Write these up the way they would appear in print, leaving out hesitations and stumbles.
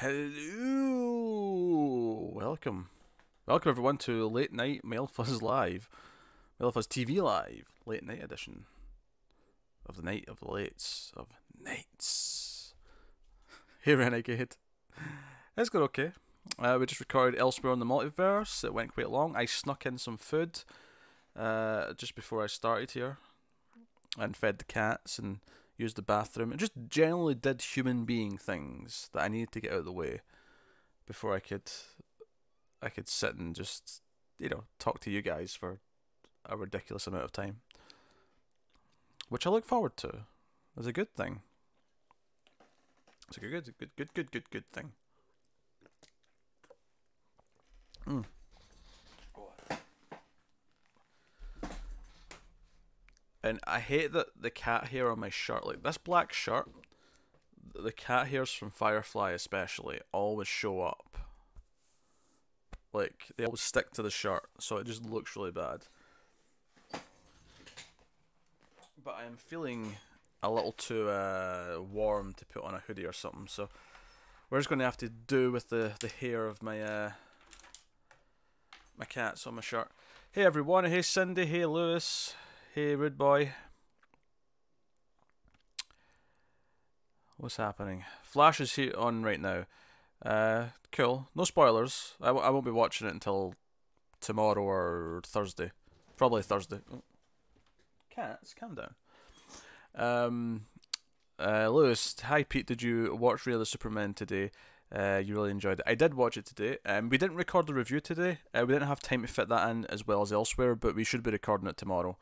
Hello, welcome everyone to Late Night Mild Fuzz Live, Mild Fuzz TV Live, Late Night edition of the Night of the Lates of Nights. Hey Renegade, it's going okay. We just recorded Elsewhere on the Multiverse. It went quite long. I snuck in some food just before I started here and fed the cats and used the bathroom and just generally did human being things that I needed to get out of the way before I could sit and just, talk to you guys for a ridiculous amount of time, which I look forward to. It's a good thing. It's a good thing. And I hate that the cat hair on my shirt, like this black shirt, the cat hairs from Firefly especially always show up. Like, they always stick to the shirt, so it just looks really bad. But I am feeling a little too warm to put on a hoodie or something, so we're just going to have to do with the hair of my my cats on my shirt. Hey everyone, hey Cindy, hey Lewis. Hey, Rude Boy. What's happening? Flash is here on right now. Cool. No spoilers. I won't be watching it until tomorrow or Thursday. Probably Thursday. Oh. Cats, calm down. Lewis, hi Pete. Did you watch Real the Superman today? You really enjoyed it. I did watch it today. We didn't record the review today. We didn't have time to fit that in as well as Elsewhere, but we should be recording it tomorrow.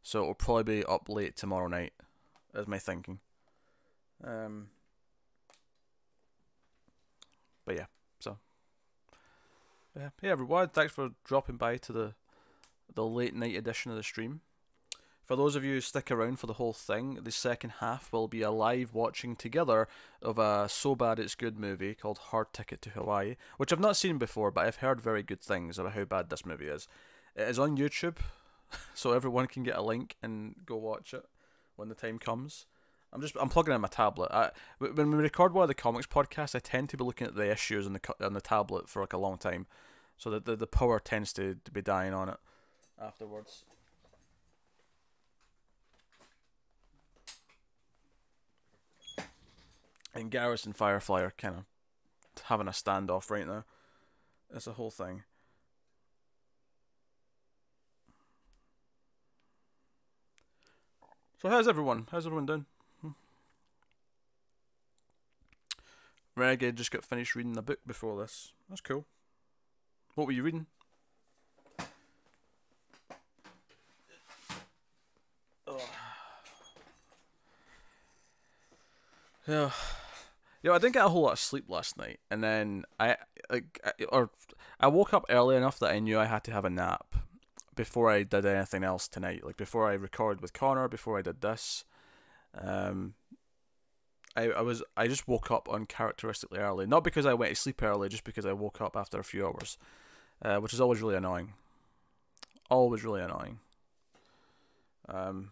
So it'll probably be up late tomorrow night, is my thinking. But yeah, so yeah. Hey everyone, thanks for dropping by to the late night edition of the stream. For those of you who stick around for the whole thing, the second half will be a live watching together of a So Bad It's Good movie called Hard Ticket to Hawaii, which I've not seen before, but I've heard very good things about how bad this movie is. It is on YouTube, so everyone can get a link and go watch it when the time comes. I'm plugging in my tablet. When we record one of the comics podcasts, I tend to be looking at the issues on the tablet for like a long time, so that the power tends to be dying on it afterwards. And Garrus and Firefly are kind of having a standoff right now. It's a whole thing. So how's everyone? How's everyone doing? Renegade just got finished reading a book before this. That's cool. What were you reading? Oh. Yeah. I didn't get a whole lot of sleep last night, and then I woke up early enough that I knew I had to have a nap before I did anything else tonight. Like before I recorded with Connor, before I did this. I just woke up uncharacteristically early. Not because I went to sleep early, just because I woke up after a few hours. Which is always really annoying. Always really annoying. Oh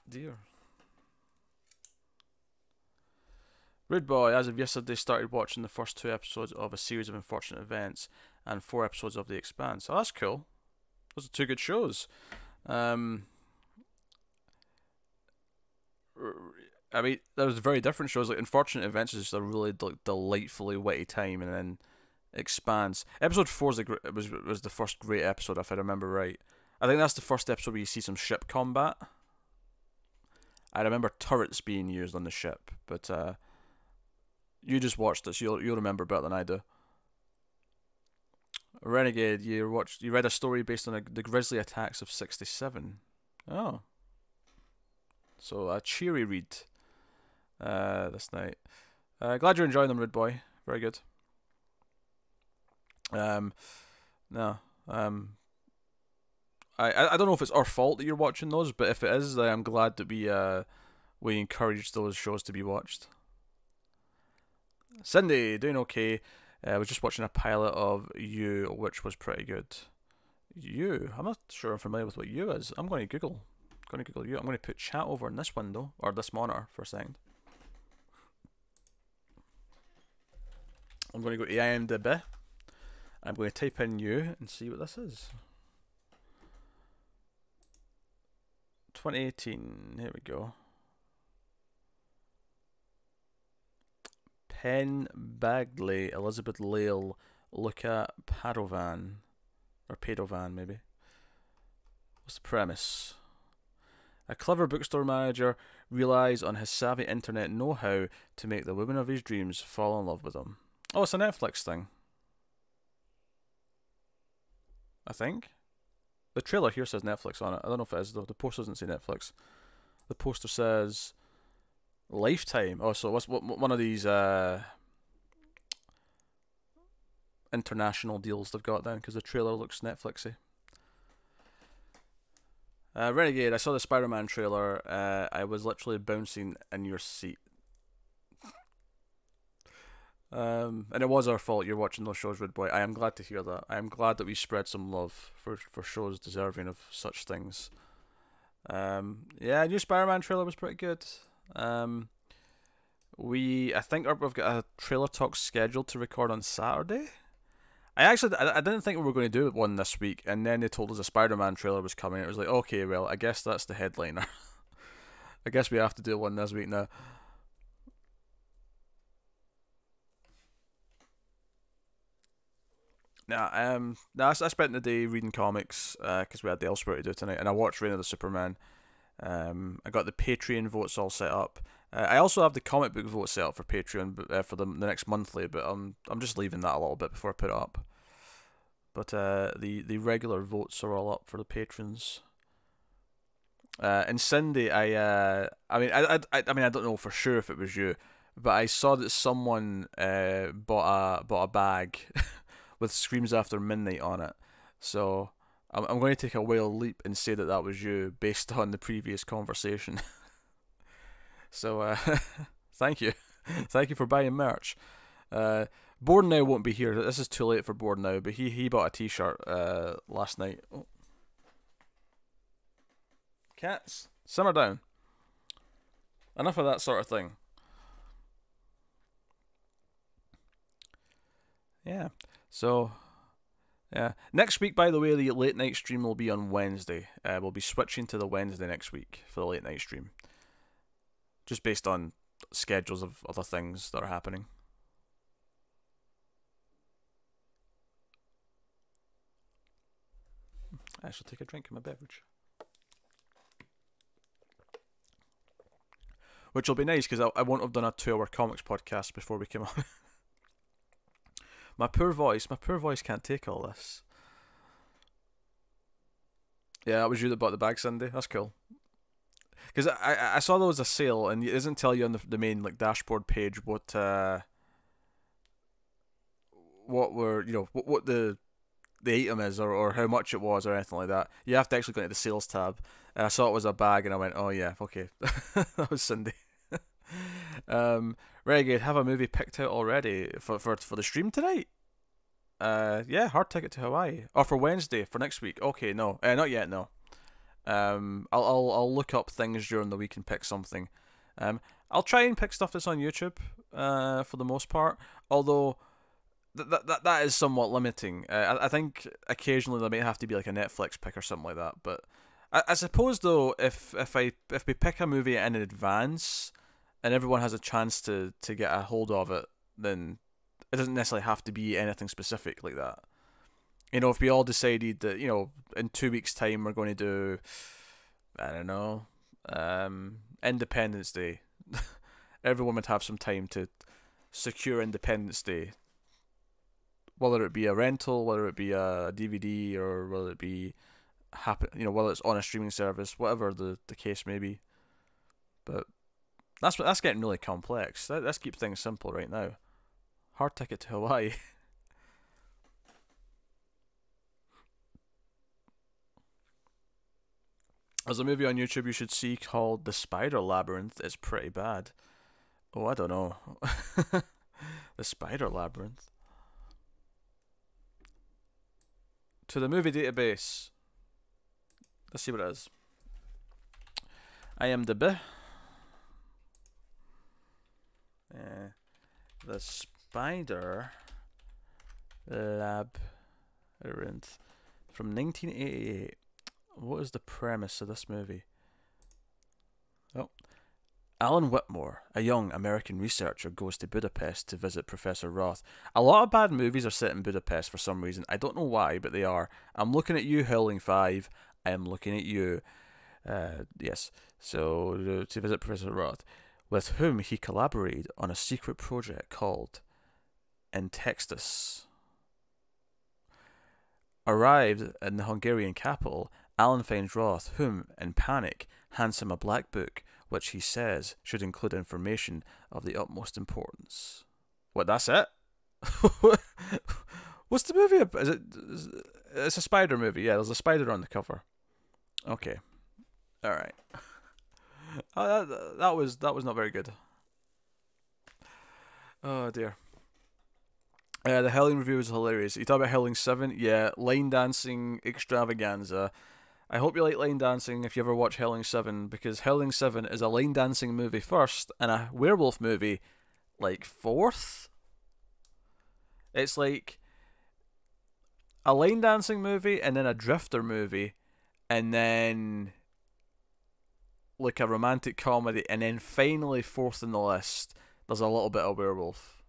dear. Rude Boy, as of yesterday, started watching the first 2 episodes of A Series of Unfortunate Events and 4 episodes of The Expanse. Oh, that's cool. Those are 2 good shows. I mean, there's very different shows. Like Unfortunate Events is just a really delightfully witty time, and then Expanse. Episode 4 was the first great episode, if I remember right. I think that's the first episode where you see some ship combat. I remember turrets being used on the ship, but you just watched it, so you'll remember better than I do. Renegade, you read a story based on the grisly attacks of '67. Oh. So a cheery read this night. Glad you're enjoying them, Rude Boy. Very good. No. I don't know if it's our fault that you're watching those, but if it is, I'm glad that we encourage those shows to be watched. Cindy, doing okay. I was just watching a pilot of You, which was pretty good. You? I'm not sure I'm familiar with what You is. I'm going to going to Google you. I'm going to put chat over in this window, or this monitor, for a second. I'm going to go to IMDb. I'm going to type in you and see what this is. 2018. Here we go. Penn Bagley, Elizabeth Lale, Luca Padovan, or Padovan maybe. What's the premise? A clever bookstore manager relies on his savvy internet know-how to make the woman of his dreams fall in love with him. Oh, it's a Netflix thing. I think. The trailer here says Netflix on it. I don't know if it is though. The poster doesn't say Netflix. The poster says Lifetime. Oh, so what's one of these international deals they've got then? Because the trailer looks Netflixy. Renegade. I saw the Spider-Man trailer. I was literally bouncing in your seat. And it was our fault you're watching those shows, Rude Boy. I am glad to hear that. I am glad that we spread some love for shows deserving of such things. Yeah, new Spider-Man trailer was pretty good. I think we've got a trailer talk scheduled to record on Saturday. I didn't think we were going to do one this week, and then they told us a Spider-Man trailer was coming. It was like, okay, well, I guess that's the headliner. I guess we have to do one this week now. I spent the day reading comics because we had the Elsewhere to do tonight, and I watched Reign of the Superman. I got the Patreon votes all set up. I also have the comic book vote set up for Patreon for the next monthly, but I'm just leaving that a little bit before I put it up. But the regular votes are all up for the patrons. And Cindy, I mean I don't know for sure if it was you, but I saw that someone bought a bag with Screams After Midnight on it. So I'm going to take a wild leap and say that that was you based on the previous conversation. So thank you. Thank you for buying merch. Board Now won't be here. This is too late for Board Now, but he bought a t-shirt last night. Oh. Cats, simmer down. Enough of that sort of thing. Yeah. So, yeah. Next week, by the way, the late night stream will be on Wednesday. We'll be switching to the Wednesday next week for the late night stream. Just based on schedules of other things that are happening. I shall take a drink of my beverage. Which will be nice because I won't have done a 2-hour comics podcast before we came on. My poor voice can't take all this. Yeah, that was you that bought the bag, Cindy. That's cool. Because I saw there was a sale, and it doesn't tell you on the main like dashboard page what were what the item is or how much it was or anything like that. You have to actually go into the sales tab. And I saw it was a bag, and I went, oh yeah, okay, that was Cindy. Renegade, have a movie picked out already for the stream tonight? Yeah, Hard Ticket to Hawaii. Oh, for Wednesday, for next week. Okay, no, not yet, no. I'll look up things during the week and pick something. I'll try and pick stuff that's on YouTube, for the most part. Although that is somewhat limiting. I think occasionally there might have to be like a Netflix pick or something like that. But I suppose though, if we pick a movie in advance and everyone has a chance to get a hold of it, then it doesn't necessarily have to be anything specific like that. You know, if we all decided that, in 2 weeks' time we're going to do, I don't know, Independence Day, everyone would have some time to secure Independence Day. Whether it be a rental, whether it be a DVD, or whether it be whether it's on a streaming service, whatever the case may be. But that's getting really complex. Let's keep things simple right now. Hard Ticket to Hawaii. There's a movie on YouTube you should see called The Spider Labyrinth. It's pretty bad. Oh, I don't know. The Spider Labyrinth. To the movie database. Let's see what it is. IMDb. The Spider Labyrinth from 1988. What is the premise of this movie? Oh. Alan Whitmore, a young American researcher, goes to Budapest to visit Professor Roth. A lot of bad movies are set in Budapest for some reason. I don't know why, but they are. I'm looking at you, Howling 5. I am looking at you. Yes. So, to visit Professor Roth, with whom he collaborated on a secret project called In Textus. Arrived in the Hungarian capital, Alan finds Roth, whom, in panic, hands him a black book, which he says should include information of the utmost importance. What, that's it? What's the movie about? It's a spider movie. Yeah, there's a spider on the cover. Okay. Alright. That was not very good. Oh dear. The Howling review was hilarious. You talk about Howling 7? Yeah, line dancing extravaganza. I hope you like line dancing if you ever watch Howling 7, because Howling 7 is a line dancing movie first and a werewolf movie like fourth. It's like a line dancing movie and then a drifter movie and then like a romantic comedy, and then finally fourth in the list there's a little bit of werewolf.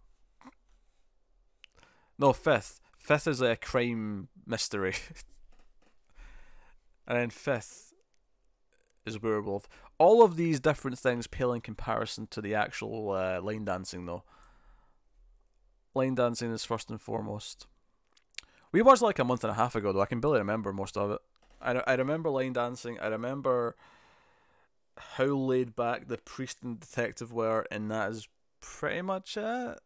No, fifth is a crime mystery. And then fifth is werewolf. All of these different things pale in comparison to the actual line dancing, though. Line dancing is first and foremost. We watched like a month and a half ago, though. I can barely remember most of it. I remember line dancing. I remember how laid back the priest and detective were, and that is pretty much it.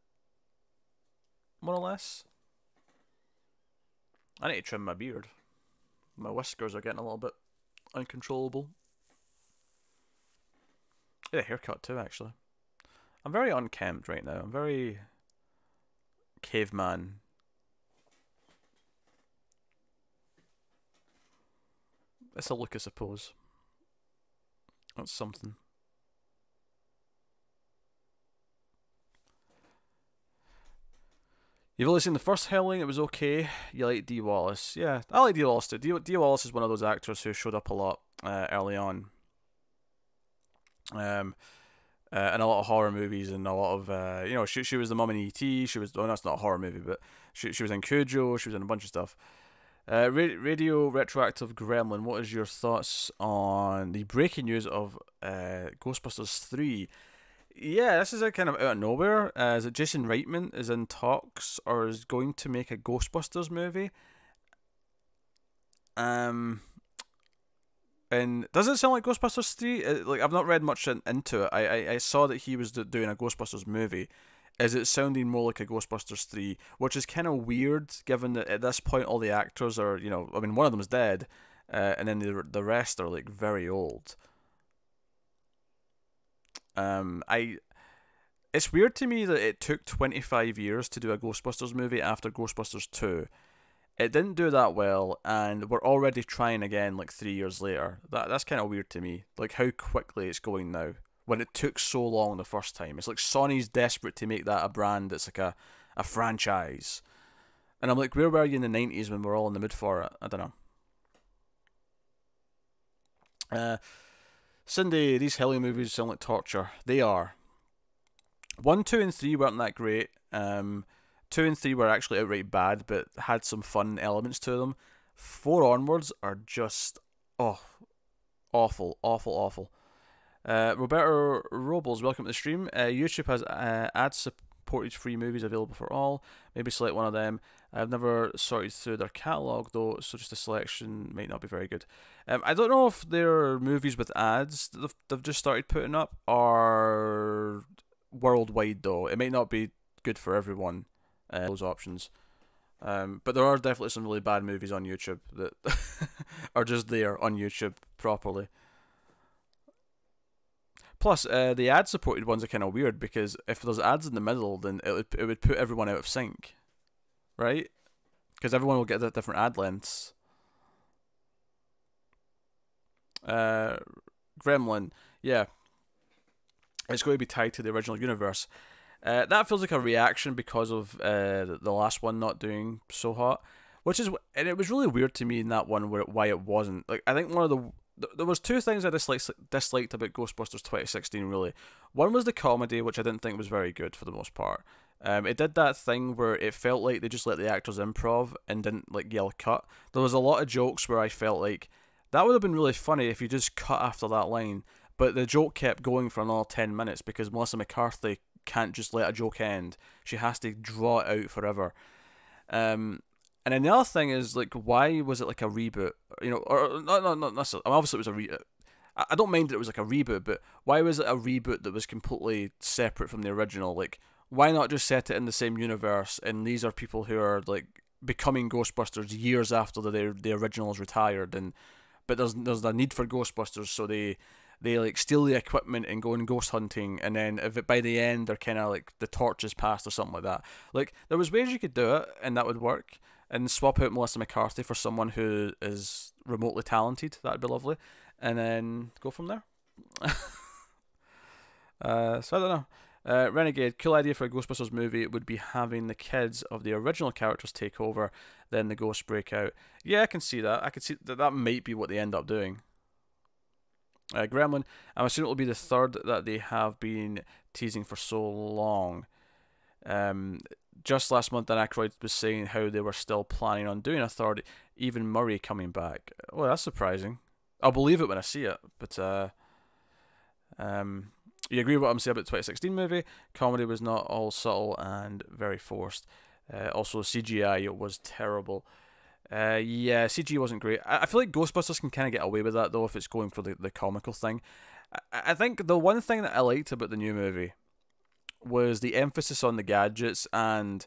More or less. I need to trim my beard. My whiskers are getting a little bit uncontrollable. I need a haircut too, actually. I'm very unkempt right now. I'm very caveman. It's a look, I suppose. That's something. You've only seen the first Howling, it was okay. You like Dee Wallace. Yeah, I like Dee Wallace too. Dee Wallace is one of those actors who showed up a lot early on. In a lot of horror movies and a lot of, you know, she was the mum in E.T., she was, oh, that's not a horror movie, but she was in Cujo, she was in a bunch of stuff. Radio Retroactive Gremlin, what is your thoughts on the breaking news of Ghostbusters 3? Yeah, this is a kind of out of nowhere. Is it Jason Reitman is in talks or is going to make a Ghostbusters movie? And does it sound like Ghostbusters 3? Like, I've not read much into it. I saw that he was doing a Ghostbusters movie. Is it sounding more like a Ghostbusters 3? Which is kind of weird, given that at this point all the actors are, you know, I mean, one of them is dead, and then the rest are like very old. It's weird to me that it took 25 years to do a Ghostbusters movie after Ghostbusters 2. It didn't do that well, and we're already trying again like 3 years later. That's kind of weird to me, like how quickly it's going now, when it took so long the first time. It's like Sony's desperate to make that a brand that's like a franchise. And I'm like, where were you in the 90s when we're all in the mood for it? I don't know. Cindy, these Howling movies sound like torture. They are. 1, 2, and 3 weren't that great. 2 and 3 were actually outright bad, but had some fun elements to them. 4 onwards are just, oh, awful, awful, awful. Roberto Robles, welcome to the stream. YouTube has ad-supported free movies available for all. Maybe select one of them. I've never sorted through their catalogue though, so just a selection might not be very good. I don't know if they're movies with ads that they've just started putting up, or worldwide though. It might not be good for everyone, those options. But there are definitely some really bad movies on YouTube that are just there on YouTube properly. Plus, the ad-supported ones are kind of weird, because if there's ads in the middle, then it would put everyone out of sync, right? Because everyone will get different ad lengths. Gremlin, Yeah, it's going to be tied to the original universe. That feels like a reaction because of the last one not doing so hot, and it was really weird to me in that one why it wasn't. Like, I think one of there was two things I disliked about Ghostbusters 2016 really. One was the comedy, which I didn't think was very good for the most part. It did that thing where it felt like they just let the actors improv and didn't like yell cut. There was a lot of jokes where I felt like that would have been really funny if you just cut after that line, but the joke kept going for another 10 minutes because Melissa McCarthy can't just let a joke end. She has to draw it out forever. And then the other thing is, like, why was it like a reboot? You know, or not necessarily. I mean, obviously it was a reboot. I don't mind that it was like a reboot, but why was it a reboot that was completely separate from the original? Like, why not just set it in the same universe? And these are people who are like becoming Ghostbusters years after the original is retired, but there's a need for Ghostbusters, so they like steal the equipment and go and ghost hunting, and then if by the end they're kind of like the torch is passed or something like that. Like, there was ways you could do it and that would work, and swap out Melissa McCarthy for someone who is remotely talented. That'd be lovely, and then go from there. So I don't know. Renegade, cool idea for a Ghostbusters movie would be having the kids of the original characters take over, then the ghosts break out. Yeah, I can see that. I can see that might be what they end up doing. Gremlin, I'm assuming it will be the third that they have been teasing for so long. Just last month, Dan Aykroyd was saying how they were still planning on doing a third, even Murray coming back. Well, that's surprising. I'll believe it when I see it, but you agree with what I'm saying about the 2016 movie? Comedy was not all subtle and very forced. Also, CGI was terrible. Yeah, CG wasn't great. I feel like Ghostbusters can kind of get away with that, though, if it's going for the comical thing. I think the one thing that I liked about the new movie was the emphasis on the gadgets, and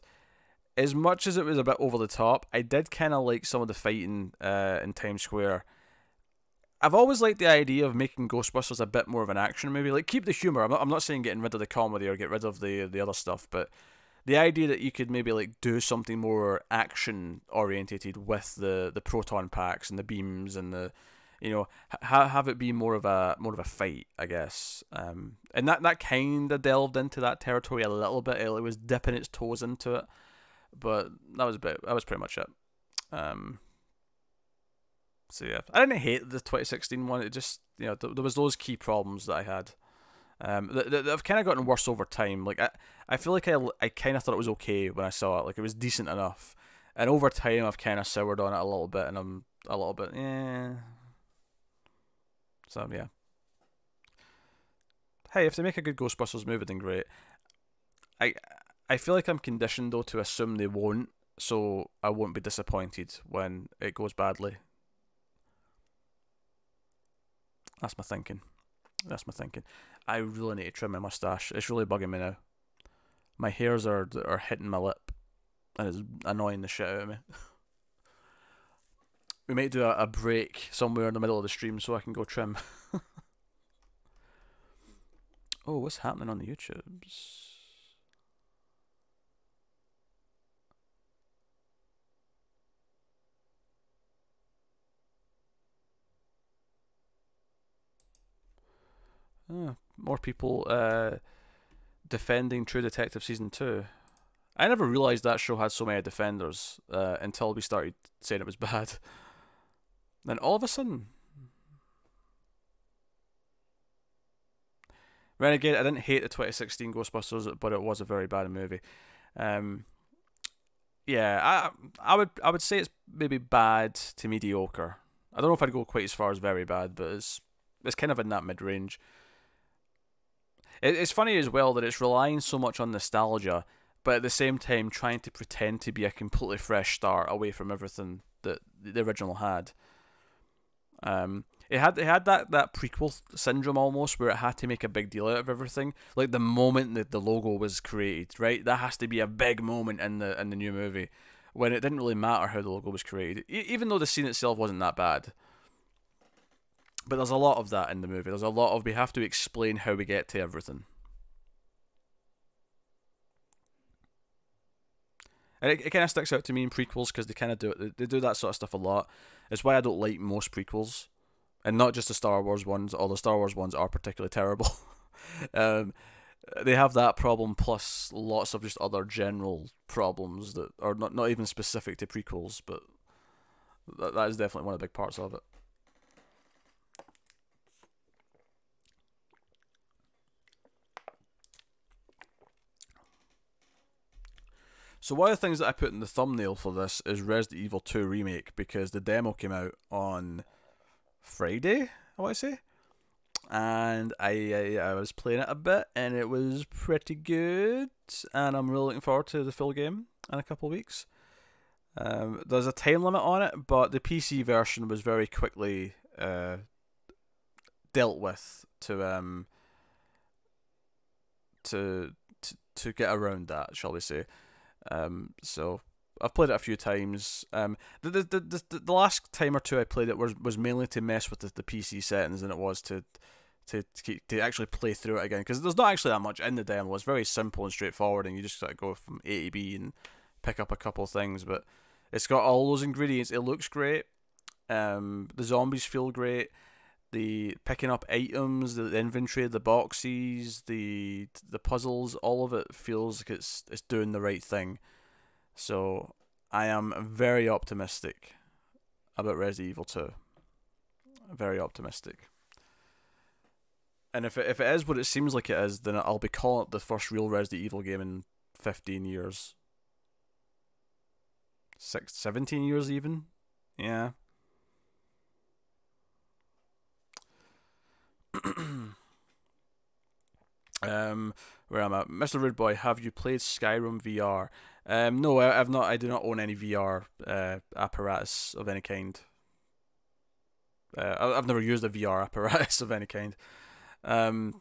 as much as it was a bit over the top, I did kind of like some of the fighting in Times Square. I've always liked the idea of making Ghostbusters a bit more of an action movie. Like, keep the humor. I'm not saying getting rid of the comedy or get rid of the other stuff, but the idea that you could maybe like do something more action orientated with the proton packs and the beams and the, you know, have it be more of a fight, I guess. And that kind of delved into that territory a little bit. It was dipping its toes into it, but that was pretty much it. So yeah, I didn't hate the 2016 one. It just, you know, there was those key problems that I had. That have kind of gotten worse over time. Like, I feel like I kind of thought it was okay when I saw it. Like, it was decent enough, and over time I've kind of soured on it a little bit, and I'm a little bit So yeah. Hey, if they make a good Ghostbusters movie, then great. I feel like I'm conditioned though to assume they won't, so I won't be disappointed when it goes badly. That's my thinking. I really need to trim my mustache. It's really bugging me now. My hairs are hitting my lip, and it's annoying the shit out of me. We might do a break somewhere in the middle of the stream so I can go trim. Oh, what's happening on the YouTubes? More people defending True Detective Season 2. I never realised that show had so many defenders until we started saying it was bad. Then all of a sudden... Renegade, I didn't hate the 2016 Ghostbusters, but it was a very bad movie. Yeah, I would say it's maybe bad to mediocre. I don't know if I'd go quite as far as very bad, but it's kind of in that mid-range. It's funny as well that it's relying so much on nostalgia, but at the same time trying to pretend to be a completely fresh start away from everything that the original had. It had that prequel syndrome almost, where it had to make a big deal out of everything. Like the moment that the logo was created, right? That has to be a big moment in the new movie, when it didn't really matter how the logo was created, even though the scene itself wasn't that bad. But there's a lot of that in the movie. There's a lot of, we have to explain how we get to everything. And it kind of sticks out to me in prequels because they kind of do it. They do that sort of stuff a lot. It's why I don't like most prequels. and not just the Star Wars ones. All the Star Wars ones are particularly terrible. um, they have that problem plus lots of just other general problems that are not even specific to prequels, but that is definitely one of the big parts of it. So one of the things that I put in the thumbnail for this is Resident Evil 2 Remake, because the demo came out on Friday, I want to say, and I was playing it a bit, and it was pretty good, and I'm really looking forward to the full game in a couple of weeks. There's a time limit on it, but the PC version was very quickly dealt with to get around that, shall we say. So I've played it a few times. The last time or two I played it was mainly to mess with the PC settings than it was to actually play through it again, because there's not actually that much in the demo. It's very simple and straightforward, and you just gotta go from A to B and pick up a couple of things. But it's got all those ingredients. It looks great. The zombies feel great. The picking up items, the inventory, the boxes, the puzzles, all of it feels like it's doing the right thing. So I am very optimistic about Resident Evil 2. Very optimistic. And if it is what it seems like it is, then I'll be calling it the first real Resident Evil game in 15 years. 17 years even? Yeah. Where am I? Mr. Rude Boy, have you played Skyrim VR? No, I've not. I do not own any VR apparatus of any kind. I've never used a VR apparatus of any kind. It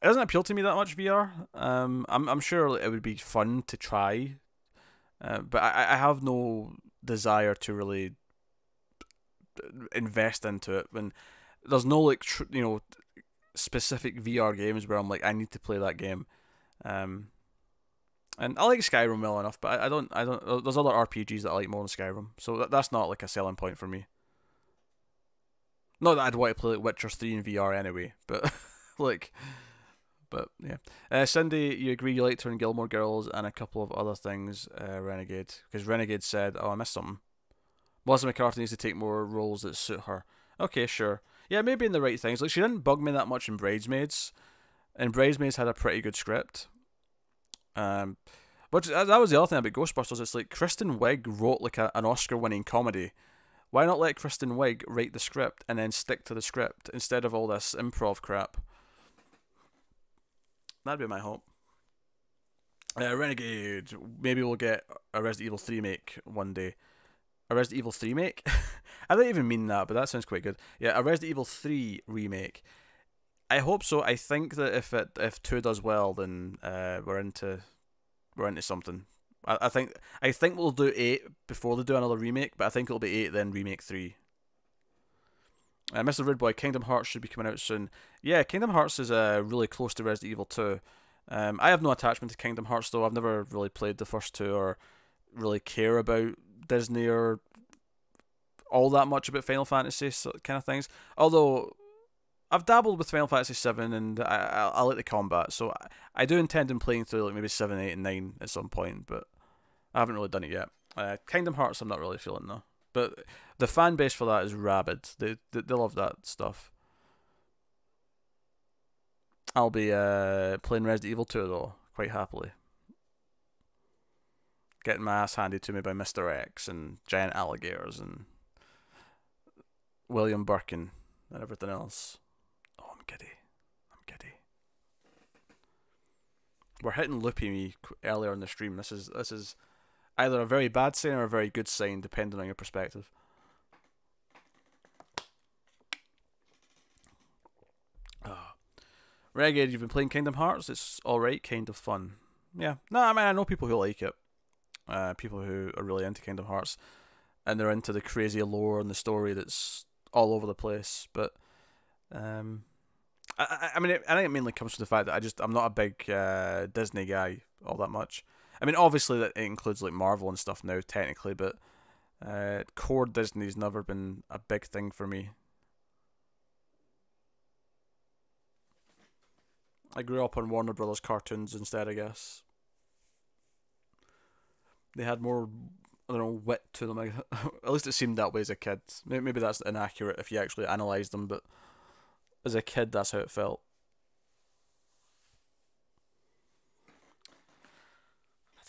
doesn't appeal to me that much, VR. I'm sure it would be fun to try, but I have no desire to really invest into it when there's no like specific VR games where I'm like, I need to play that game. And I like Skyrim well enough, but I don't. There's other RPGs that I like more than Skyrim, so that's not like a selling point for me. Not that I'd want to play like Witcher 3 in VR anyway, but yeah. Cindy, you agree you liked her in Gilmore Girls and a couple of other things, Renegade, because Renegade said, "Oh, I missed something. Melissa McCarthy needs to take more roles that suit her." Okay, sure. Yeah, maybe in the right things. Like, she didn't bug me that much in Bridesmaids, and Bridesmaids had a pretty good script. But that was the other thing about Ghostbusters. It's like Kristen Wiig wrote like an Oscar-winning comedy. Why not let Kristen Wiig write the script and then stick to the script instead of all this improv crap? That'd be my hope. Renegade. Maybe we'll get a Resident Evil 3 make one day. A Resident Evil 3 make? I don't even mean that, but that sounds quite good. Yeah, a Resident Evil 3 remake. I hope so. I think that if 2 does well, then we're into something. I think we'll do 8 before they do another remake, but I think it'll be 8 then remake 3. Mr. Rude Boy, Kingdom Hearts should be coming out soon. Yeah, Kingdom Hearts is really close to Resident Evil 2. I have no attachment to Kingdom Hearts though. I've never really played the first 2 or really care about Disney or all that much about Final Fantasy kind of things. Although I've dabbled with Final Fantasy 7 and I like the combat, so I do intend on playing through like maybe 7, 8, and 9 at some point, but I haven't really done it yet. Kingdom Hearts I'm not really feeling though. But the fan base for that is rabid. They love that stuff. I'll be playing Resident Evil 2 though, quite happily. Getting my ass handed to me by Mr. X and giant alligators and William Birkin and everything else. Oh, I'm giddy. We're hitting loopy earlier in the stream. This is either a very bad sign or a very good sign, depending on your perspective. Renegade, you've been playing Kingdom Hearts. It's alright, kind of fun. Yeah. No, I mean, I know people who like it. People who are really into Kingdom Hearts. And they're into the crazy lore and the story that's all over the place. But, I mean, I think it mainly comes from the fact that I'm not a big Disney guy all that much. I mean, obviously that it includes like Marvel and stuff now, technically, but core Disney's never been a big thing for me. I grew up on Warner Brothers cartoons instead, I guess. They had more, I don't know, wit to them. At least it seemed that way as a kid. Maybe that's inaccurate if you actually analyse them, but as a kid, that's how it felt.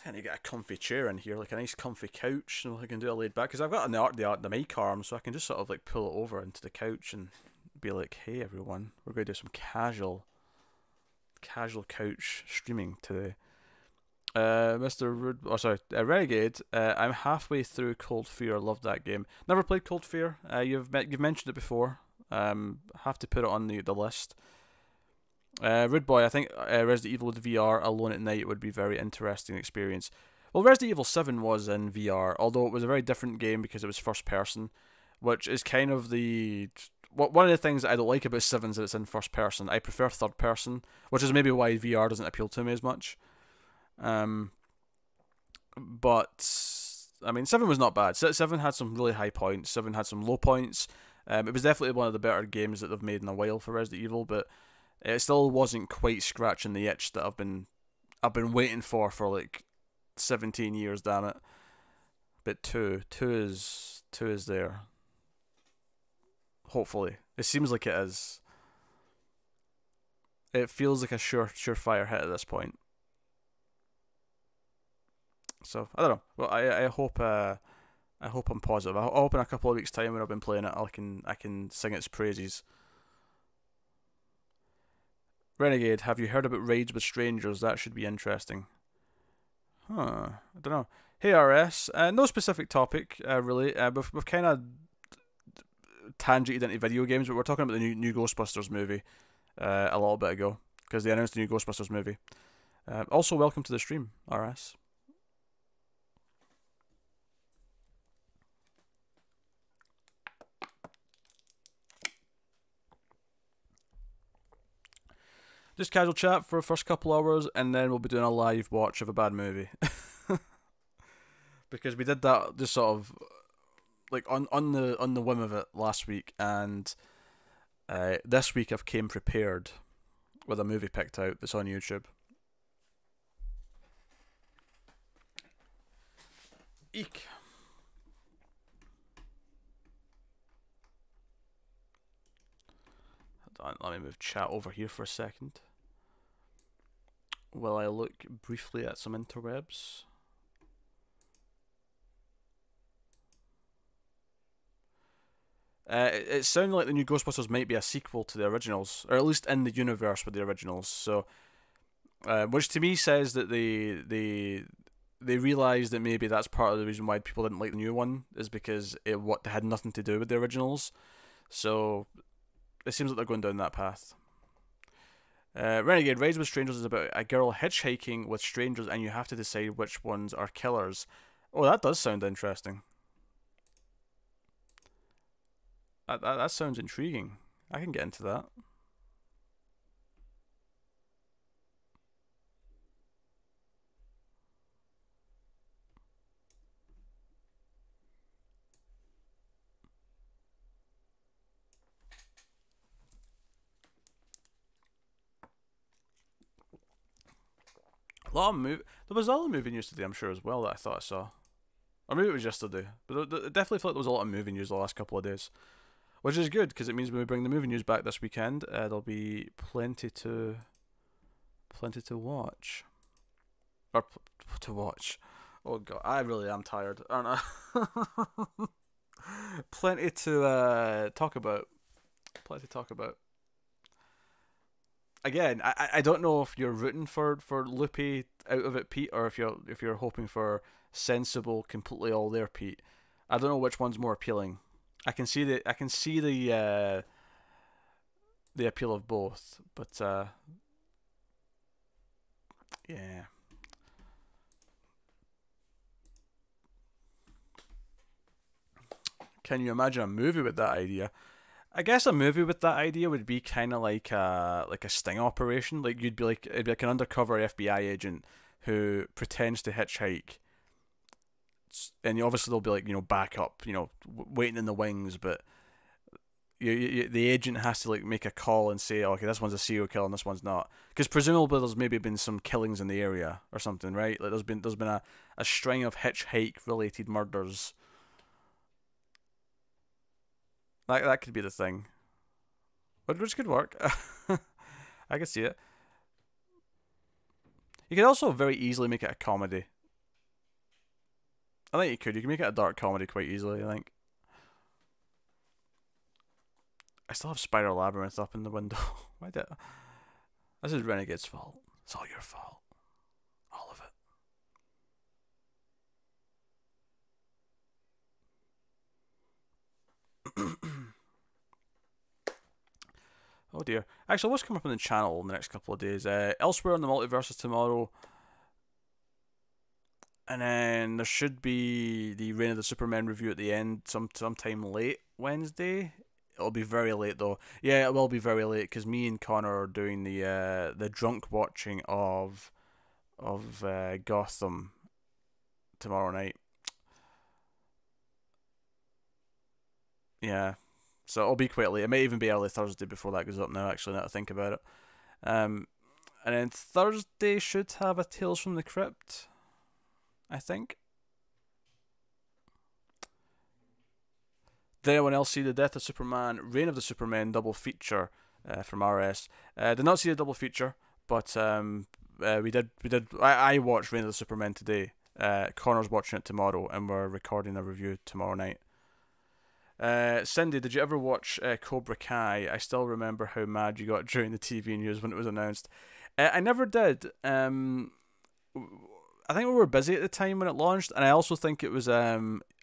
I need to get a comfy chair in here, like a nice comfy couch, so I can do a laid back. Because I've got the mic arm, so I can just sort of like pull it over into the couch and be like, "Hey everyone, we're going to do some casual couch streaming today." Renegade. I'm halfway through Cold Fear. Love that game. Never played Cold Fear. You've mentioned it before. Have to put it on the list. Rude Boy, I think Resident Evil with VR alone at night would be a very interesting experience. Well, Resident Evil 7 was in VR, although it was a very different game because it was first person, which is kind of one of the things that I don't like about 7 is that it's in first person. I prefer third person, which is maybe why VR doesn't appeal to me as much. But I mean, 7 was not bad. 7 had some really high points. 7 had some low points. It was definitely one of the better games that they've made in a while for Resident Evil, but it still wasn't quite scratching the itch that I've been waiting for like 17 years. Damn it! But two is there. Hopefully, it seems like it is. It feels like a surefire hit at this point. So I don't know. Well, I hope I'm positive. I hope in a couple of weeks' time when I've been playing it, I can sing its praises. Renegade, have you heard about raids with strangers? That should be interesting. I don't know. Hey RS, no specific topic really. We've kind of tangented into video games, but we're talking about the new Ghostbusters movie a little bit ago because they announced the new Ghostbusters movie. Also, welcome to the stream, RS. Just casual chat for the first couple hours, and then we'll be doing a live watch of a bad movie. Because we did that just sort of like on the whim of it last week, and this week I've came prepared with a movie picked out that's on YouTube. Eek. Hold on, let me move chat over here for a second. Will I look briefly at some interwebs? It sounded like the new Ghostbusters might be a sequel to the originals, or at least in the universe with the originals. So, which to me says that they realised that maybe that's part of the reason why people didn't like the new one is because it had nothing to do with the originals. So, it seems like they're going down that path. Renegade, Raids with Strangers is about a girl hitchhiking with strangers and you have to decide which ones are killers. Oh, that does sound interesting. That sounds intriguing. I can get into that. There was other movie news today, I'm sure, as well, that I thought I saw. Or maybe it was yesterday. But it definitely felt like there was a lot of movie news the last couple of days. Which is good, because it means when we bring the movie news back this weekend, there'll be plenty to watch. Or to watch. Oh god, I really am tired, aren't I? Plenty to talk about. Plenty to talk about. Again, I don't know if you're rooting for Loopy out of it, Pete, or if you're hoping for sensible, completely all there, Pete. I don't know which one's more appealing. I can see the appeal of both, but yeah. Can you imagine a movie with that idea? I guess a movie with that idea would be kind of like a sting operation. Like it'd be like an undercover FBI agent who pretends to hitchhike, and obviously they'll be like, you know, back up, you know, waiting in the wings, but the agent has to like make a call and say, okay, this one's a serial killer and this one's not, because presumably there's maybe been some killings in the area or something, right? Like there's been a string of hitchhike related murders. That could be the thing, which could work. I could see it. You could also very easily make it a comedy. I think you could. You can make it a dark comedy quite easily, I think. I still have Spider Labyrinth up in the window. Why did... This is Renegade's fault. It's all your fault. All of it. Oh dear. Actually, what's coming up on the channel in the next couple of days? Elsewhere in the Multiverse is tomorrow. And then there should be the Reign of the Superman review at the end, sometime late Wednesday. It'll be very late though. Yeah, it will be very late because me and Connor are doing the drunk watching of Gotham tomorrow night. Yeah, so it'll be quite late. It may even be early Thursday before that goes up now. Actually, now that I think about it. And then Thursday should have a Tales from the Crypt, I think. Did anyone else see the Death of Superman, Reign of the Superman double feature from RS? Did not see a double feature, but we did. I watched Reign of the Superman today. Connor's watching it tomorrow, and we're recording a review tomorrow night. Cindy, did you ever watch Cobra Kai? I still remember how mad you got during the TV news when it was announced. I never did. I think we were busy at the time when it launched, and I also think it was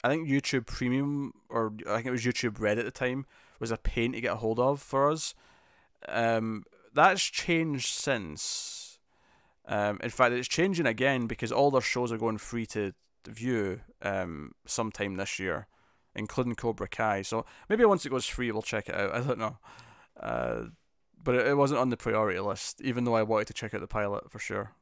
I think YouTube Premium, or I think it was YouTube Red at the time, was a pain to get a hold of for us. That's changed since. In fact, it's changing again because all their shows are going free to view sometime this year, including Cobra Kai. So maybe once it goes free, we'll check it out. I don't know. But it wasn't on the priority list, even though I wanted to check out the pilot for sure.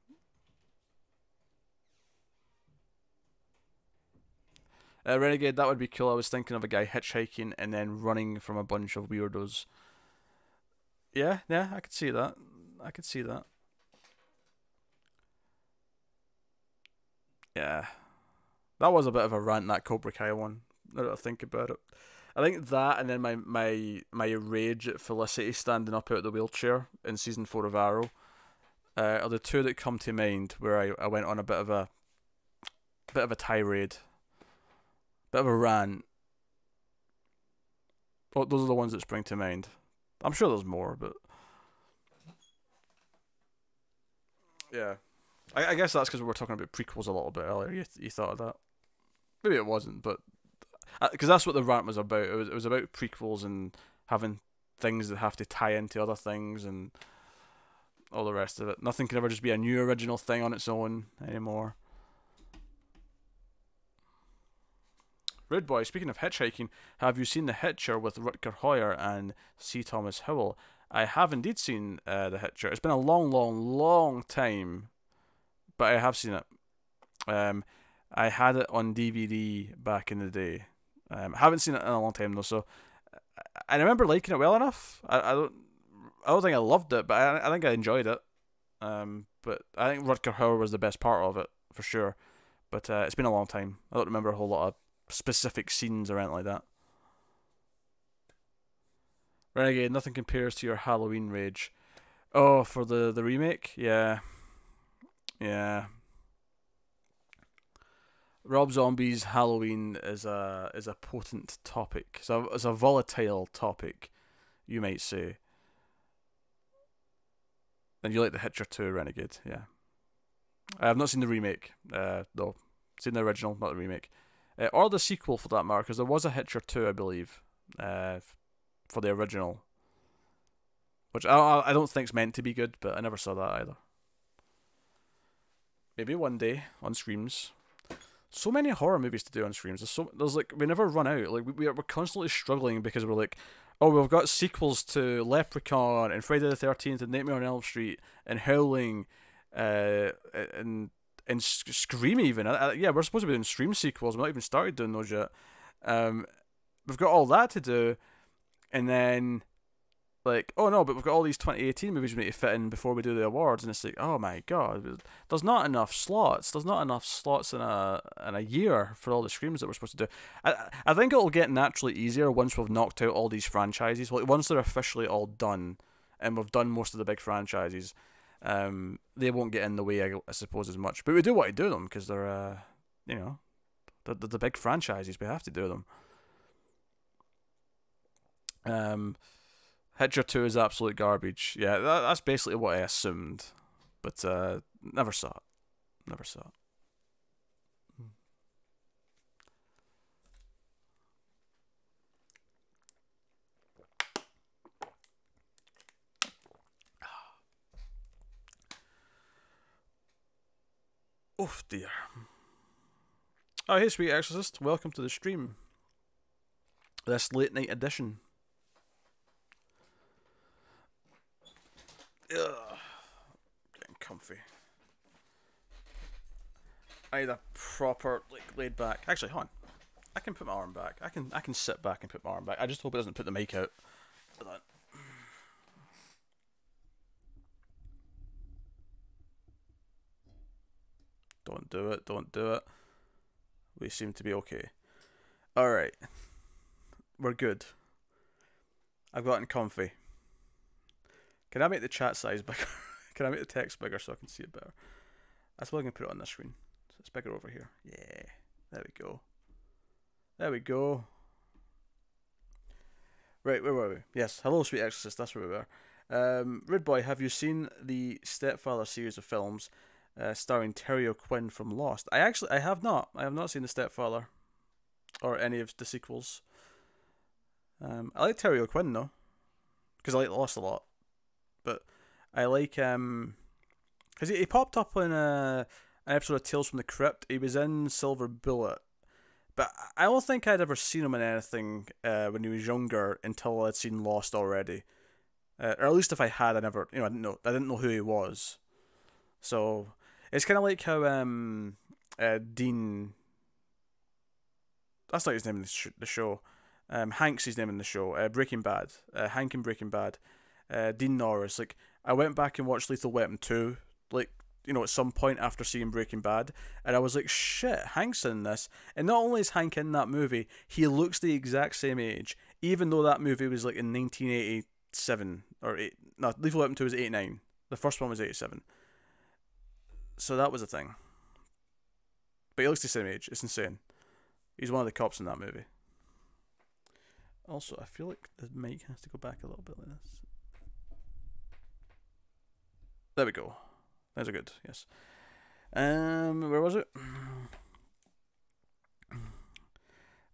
Renegade, that would be cool. I was thinking of a guy hitchhiking and then running from a bunch of weirdos. Yeah, I could see that. I could see that. Yeah. That was a bit of a rant, that Cobra Kai one, now that I think about it. I think that, and then my rage at Felicity standing up out of the wheelchair in season 4 of Arrow are the two that come to mind, where I went on a bit of a tirade. Bit of a rant. Oh, those are the ones that spring to mind. I'm sure there's more, but yeah. I guess that's because we were talking about prequels a little bit earlier. You thought of that? Maybe it wasn't, but because that's what the rant was about. It was about prequels and having things that have to tie into other things and all the rest of it. Nothing can ever just be a new original thing on its own anymore. Rude Boy, speaking of hitchhiking, have you seen The Hitcher with Rutger Hauer and C. Thomas Howell? I have indeed seen The Hitcher. It's been a long time, but I have seen it. I had it on DVD back in the day. Haven't seen it in a long time though, so I remember liking it well enough. I don't think I loved it, but I think I enjoyed it. But I think Rutger Hauer was the best part of it for sure. But it's been a long time. I don't remember a whole lot of specific scenes or anything like that. Renegade, nothing compares to your Halloween rage. Oh, for the remake? Yeah. Rob Zombie's Halloween is a potent topic. So it's a volatile topic, you might say. And you like The Hitcher too, Renegade? Yeah. I have not seen the remake, though. Seen the original, not the remake. Or the sequel for that matter, because there was a Hitcher 2, I believe, for the original. Which I don't think's meant to be good, but I never saw that either. Maybe one day on streams. So many horror movies to do on streams. There's like, we never run out. Like we're constantly struggling because we're like, oh, we've got sequels to Leprechaun and Friday the 13th and Nightmare on Elm Street and Howling, and Scream even. Yeah, we're supposed to be doing Scream sequels. We've not even started doing those yet. We've got all that to do, and then like, oh no, but we've got all these 2018 movies we need to fit in before we do the awards, and it's like, oh my god, there's not enough slots. There's not enough slots in a year for all the screams that we're supposed to do. I think it'll get naturally easier once we've knocked out all these franchises. Like once they're officially all done, and we've done most of the big franchises, they won't get in the way, I suppose, as much. But we do want to do them because they're, you know, they're the big franchises. We have to do them. Hitcher 2 is absolute garbage. Yeah, that's basically what I assumed. But never saw it. Never saw it. Oh dear. Oh, hey, Sweet Exorcist. Welcome to the stream. This late night edition. Ugh. Getting comfy. I need a proper, like, laid back. Actually, hold on. I can put my arm back. I can sit back and put my arm back. I just hope it doesn't put the mic out. Hold on. Don't do it. Don't do it. We seem to be okay. Alright. We're good. I've gotten comfy. Can I make the chat size bigger? Can I make the text bigger so I can see it better? That's why I'm going to put it on this screen. So it's bigger over here. Yeah. There we go. There we go. Right, where were we? Yes, hello, Sweet Exorcist. That's where we were. Red Boy, have you seen the Stepfather series of films starring Terry O'Quinn from Lost? I have not. I have not seen the Stepfather or any of the sequels. I like Terry O'Quinn though, because I like Lost a lot. But I like because he popped up in an episode of Tales from the Crypt. He was in Silver Bullet, but I don't think I'd ever seen him in anything when he was younger until I'd seen Lost already. Or at least if I had, I didn't know who he was. So it's kind of like how Dean. That's not his name in the show. Hank's his name in the show. Breaking Bad. Hank in Breaking Bad. Dean Norris. Like, I went back and watched Lethal Weapon 2, like, at some point after seeing Breaking Bad, and I was like, shit, Hank's in this. And not only is Hank in that movie, he looks the exact same age, even though that movie was like in 1987 or Lethal Weapon 2 was 89. The first one was 87. So that was a thing. But he looks the same age. It's insane. He's one of the cops in that movie. Also, I feel like the mic has to go back a little bit like this. There we go. Those are good, yes. Where was it?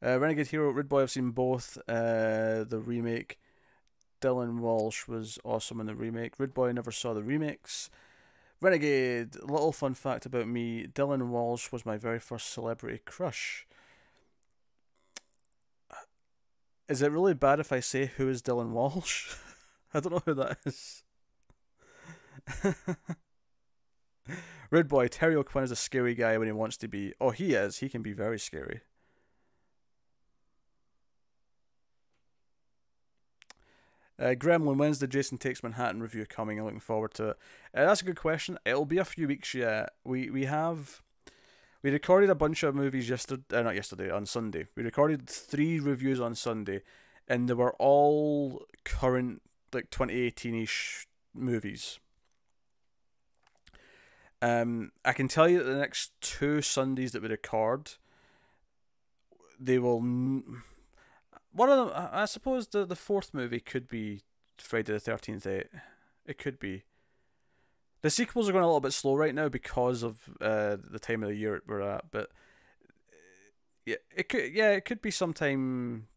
Renegade Hero, Red Boy, I've seen both. The remake. Dylan Walsh was awesome in the remake. Red Boy never saw the remakes. Renegade, little fun fact about me. Dylan Walsh was my very first celebrity crush. Is it really bad if I say who is Dylan Walsh? I don't know who that is. Red Boy, Terry O'Quinn is a scary guy when he wants to be. Oh, he is. He can be very scary. Gremlin, when's the Jason Takes Manhattan review coming? I'm looking forward to it. That's a good question. It'll be a few weeks yet. We recorded a bunch of movies on Sunday. We recorded 3 reviews on Sunday, and they were all current, like 2018-ish movies. I can tell you that the next 2 Sundays that we record, they will. One of them, I suppose, the 4th movie could be Friday the 13th. It could be. The sequels are going a little bit slow right now because of the time of the year we're at, but yeah, it could be sometime.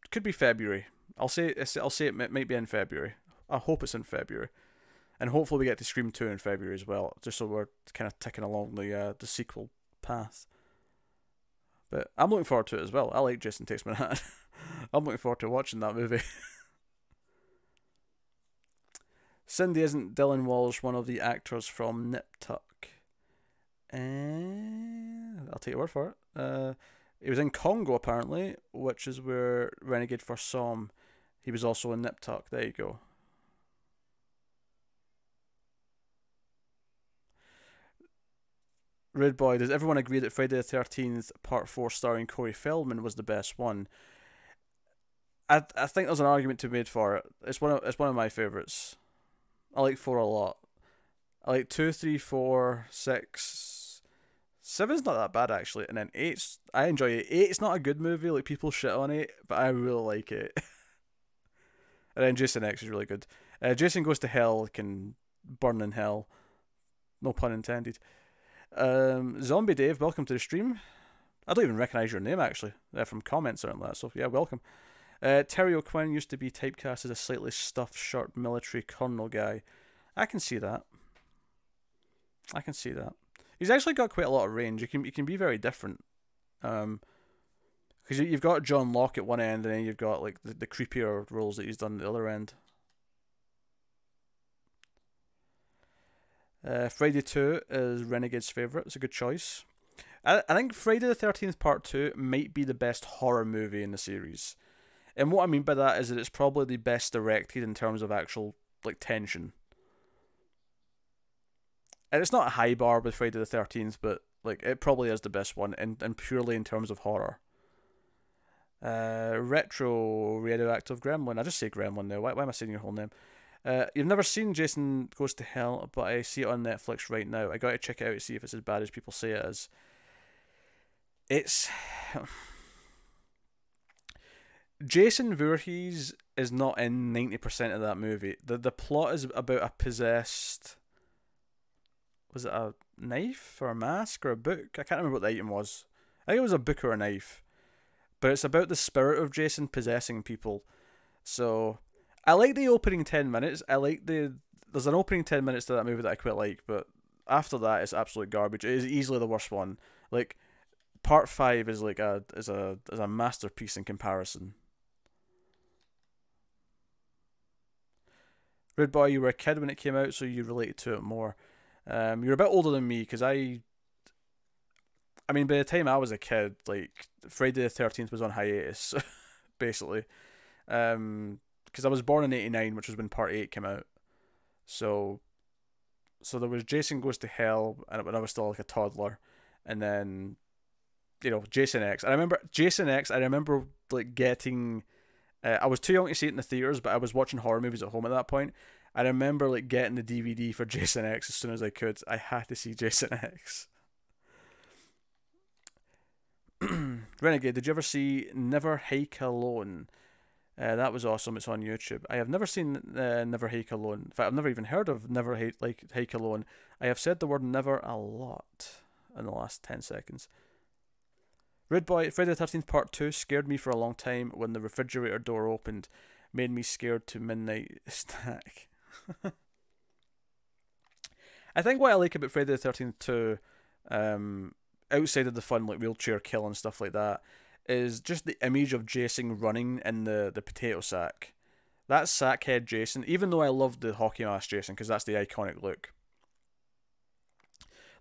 It could be February. I'll say it might be in February. I hope it's in February, and hopefully we get to Scream 2 in February as well, just so we're kind of ticking along the sequel path. But I'm looking forward to it as well. I like Jason Takes Manhattan. I'm looking forward to watching that movie. Cindy, isn't Dylan Walsh one of the actors from Nip Tuck? I'll take your word for it. He was in Congo, apparently, which is where Renegade first saw him. He was also in Nip Tuck. There you go. Rude Boy, does everyone agree that Friday the 13th Part 4 starring Corey Feldman was the best one? I think there's an argument to be made for it. It's one of my favourites. I like 4 a lot. I like 2, 3, 4, 6. 7's not that bad actually, and then 8's I enjoy it. 8's not a good movie, like people shit on it, but I really like it. And then Jason X is really good. Jason Goes to Hell can burn in hell. No pun intended. Zombie Dave, welcome to the stream. I don't even recognise your name actually, from comments or that, so yeah, welcome. Terry O'Quinn used to be typecast as a slightly stuffed shirt military colonel guy. I can see that. I can see that. He's actually got quite a lot of range. He can be very different. Because you've got John Locke at one end, and then you've got like the creepier roles that he's done at the other end. Friday 2 is Renegade's favourite. It's a good choice. I think Friday the 13th Part 2 might be the best horror movie in the series. And what I mean by that is that it's probably the best directed in terms of actual like tension. And it's not a high bar with Friday the 13th, but like it probably is the best one, and purely in terms of horror. Retro Radioactive Gremlin. I just say Gremlin now. Why am I saying your whole name? You've never seen Jason Goes to Hell, but I see it on Netflix right now. I gotta check it out to see if it's as bad as people say it is. It's Jason Voorhees is not in 90% of that movie. The plot is about a possessed. Was it a knife or a mask or a book? I can't remember what the item was. I think it was a book or a knife. But it's about the spirit of Jason possessing people. So I like the opening 10 minutes. There's an opening 10 minutes to that movie that I quite like, but after that it's absolute garbage. It is easily the worst one. Like Part 5 is like a masterpiece in comparison. Rude Boy, you were a kid when it came out, so you related to it more. You're a bit older than me, because I mean, by the time I was a kid, like Friday the 13th was on hiatus, basically. Because I was born in '89, which was when Part 8 came out. So there was Jason Goes to Hell, and when I was still like a toddler, and then Jason X. I remember Jason X. I remember like getting. I was too young to see it in the theaters, but I was watching horror movies at home at that point. I remember like getting the DVD for Jason X as soon as I could. I had to see Jason X. Renegade, did you ever see Never Hike Alone? That was awesome. It's on YouTube. I have never seen Never Hike Alone. In fact, I've never even heard of Never Hike Alone. I have said the word never a lot in the last 10 seconds. Rude Boy, Friday the 13th Part 2 scared me for a long time when the refrigerator door opened. Made me scared to midnight snack. I think what I like about Friday the 13th 2, outside of the fun like wheelchair kill and stuff like that, is just the image of Jason running in the potato sack. That sackhead Jason, even though I love the hockey mask Jason because that's the iconic look,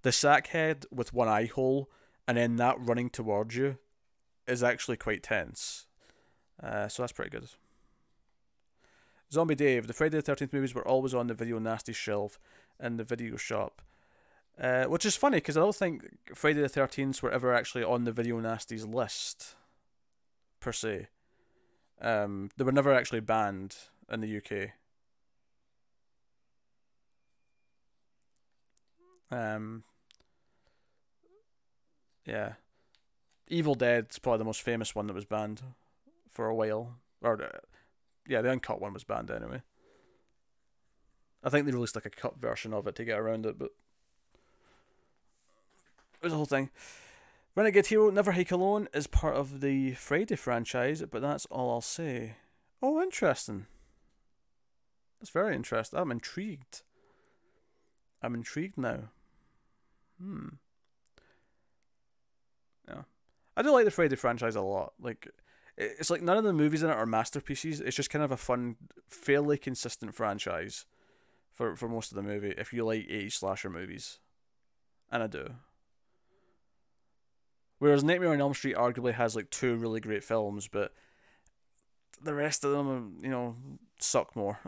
the sackhead with one eye hole and then that running towards you is actually quite tense. So that's pretty good. Zombie Dave, the Friday the 13th movies were always on the Video Nasty shelf in the video shop. Which is funny, because I don't think Friday the 13th were ever actually on the Video Nasties list, per se. They were never actually banned in the UK. Yeah. Evil Dead's probably the most famous one that was banned for a while. Yeah, the uncut one was banned anyway. I think they released like a cut version of it to get around it, but it was a whole thing. Renegade Hero Never Hike Alone is part of the Friday franchise, but that's all I'll say. Oh, interesting. That's very interesting. I'm intrigued. I'm intrigued now. Yeah. I do like the Friday franchise a lot. Like, it's like none of the movies in it are masterpieces. It's just kind of a fun, fairly consistent franchise for most of the movie, if you like 80s slasher movies. And I do. Whereas Nightmare on Elm Street arguably has like 2 really great films, but the rest of them, you know, suck more.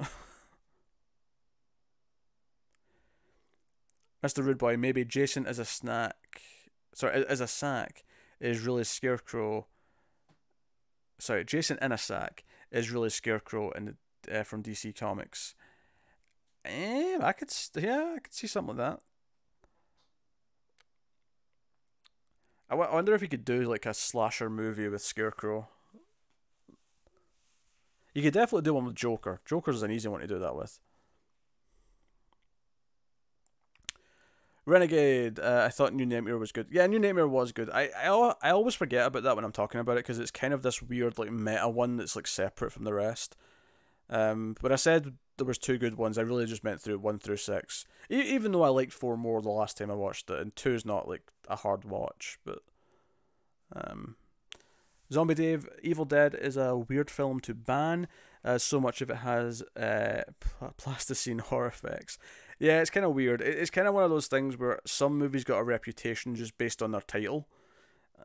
Mr. Rude Boy, maybe Jason as a snack. Sorry, as a sack is really Scarecrow. Sorry, Jason in a sack is really Scarecrow in the, from DC Comics. I could see something like that. I wonder if he could do like a slasher movie with Scarecrow. You could definitely do one with Joker. Joker's an easy one to do that with. Renegade, I thought New Nightmare was good. Yeah, New Nightmare was good. I always forget about that when I'm talking about it because it's kind of this weird like meta one that's like separate from the rest. When I said there was two good ones, I really just meant through 1 through 6. Even though I liked 4 more the last time I watched it, and 2 is not like a hard watch, but Zombie Dave, Evil Dead is a weird film to ban, as so much of it has plasticine horror effects. Yeah, it's kind of weird. It's kind of one of those things where some movies got a reputation just based on their title,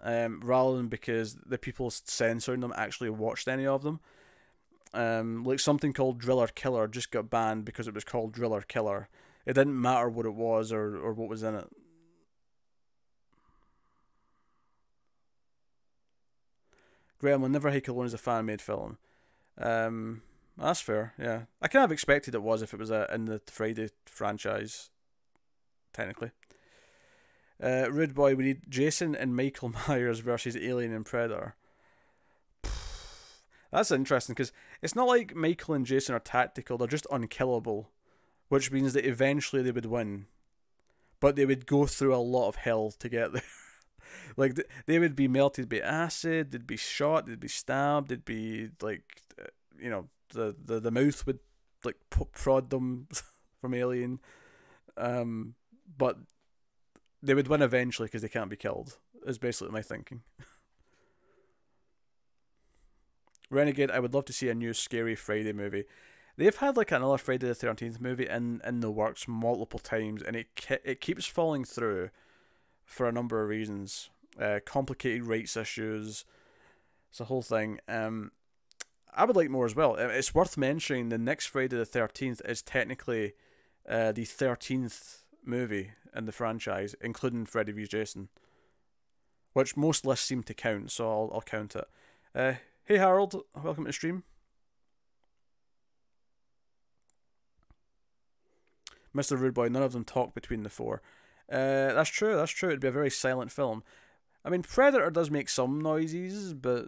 rather than because the people censoring them actually watched any of them. Like something called Driller Killer just got banned because it was called Driller Killer. It didn't matter what it was or what was in it. Gremlin, Never Hike Alone is a fan-made film. That's fair, yeah. I kind of expected it was if it was in the Friday franchise, technically. Rude Boy, we need Jason and Michael Myers versus Alien and Predator. That's interesting because it's not like Michael and Jason are tactical, they're just unkillable, which means that eventually they would win. But they would go through a lot of hell to get there. Like, they would be melted by acid, they'd be shot, they'd be stabbed, they'd be, like, you know, the mouth would, like, prod them from Alien. But they would win eventually because they can't be killed, is basically my thinking. Renegade, I would love to see a new Scary Friday movie. They've had like another Friday the 13th movie in the works multiple times, and it keeps falling through for a number of reasons. Complicated rights issues. It's a whole thing. I would like more as well. It's worth mentioning the next Friday the 13th is technically the 13th movie in the franchise, including Freddy vs. Jason, which most lists seem to count, so I'll count it. Hey Harold, welcome to the stream. Mr. Rude Boy, none of them talk between the 4. That's true, it'd be a very silent film. I mean, Predator does make some noises, but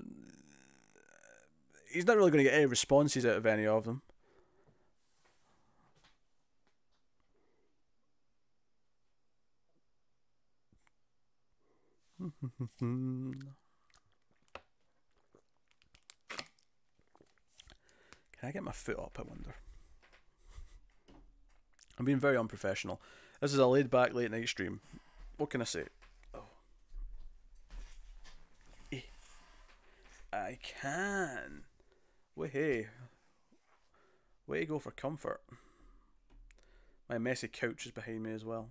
he's not really going to get any responses out of any of them. Can I get my foot up, I wonder? I'm being very unprofessional. This is a laid back late night stream. What can I say? Oh. I can. Way to go for comfort. My messy couch is behind me as well.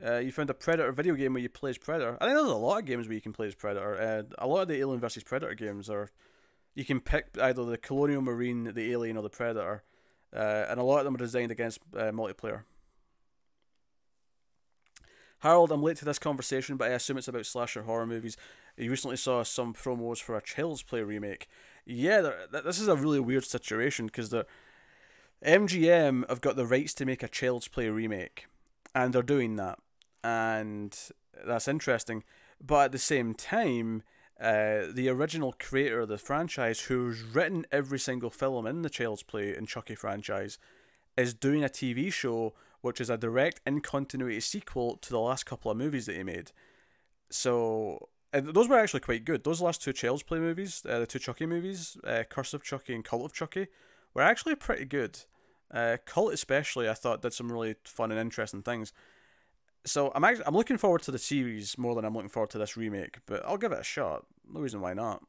You found a Predator video game where you play as Predator. I think there's a lot of games where you can play as Predator. A lot of the Alien vs Predator games are, you can pick either the Colonial Marine, the Alien, or the Predator, and a lot of them are designed against multiplayer. Harold, I'm late to this conversation, but I assume it's about slasher horror movies. You recently saw some promos for a Child's Play remake. Yeah, this is a really weird situation because the MGM have got the rights to make a Child's Play remake, and they're doing that. And that's interesting, but at the same time, the original creator of the franchise, who's written every single film in the Child's Play and Chucky franchise, is doing a TV show which is a direct in-continuity sequel to the last couple of movies that he made. So, those were actually quite good. Those last 2 Child's Play movies, the 2 Chucky movies, Curse of Chucky and Cult of Chucky, were actually pretty good. Cult especially, I thought, did some really fun and interesting things. So I'm looking forward to the series more than I'm looking forward to this remake, but I'll give it a shot. No reason why not.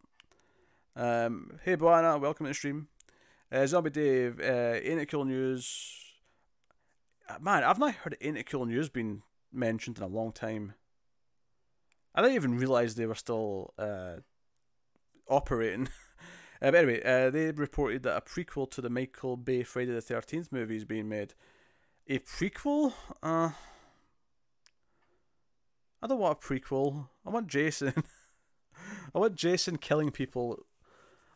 Hey Boana, welcome to the stream. Zombie Dave, ain't it cool news? Man, I've not heard Ain't It Cool News being mentioned in a long time. I didn't even realise they were still operating. But anyway, they reported that a prequel to the Michael Bay Friday the 13th movie is being made. A prequel? I don't want a prequel. I want Jason. I want Jason killing people.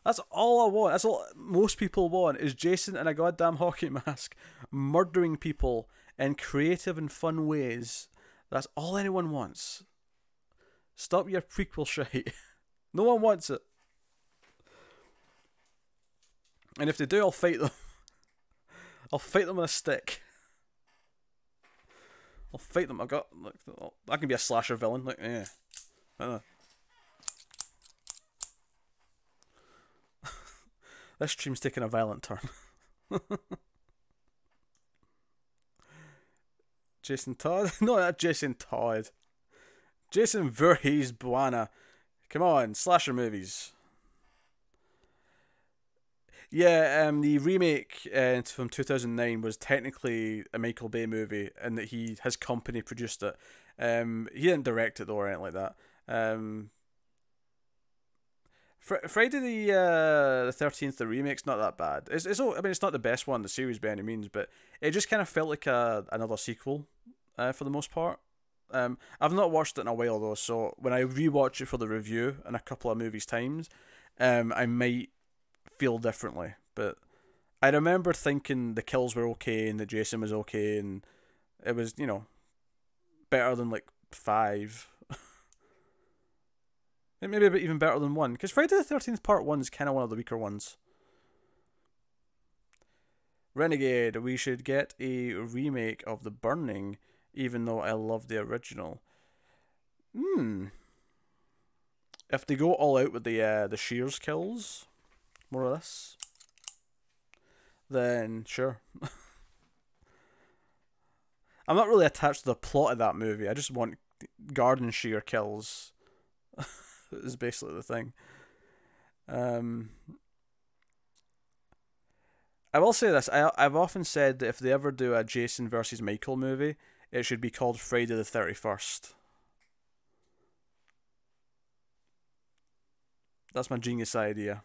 That's all I want. That's all most people want, is Jason in a goddamn hockey mask murdering people in creative and fun ways. That's all anyone wants. Stop your prequel shite. No one wants it. And if they do, I'll fight them. I'll fight them with a stick. I'll fight them. I can be a slasher villain. Like, yeah. This stream's taking a violent turn. Jason Todd? No, not Jason Todd. Jason Voorhees Buana. Come on, slasher movies. Yeah, the remake from 2009 was technically a Michael Bay movie, and that his company produced it. He didn't direct it though, or anything like that. Friday the 13th, the remake's not that bad. It's not the best one in the series by any means, but it just kind of felt like another sequel, for the most part. I've not watched it in a while though, so when I rewatch it for the review in a couple of movies times, I might feel differently. But I remember thinking the kills were okay and that Jason was okay, and it was, better than like 5. Maybe a bit even better than 1, because Friday the 13th Part 1 is kind of one of the weaker ones. Renegade, we should get a remake of The Burning, even though I love the original. If they go all out with the Shears kills, more or less, then sure. I'm not really attached to the plot of that movie. I just want garden shear kills. Is basically the thing. I will say this. I've often said that if they ever do a Jason versus Michael movie, it should be called Friday the 31st. That's my genius idea.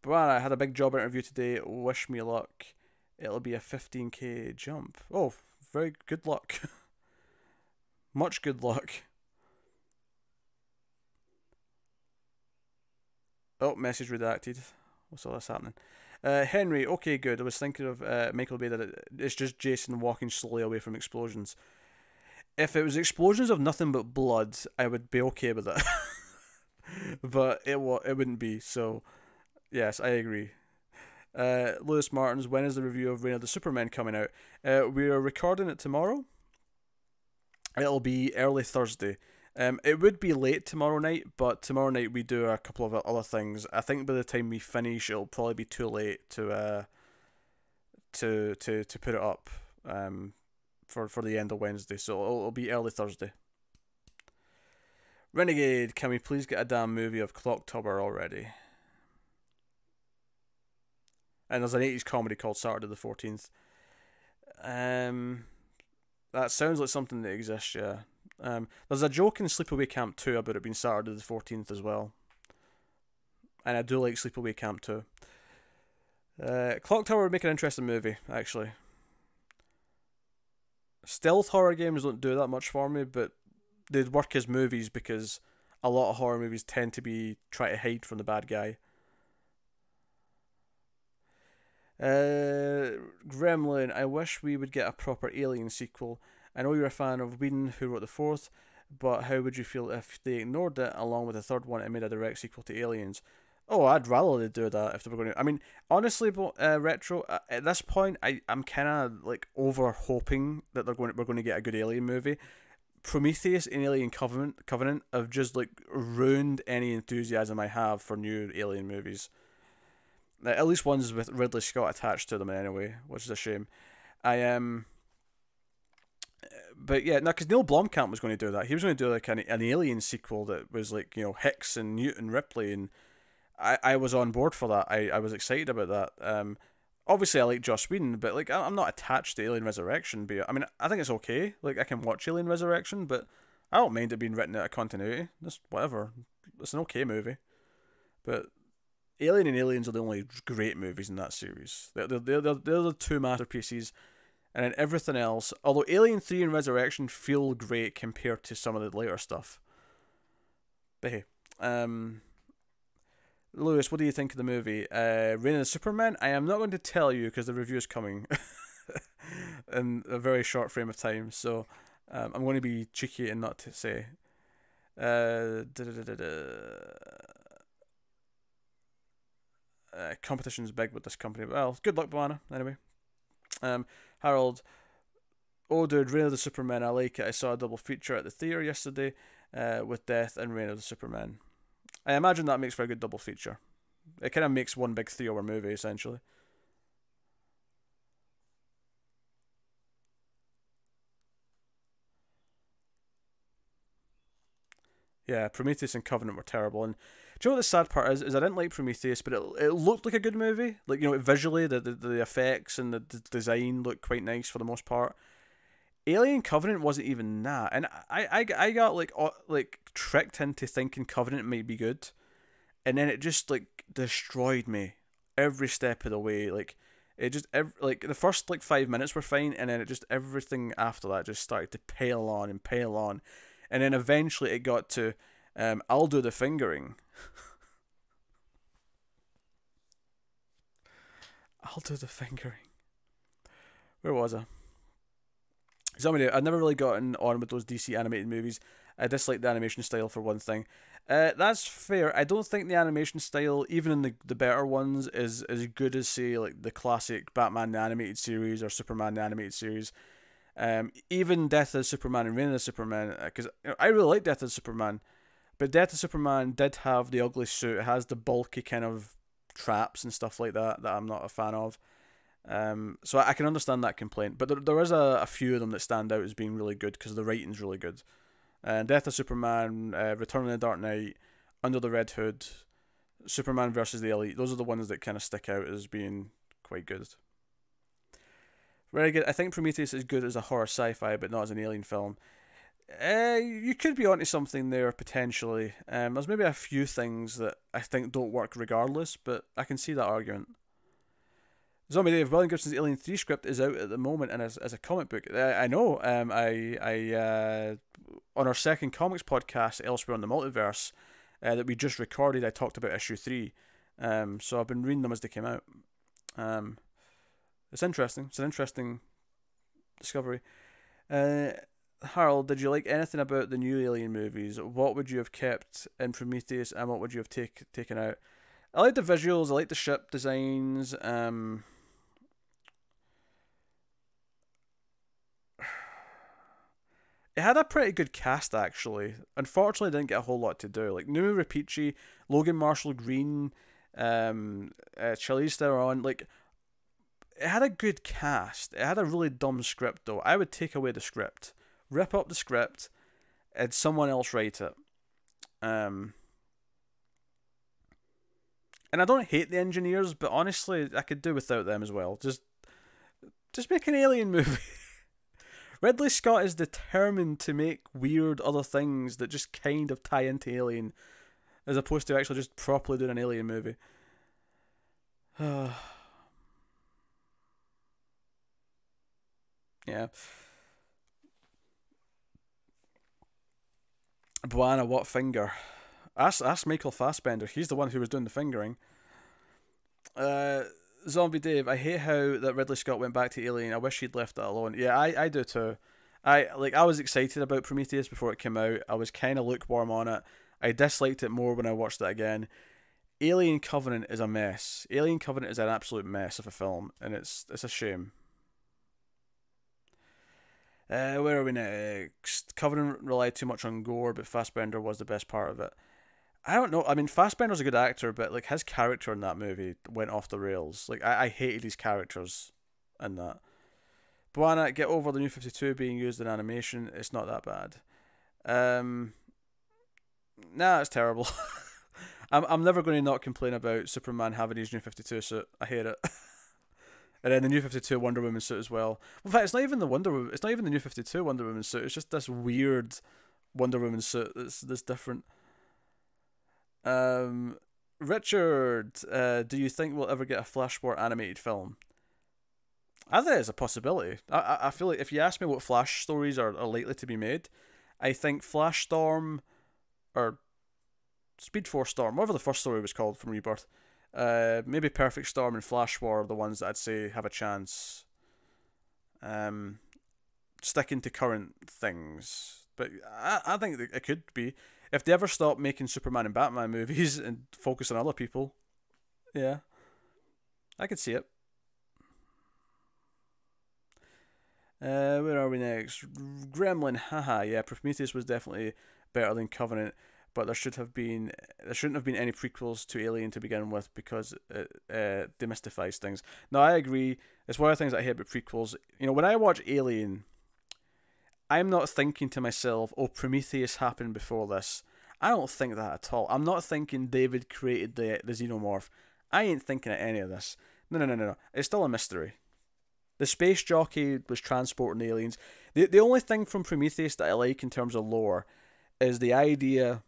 But man, I had a big job interview today. Wish me luck. It'll be a 15k jump. Oh, very good luck. Much good luck. Oh, message redacted. What's all this happening? Henry, okay, good. I was thinking of Michael Bay that it's just Jason walking slowly away from explosions. If it was explosions of nothing but blood, I would be okay with it. But it wouldn't be, so yes, I agree. Lewis Martins, when is the review of Reign of the Supermen coming out? We are recording it tomorrow. It'll be early Thursday. It would be late tomorrow night, but tomorrow night we do a couple of other things. I think by the time we finish, it'll probably be too late to put it up for the end of Wednesday. So it'll be early Thursday. Renegade, can we please get a damn movie of Clock Tower already? And there's an 80s comedy called Saturday the 14th. That sounds like something that exists, yeah. There's a joke in Sleepaway Camp 2 about it being Saturday the 14th as well. And I do like Sleepaway Camp 2. Clock Tower would make an interesting movie, actually. Stealth horror games don't do that much for me, but they'd work as movies because a lot of horror movies tend to be trying to hide from the bad guy. Gremlin, I wish we would get a proper Alien sequel. I know you're a fan of Whedon, who wrote the fourth, but how would you feel if they ignored it along with the third one and made a direct sequel to Aliens? Oh, I'd rather they do that if they were going to. I mean, honestly, Retro, at this point, I'm kind of like over hoping that we're going to get a good Alien movie. Prometheus and Alien Covenant have just like ruined any enthusiasm I have for new Alien movies. At least ones with Ridley Scott attached to them anyway, which is a shame. But yeah, no, because Neil Blomkamp was going to do that. He was going to do like an Alien sequel that was like, Hicks and Newt and Ripley, and I was on board for that. I was excited about that. Obviously I like Joss Whedon, but like I'm not attached to Alien Resurrection. But I mean, I think it's okay. Like I can watch Alien Resurrection, but I don't mind it being written out of continuity. Just whatever. It's an okay movie. But Alien and Aliens are the only great movies in that series. They're the two masterpieces. And then everything else, although Alien 3 and Resurrection feel great compared to some of the later stuff. But hey, Lewis, what do you think of the movie? Reign of the Superman? I am not going to tell you because the review is coming in a very short frame of time. So I'm going to be cheeky and not to say. Competition's big with this company. Well, good luck, Boana. Anyway. Harold, oh dude, Reign of the Superman, I like it. I saw a double feature at the theatre yesterday with Death and Reign of the Superman. I imagine that makes for a good double feature. It kind of makes one big 3 hour movie, essentially. Yeah, Prometheus and Covenant were terrible. And do you know what the sad part is I didn't like Prometheus, but it looked like a good movie. Like, you know, visually, the effects and the design looked quite nice for the most part. Alien Covenant wasn't even that. And I got, like tricked into thinking Covenant might be good. And then it just, like, destroyed me every step of the way. Like, it just, like, the first, like, 5 minutes were fine, and then it just, everything after that just started to pale on and pale on. And then eventually it got to, I'll do the fingering. I'll do the fingering. Where was I? Somebody, I've never really gotten on with those DC animated movies. I dislike the animation style for one thing. That's fair. I don't think the animation style, even in the better ones, is as good as, say, like the classic Batman the Animated Series or Superman the Animated Series. Even Death of Superman and Reign of the Superman, because I really like Death of Superman, but Death of Superman did have the ugly suit. It has the bulky kind of traps and stuff like that I'm not a fan of. So I can understand that complaint, but there is a few of them that stand out as being really good because the writing's really good. Death of Superman, Return of the Dark Knight, Under the Red Hood, Superman versus the Elite. Those are the ones that kind of stick out as being quite good. Very good. I think Prometheus is good as a horror sci-fi, but not as an alien film. You could be onto something there, potentially. There's maybe a few things that I think don't work regardless, but I can see that argument. Zombie Dave, William Gibson's Alien 3 script is out at the moment and as a comic book. I know. I on our second comics podcast, Elsewhere on the Multiverse, that we just recorded, I talked about issue 3. So I've been reading them as they came out. It's interesting. It's an interesting discovery. Harold, did you like anything about the new Alien movies? What would you have kept in Prometheus and what would you have taken out? I like the visuals. I like the ship designs. It had a pretty good cast, actually. Unfortunately, I didn't get a whole lot to do. Like, Numi Rapici, Logan Marshall Green, Charlize Theron, like, it had a good cast. It had a really dumb script, though. I would take away the script. Rip up the script, and someone else write it. And I don't hate the engineers, but honestly, I could do without them as well. Just make an alien movie. Ridley Scott is determined to make weird other things that just kind of tie into Alien, as opposed to actually just properly doing an Alien movie. Yeah. Buana, what finger? Ask Michael Fassbender. He's the one who was doing the fingering. Zombie Dave, I hate how that Ridley Scott went back to Alien. I wish he'd left that alone. Yeah, I do too. I was excited about Prometheus before it came out. I was kind of lukewarm on it. I disliked it more when I watched it again. Alien Covenant is a mess. Alien Covenant is an absolute mess of a film, and it's a shame. Where are we next? Covenant relied too much on gore, but Fassbender was the best part of it. I don't know. I mean, Fassbender's a good actor, but like his character in that movie went off the rails. Like I hated his characters in that. Buana, get over the New 52 being used in animation. It's not that bad. Nah, it's terrible. I'm never going to not complain about Superman having his New 52 suit. I hate it. And then the New 52 Wonder Woman suit as well. In fact, it's not even the Wonder Woman. It's not even the New 52 Wonder Woman suit. It's just this weird Wonder Woman suit that's different. Richard, do you think we'll ever get a Flashpoint animated film? I think it's a possibility. I feel like if you ask me what Flash stories are likely to be made, I think Flash Storm or Speed Force Storm, whatever the first story was called from Rebirth, maybe Perfect Storm and Flash War are the ones that I'd say have a chance. Sticking to current things, but I think it could be if they ever stop making Superman and Batman movies and focus on other people. Yeah, I could see it. Where are we next? Gremlin, haha, yeah, Prometheus was definitely better than Covenant, but there shouldn't have been any prequels to Alien to begin with because it demystifies things. No, I agree. It's one of the things I hate about prequels. You know, when I watch Alien, I'm not thinking to myself, oh, Prometheus happened before this. I don't think that at all. I'm not thinking David created the xenomorph. I ain't thinking of any of this. No. It's still a mystery. The space jockey was transporting the aliens. The only thing from Prometheus that I like in terms of lore is the idea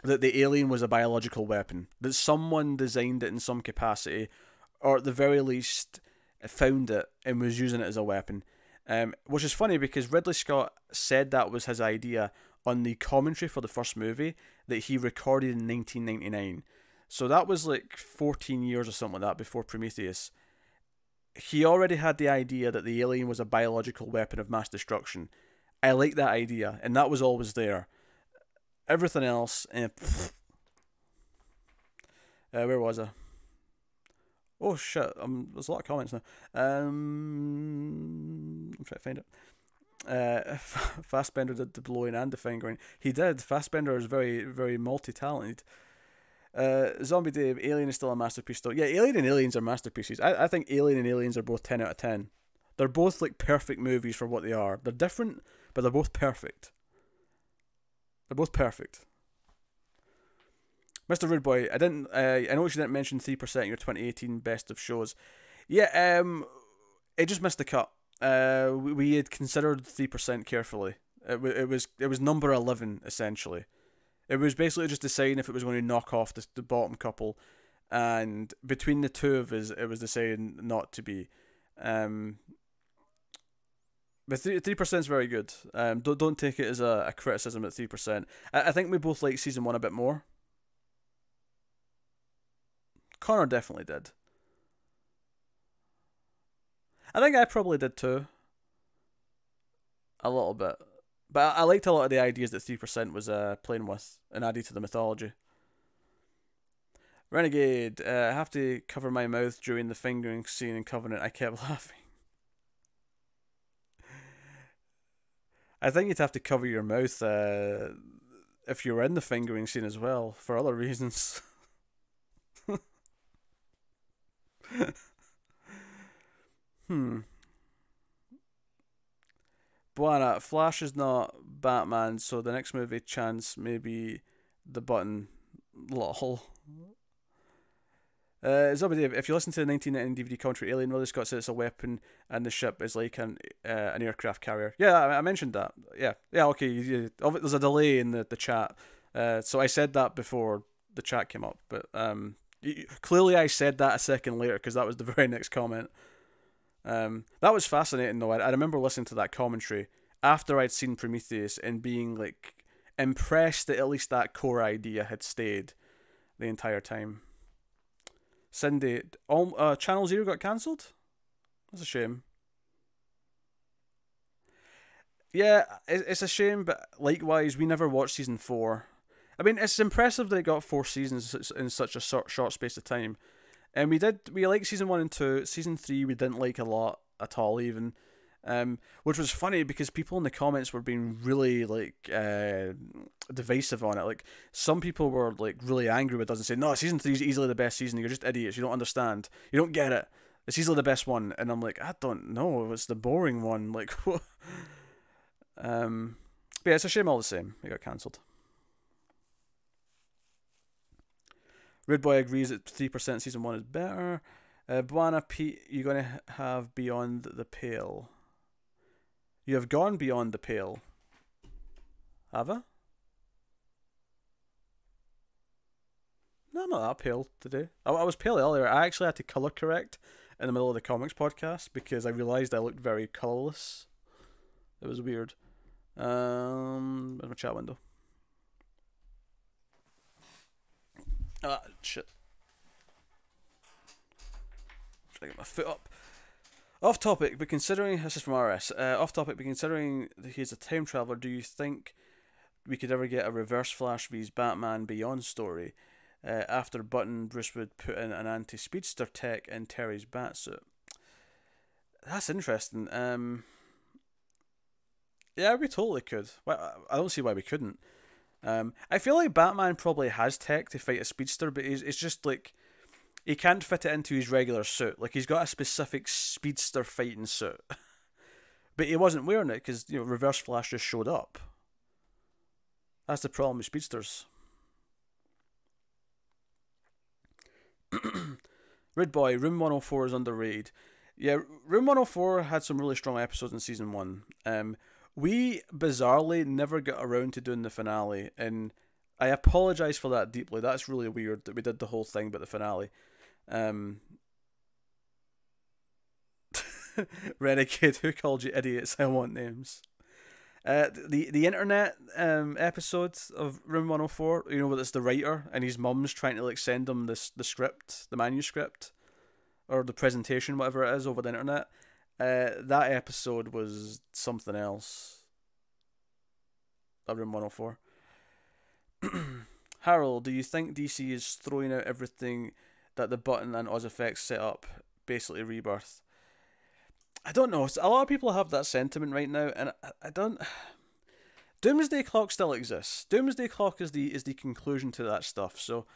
that the alien was a biological weapon. That someone designed it in some capacity, or at the very least found it and was using it as a weapon. Which is funny because Ridley Scott said that was his idea on the commentary for the first movie that he recorded in 1999. So that was like 14 years or something like that before Prometheus. He already had the idea that the alien was a biological weapon of mass destruction. I like that idea, and that was always there. Everything else, where was I? Oh shit! There's a lot of comments now. I'm trying to find it. Fassbender did the blowing and the fingering. He did. Fassbender is very, very multi-talented. Zombie Dave, Alien is still a masterpiece though. Yeah, Alien and Aliens are masterpieces. I think Alien and Aliens are both 10 out of 10. They're both like perfect movies for what they are. They're different, but they're both perfect. They're both perfect. Mr. Rude Boy, I noticed you didn't mention 3% in your 2018 best of shows. Yeah, it just missed the cut. We had considered 3% carefully. It was number 11 essentially. It was basically just deciding if it was going to knock off the bottom couple, and between the two of us, it was deciding not to be. But 3% is very good. Don't take it as a criticism at 3%. I think we both like season 1 a bit more. Connor definitely did. I think I probably did too. A little bit. But I liked a lot of the ideas that 3% was playing with and added to the mythology. Renegade, I have to cover my mouth during the fingering scene in Covenant. I kept laughing. I think you'd have to cover your mouth if you were in the fingering scene as well, for other reasons. Buana, Flash is not Batman, so the next movie chance may be the button. Lol. Zombie Dave, if you listen to the 1990 DVD commentary, Alien, Ridley Scott said it's a weapon and the ship is like an aircraft carrier. Yeah, I mentioned that. Yeah, okay. There's a delay in the chat. So I said that before the chat came up, but clearly I said that a second later because that was the very next comment. That was fascinating though. I remember listening to that commentary after I'd seen Prometheus and being like impressed that at least that core idea had stayed the entire time. Cindy, Channel Zero got cancelled? That's a shame. Yeah, it's a shame, but likewise, we never watched season 4. I mean, it's impressive that it got 4 seasons in such a short space of time. And we liked season 1 and 2. Season 3 we didn't like a lot at all even. Which was funny because people in the comments were being really like divisive on it. Like some people were like really angry with us and saying, "No, season 3 is easily the best season. You're just idiots. You don't understand. You don't get it. It's easily the best one." And I'm like, I don't know. It's the boring one. Like, what? But yeah, it's a shame all the same. It got cancelled. Rude Boy agrees that 3% season 1 is better. Buana Pete, you're going to have Beyond the Pale. You have gone beyond the pale. Have I? No, I'm not that pale today. I was pale earlier. I actually had to colour correct in the middle of the comics podcast because I realised I looked very colourless. It was weird. Where's my chat window? Ah, shit. Try to get my foot up. Off topic, but considering this is from RS. Off topic, but considering that he's a time traveler, do you think we could ever get a Reverse Flash vs Batman Beyond story? After Button, Bruce would put in an anti-speedster tech in Terry's batsuit. That's interesting. Yeah, we totally could. I don't see why we couldn't. I feel like Batman probably has tech to fight a speedster, but it's just like he can't fit it into his regular suit. Like he's got a specific speedster fighting suit, but he wasn't wearing it because Reverse Flash just showed up. That's the problem with speedsters. Red Boy, Room 104 is underrated. Yeah, Room 104 had some really strong episodes in season 1. We bizarrely never got around to doing the finale, and I apologise for that deeply. That's really weird that we did the whole thing but the finale. Renegade, who called you idiots? I want names. The internet episode of Room 104, where it's the writer and his mum's trying to send him the script, the manuscript, or the presentation, whatever it is, over the internet. That episode was something else. Of Room 104. Harold, do you think DC is throwing out everything that the Button and OzFX set up, basically Rebirth? I don't know. A lot of people have that sentiment right now, and I don't. Doomsday Clock still exists. Doomsday Clock is the conclusion to that stuff. So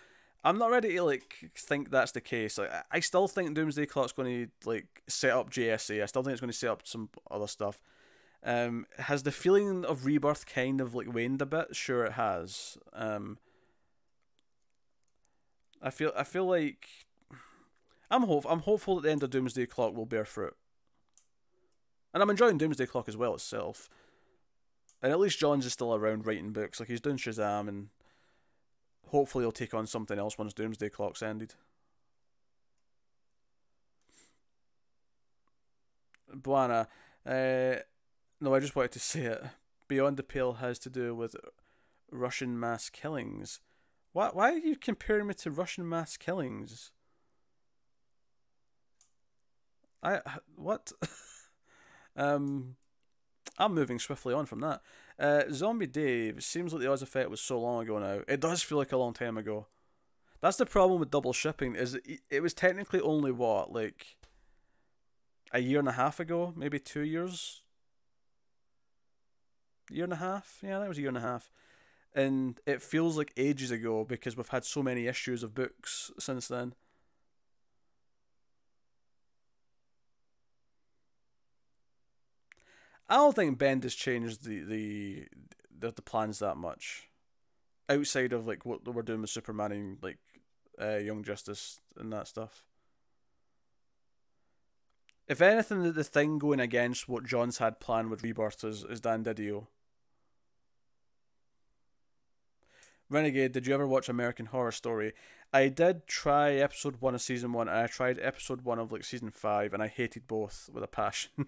I'm not ready to think that's the case. I still think Doomsday Clock's going to set up JSA. I still think it's going to set up some other stuff. Has the feeling of Rebirth kind of waned a bit? Sure, it has. I feel like I'm hopeful that the end of Doomsday Clock will bear fruit. And I'm enjoying Doomsday Clock as well itself. And at least Johns is still around writing books. He's doing Shazam, and hopefully he'll take on something else once Doomsday Clock's ended. Buana. No, I just wanted to say it. Beyond the Pale has to do with Russian mass killings. Why are you comparing me to Russian mass killings? What? I'm moving swiftly on from that. Zombie Dave, it seems like the Oz Effect was so long ago now. It does feel like a long time ago. That's the problem with double shipping, is it was technically only, what, a year and a half ago? Maybe 2 years? Year and a half? Yeah, that was a year and a half. And it feels like ages ago because we've had so many issues of books since then. I don't think Bendis changed the plans that much, outside of what they were doing with Superman and Young Justice and that stuff. If anything, the thing going against what Johns had planned with Rebirth is Dan Didio. Renegade, did you ever watch American Horror Story? I did try episode 1 of season 1, and I tried episode 1 of season 5, and I hated both with a passion.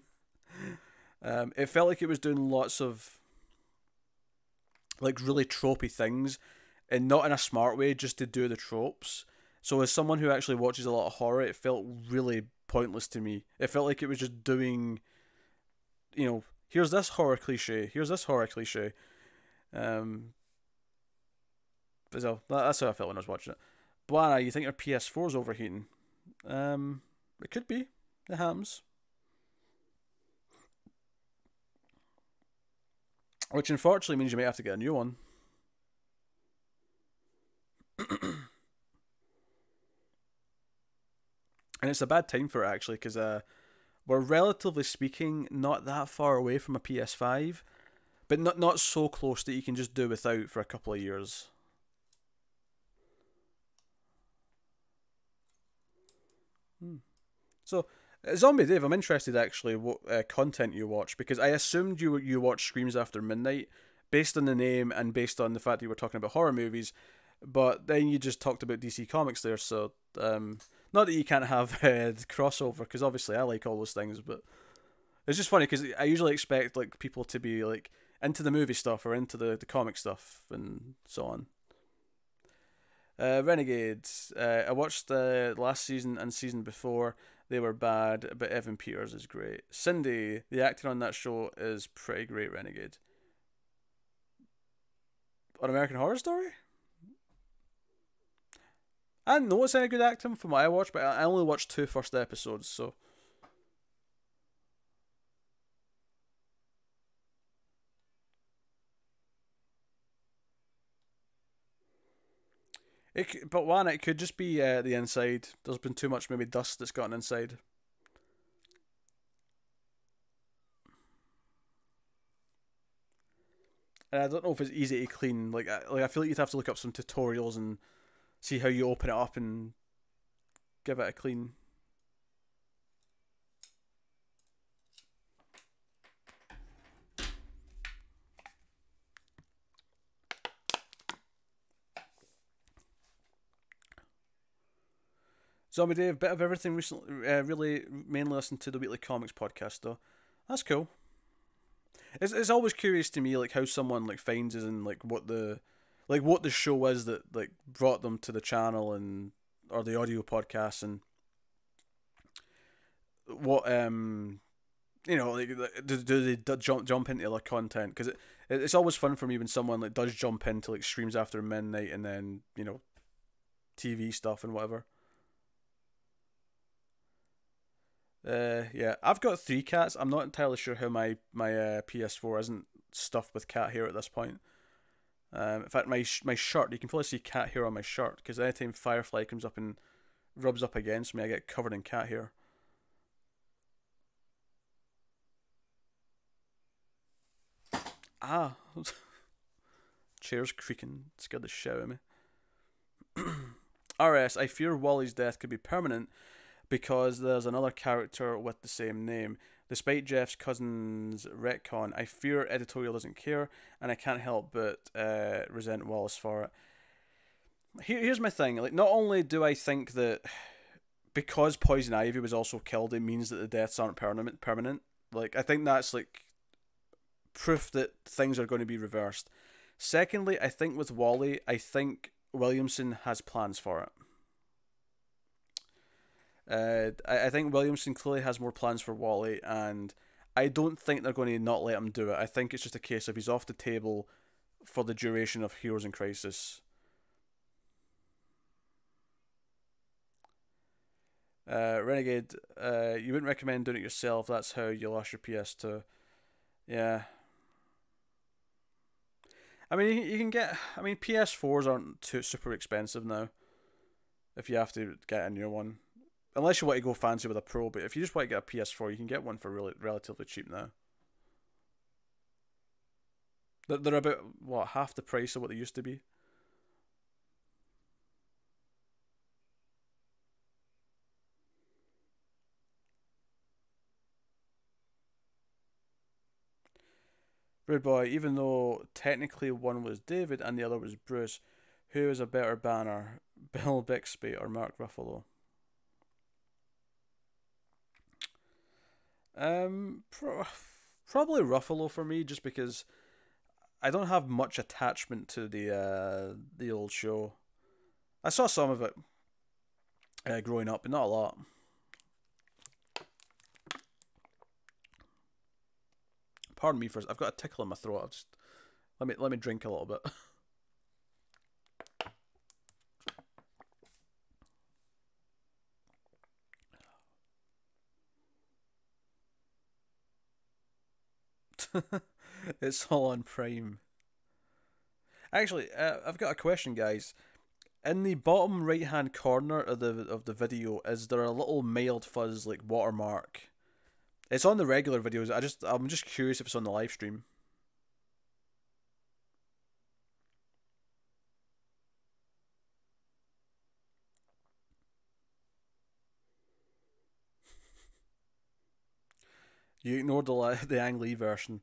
It felt like it was doing lots of really tropey things, and not in a smart way, just to do the tropes. So as someone who actually watches a lot of horror, it felt really pointless to me. It felt like it was just doing, here's this horror cliche, here's this horror cliche. So that's how I felt when I was watching it. Blana, you think your PS4's overheating? It could be. It happens. Which unfortunately means you might have to get a new one. And it's a bad time for it, actually, because we're relatively speaking not that far away from a PS5, but not so close that you can just do without for a couple of years. So, Zombie Dave, I'm interested actually what content you watch, because I assumed you watch Screams After Midnight based on the name and based on the fact that you were talking about horror movies, but then you just talked about DC Comics there. So, not that you can't have crossover, because obviously I like all those things, but it's just funny because I usually expect like people to be like into the movie stuff or into the comic stuff and so on. Renegades. I watched the last season and season before. They were bad, but Evan Peters is great. Cindy, the acting on that show is pretty great. Renegade. On American Horror Story? I didn't know it's any good acting from what I watched, but I only watched two first episodes, so. But one, it could just be the inside. There's been too much maybe dust that's gotten inside. And I don't know if it's easy to clean. Like I feel like you'd have to look up some tutorials and see how you open it up and give it a clean. Zombie Dave, bit of everything recently. Really, mainly listened to the Weekly Comics podcast though. That's cool. It's always curious to me like how someone like finds us and like what the show is that like brought them to the channel and or the audio podcast and what like do they jump into other content, because it's always fun for me when someone like does jump into like Streams After Midnight and then TV stuff and whatever. Yeah, I've got three cats. I'm not entirely sure how my PS4 isn't stuffed with cat hair at this point. In fact, my shirt, you can probably see cat hair on my shirt, because anytime Firefly comes up and rubs up against me, I get covered in cat hair. Ah, chairs creaking, scared the shit out of me. RS, I fear Wally's death could be permanent because there's another character with the same name. Despite Jeff's cousin's retcon, I fear editorial doesn't care, and I can't help but resent Wallace for it. Here's my thing. Like, not only do I think that because Poison Ivy was also killed, it means that the deaths aren't permanent. Like, I think that's like proof that things are going to be reversed. Secondly, I think with Wally, I think Williamson has plans for it. I think Williamson clearly has more plans for Wally, and I don't think they're going to not let him do it. I think it's just a case of he's off the table for the duration of Heroes in Crisis. Renegade, you wouldn't recommend doing it yourself. That's how you lost your PS2. Yeah. I mean, you can get. I mean, PS4s aren't too super expensive now. If you have to get a new one, unless you want to go fancy with a Pro, but if you just want to get a PS4, you can get one for really relatively cheap now. They're about what, half the price of what they used to be. Rude boy, even though technically one was David and the other was Bruce, who is a better banner, Bill Bixby or Mark Ruffalo? Probably Ruffalo for me, just because I don't have much attachment to the old show. I saw some of it growing up, but not a lot. Pardon me for I've got a tickle in my throat. I'll just let me drink a little bit. It's all on Prime. Actually, I've got a question, guys. In the bottom right hand corner of the video, is there a little Mild Fuzz like watermark? It's on the regular videos. I'm just curious if it's on the live stream. You ignored the Ang Lee version.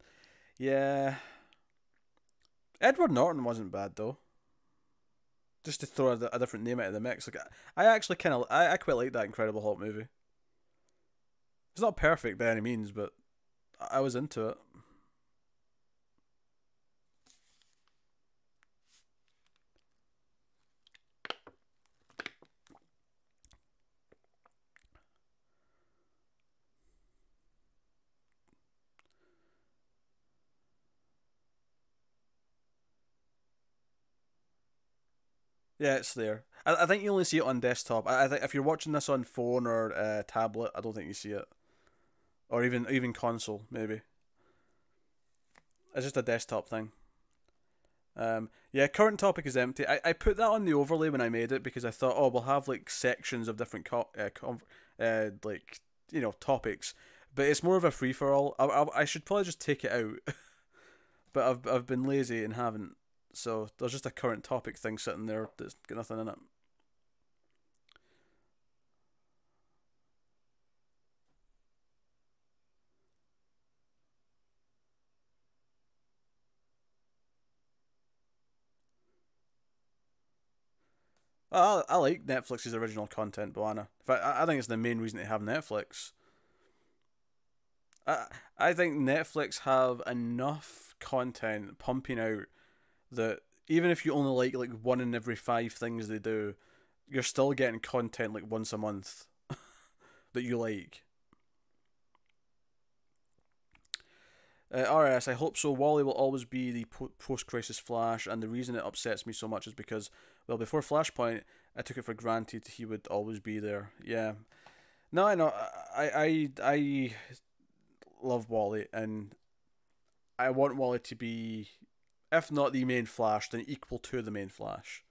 Yeah. Edward Norton wasn't bad though. Just to throw a different name out of the mix. Like I actually kind of I quite like that Incredible Hulk movie. It's not perfect by any means, but I was into it. Yeah, it's there. I think you only see it on desktop. I think if you're watching this on phone or tablet, I don't think you see it, or even console maybe. It's just a desktop thing. Yeah, current topic is empty. I put that on the overlay when I made it because I thought, oh, we'll have like sections of different like topics, but it's more of a free for all. I should probably just take it out, but I've been lazy and haven't. So there's just a current topic thing sitting there that's got nothing in it. I like Netflix's original content, Boana. In fact, I think it's the main reason they have Netflix. I I think Netflix have enough content pumping out that even if you only like one in every five things they do, you're still getting content like once a month that you like. RS, I hope so. Wally will always be the post-crisis Flash, and the reason it upsets me so much is because, well, before Flashpoint, I took it for granted he would always be there. Yeah, no, I know. I love Wally, and I want Wally to be, if not the main Flash, then equal to the main Flash.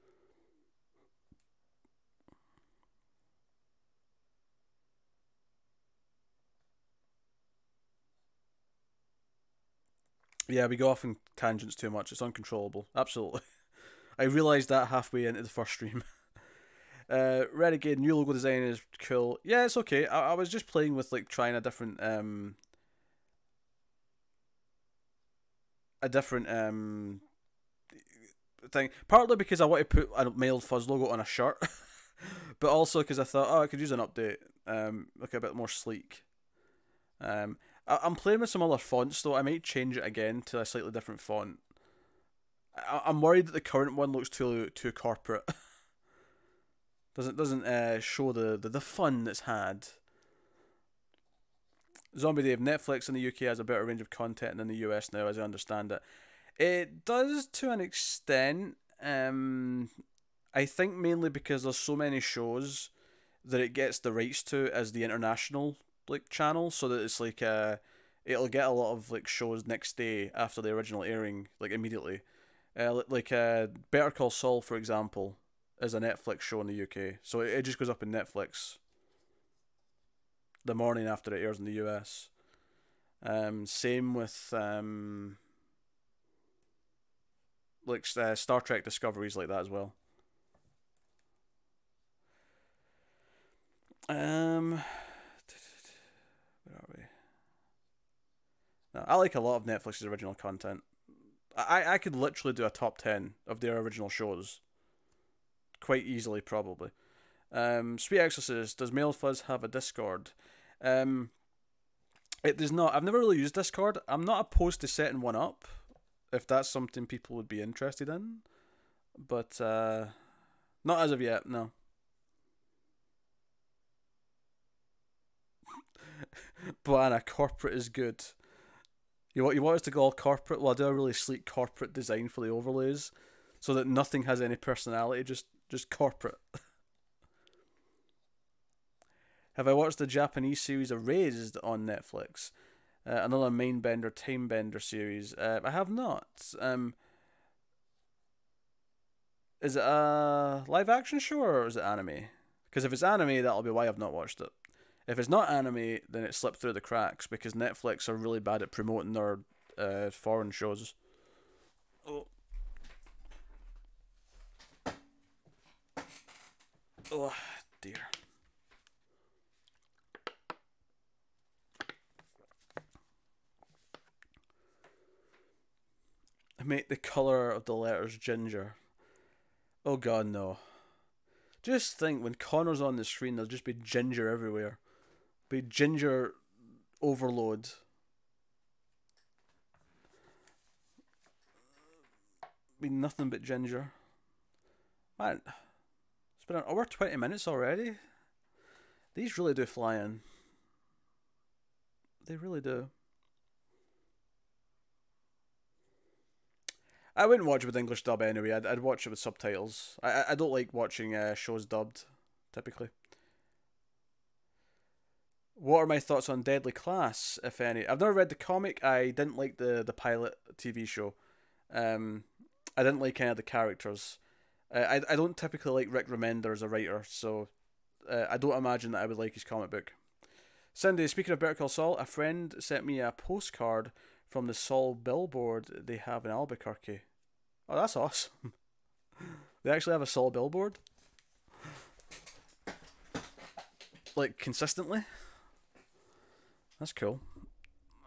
Yeah, we go off in tangents too much. It's uncontrollable. Absolutely. I realised that halfway into the first stream. Renegade new logo design is cool. Yeah, it's okay. I was just playing with like trying a different thing. Partly because I want to put a Mild Fuzz logo on a shirt, but also because I thought, oh, I could use an update, like a bit more sleek. I'm playing with some other fonts though. I might change it again to a slightly different font. I'm worried that the current one looks too corporate. Doesn't show the fun that's had. Zombie Dave, Netflix in the UK has a better range of content than the US now, as I understand it. It does to an extent. I think mainly because there's so many shows that it gets the rights to as the international like channel, so that it's like it'll get a lot of like shows next day after the original airing, like immediately. Better Call Saul, for example, is a Netflix show in the UK, so it just goes up in Netflix the morning after it airs in the US. Same with Star Trek Discoveries like that as well. Where are we? No, I like a lot of Netflix's original content. I could literally do a top 10 of their original shows quite easily, probably. Sweet Exorcist, does Male Fuzz have a Discord? Um, it does not. I've never really used Discord. I'm not opposed to setting one up if that's something people would be interested in, but not as of yet. No. But Anna, corporate is good. You want us to go all corporate? Well, I do a really sleek corporate design for the overlays, so that nothing has any personality. Just corporate. Have I watched the Japanese series Erased on Netflix? Another Mindbender Time Bender series. I have not. Is it a live action show or is it anime? Because if it's anime, that'll be why I've not watched it. If it's not anime, then it slipped through the cracks because Netflix are really bad at promoting their foreign shows. Oh. Oh, dear. Make the colour of the letters ginger. Oh god, no. Just think, when Connor's on the screen, there'll just be ginger everywhere. Be ginger overload. Be nothing but ginger. Man, it's been an hour 20 minutes already. These really do fly in. They really do. I wouldn't watch it with English dub anyway. I'd watch it with subtitles. I don't like watching shows dubbed, typically. What are my thoughts on Deadly Class, if any? I've never read the comic. I didn't like the pilot TV show. I didn't like any of the characters. I don't typically like Rick Remender as a writer, so I don't imagine that I would like his comic book. Cindy, speaking of Better Call Saul, a friend sent me a postcard from the Saul billboard they have in Albuquerque. Oh, that's awesome. They actually have a Saul billboard? Like, consistently? That's cool.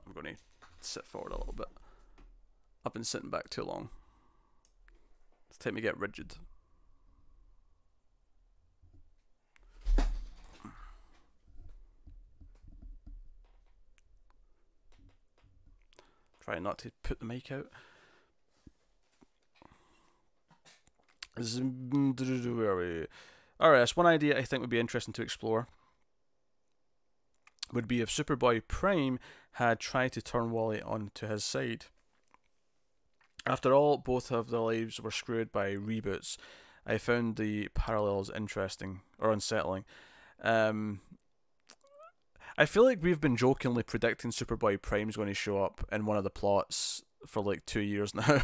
I'm going to sit forward a little bit. I've been sitting back too long. It's time to get rigid. Try not to put the mic out. Where are we? Alright, one idea I think would be interesting to explore would be if Superboy Prime had tried to turn Wally onto his side. After all, both of their lives were screwed by reboots. I found the parallels interesting, or unsettling. I feel like we've been jokingly predicting Superboy Prime's going to show up in one of the plots for like 2 years now.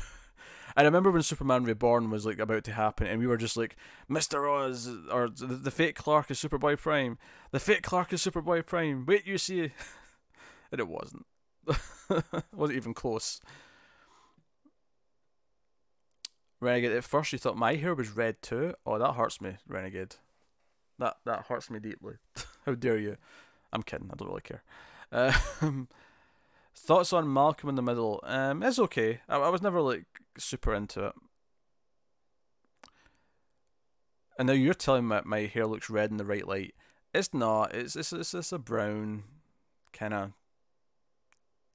I remember when Superman Reborn was like about to happen, and we were just like, Mr. Oz, or the fake Clark is Superboy Prime. The fake Clark is Superboy Prime. Wait, you see. And it wasn't. It wasn't even close. Renegade, at first you thought my hair was red too? Oh, that hurts me, Renegade. That hurts me deeply. How dare you? I'm kidding, I don't really care. Thoughts on Malcolm in the Middle? It's okay. I was never like super into it. And now you're telling me my hair looks red in the right light. It's not. It's a brown kind of,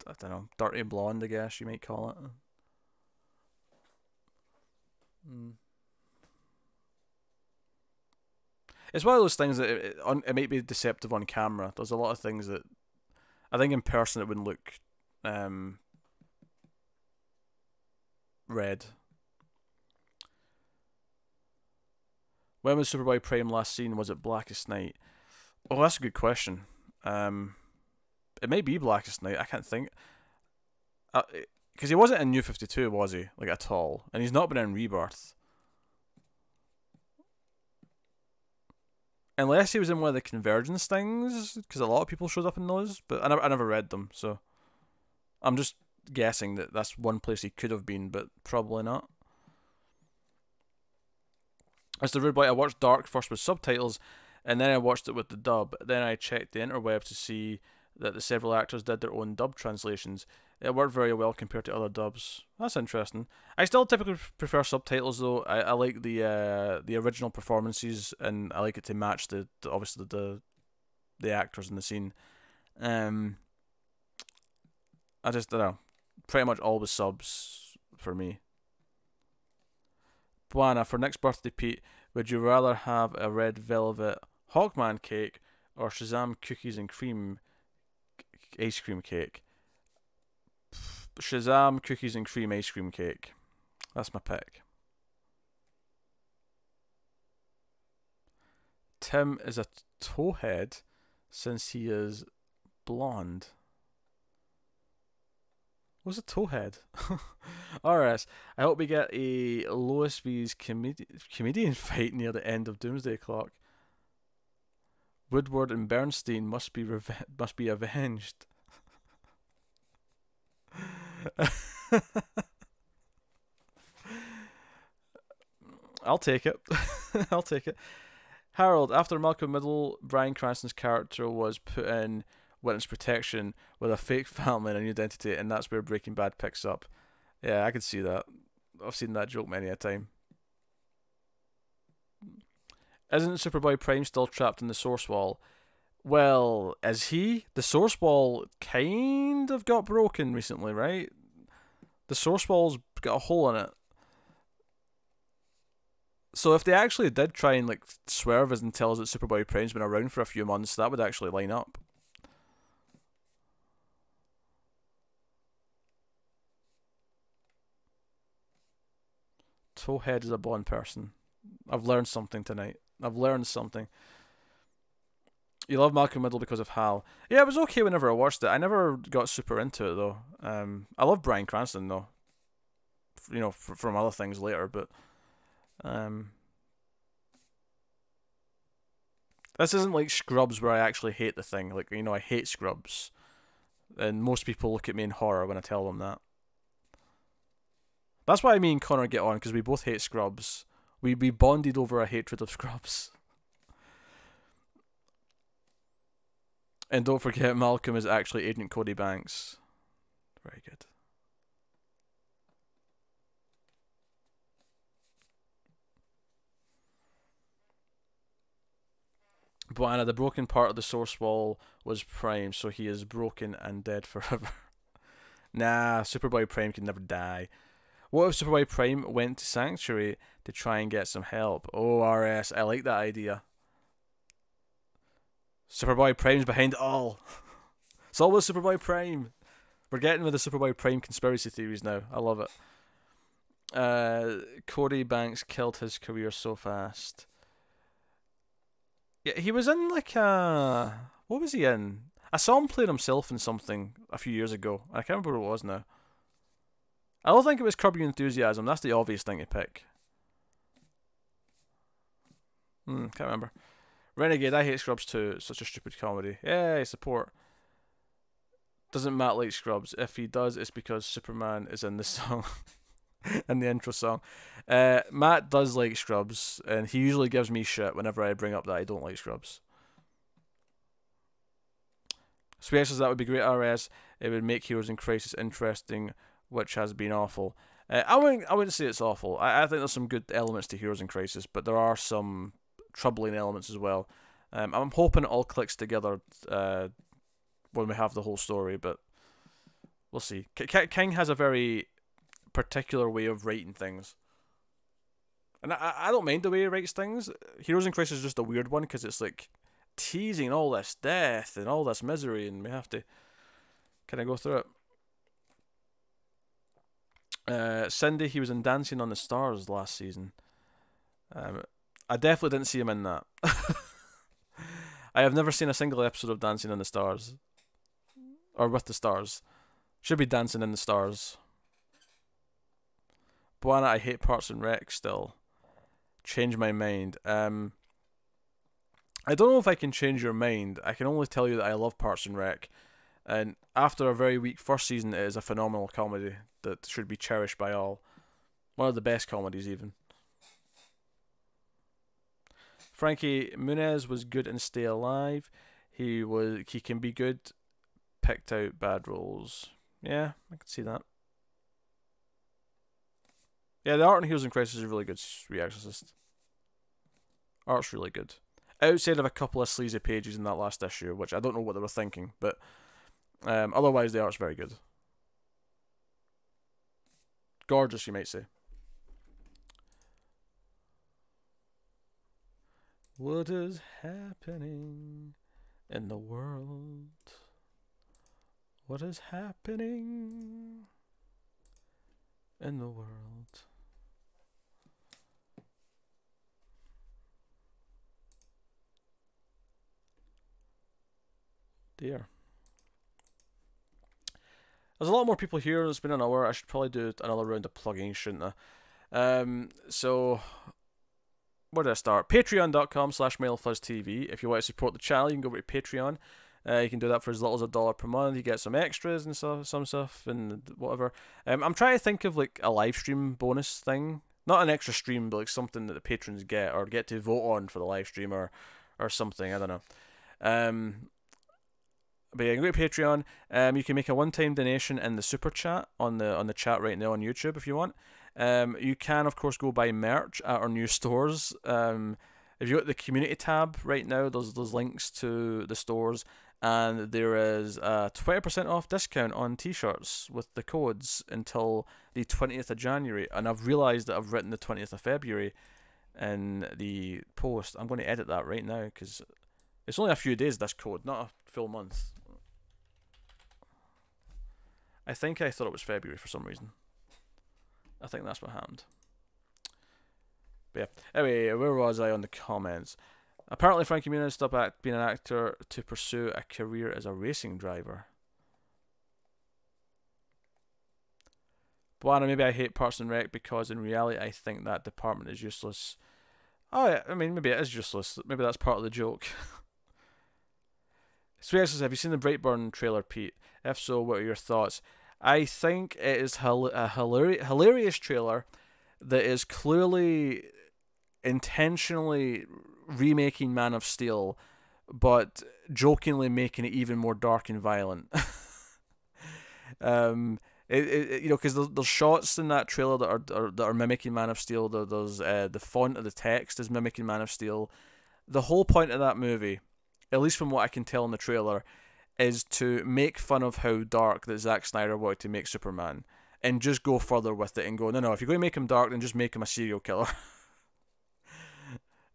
I don't know, dirty blonde, I guess you might call it. It's one of those things that it might be deceptive on camera. There's a lot of things that I think in person it wouldn't look red. When was Superboy Prime last seen? Was it Blackest Night? Oh, that's a good question. It may be Blackest Night. I can't think. Because he wasn't in New 52, was he? Like, at all. And he's not been in Rebirth. Unless he was in one of the Convergence things, because a lot of people showed up in those, but I never read them, so I'm just guessing that that's one place he could have been, but probably not. As the rude boy, I watched Dark first with subtitles, and then I watched it with the dub. Then I checked the interweb to see that the several actors did their own dub translations. It worked very well compared to other dubs. That's interesting. I still typically prefer subtitles though. I like the original performances, and I like it to match obviously the actors in the scene. I just don't know. Pretty much always subs for me. Buana, for next birthday, Pete, would you rather have a red velvet Hogman cake or Shazam cookies and cream ice cream cake? Shazam cookies and cream ice cream cake. That's my pick. Tim is a towhead since he is blonde. What's a towhead? RS, I hope we get a Lois V's comedian fight near the end of Doomsday Clock. Woodward and Bernstein must be avenged. I'll take it. I'll take it. Harold, after Malcolm Middle, Bryan Cranston's character was put in witness protection with a fake family and a new identity, and that's where Breaking Bad picks up. Yeah, I can see that. I've seen that joke many a time. Isn't Superboy Prime still trapped in the source wall? Well, is he? The source wall kind of got broken recently, right? The source wall's got a hole in it. So if they actually did try and like swerve us and tell us that Superboy Prime's been around for a few months, that would actually line up. Towhead is a blonde person. I've learned something tonight. I've learned something. You love Malcolm Middle because of Hal. Yeah, it was okay whenever I watched it. I never got super into it though. I love Bryan Cranston though. You know, from other things later, but this isn't like Scrubs where I actually hate the thing. Like, you know, I hate Scrubs, and most people look at me in horror when I tell them that. That's why me and Connor get on, because we both hate Scrubs. We bonded over a hatred of Scrubs. And don't forget, Malcolm is actually Agent Cody Banks. Very good. But Anna, the broken part of the source wall was Prime, so he is broken and dead forever. Nah, Superboy Prime can never die. What if Superboy Prime went to Sanctuary to try and get some help? Oh, RS, I like that idea. Superboy Prime's behind it all. It's always Superboy Prime. We're getting with the Superboy Prime conspiracy theories now. I love it. Cody Banks killed his career so fast. Yeah, he was in like a... What was he in? I saw him playing himself in something a few years ago. I can't remember what it was now. I don't think it was Curb Your Enthusiasm. That's the obvious thing to pick. Can't remember. Renegade, I hate Scrubs too. It's such a stupid comedy. Yeah, support. Doesn't Matt like Scrubs? If he does, it's because Superman is in the song. In the intro song. Matt does like Scrubs, and he usually gives me shit whenever I bring up that I don't like Scrubs. Sweet says that would be great, RS. It would make Heroes in Crisis interesting, which has been awful. I wouldn't say it's awful. I think there's some good elements to Heroes in Crisis, but there are some troubling elements as well. I'm hoping it all clicks together when we have the whole story, but we'll see. King has a very particular way of writing things, and I don't mind the way he writes things. Heroes in Crisis is just a weird one because it's like teasing all this death and all this misery, and we have to kind of go through it. Cindy, he was in Dancing on the Stars last season. I definitely didn't see him in that. I have never seen a single episode of Dancing on the Stars. Or with the Stars. Should be Dancing in the Stars. Buana, I hate Parks and Rec still. Change my mind. I don't know if I can change your mind. I can only tell you that I love Parks and Rec. And after a very weak first season, it is a phenomenal comedy that should be cherished by all. One of the best comedies, even. Frankie Muniz was good and Stay Alive. He can be good. Picked out bad roles. Yeah, I can see that. Yeah, the art in Heroes in Crisis is really good. Sweet Exorcist. Art's really good. Outside of a couple of sleazy pages in that last issue, which I don't know what they were thinking, but otherwise the art's very good. Gorgeous, you might say. What is happening in the world? What is happening in the world? Dear. There's a lot more people here. It's been an hour. I should probably do another round of plugging, shouldn't I? So where did I start? Patreon.com/MildFuzzTV. If you want to support the channel, you can go over to Patreon. You can do that for as little as $1 per month. You get some extras and some stuff and whatever. I'm trying to think of like a live stream bonus thing. Not an extra stream, but like something that the patrons get or get to vote on for the live stream or something. I don't know. But yeah, you can go to Patreon. You can make a one-time donation in the super chat on the chat right now on YouTube if you want. You can of course go buy merch at our new stores. If you go to the community tab right now, there's links to the stores, and there is a 20% off discount on t-shirts with the codes until the 20th of January. And I've realised that I've written the 20th of February in the post. I'm going to edit that right now because it's only a few days, this code, not a full month. I think I thought it was February for some reason. I think that's what happened. But yeah. Anyway, where was I on the comments? Apparently Frankie Muniz stopped being an actor to pursue a career as a racing driver. Buana, maybe I hate Parks and Rec because in reality I think that department is useless. Oh yeah, I mean maybe it is useless. Maybe that's part of the joke. Sweet says, have you seen the Brightburn trailer, Pete? If so, what are your thoughts? I think it is a hilarious trailer that is clearly intentionally remaking Man of Steel, but jokingly making it even more dark and violent. You know, because there's shots in that trailer that are mimicking Man of Steel. There's the font of the text is mimicking Man of Steel. The whole point of that movie, at least from what I can tell in the trailer, is to make fun of how dark that Zack Snyder wanted to make Superman, and just go further with it and go, no, if you're going to make him dark, then just make him a serial killer.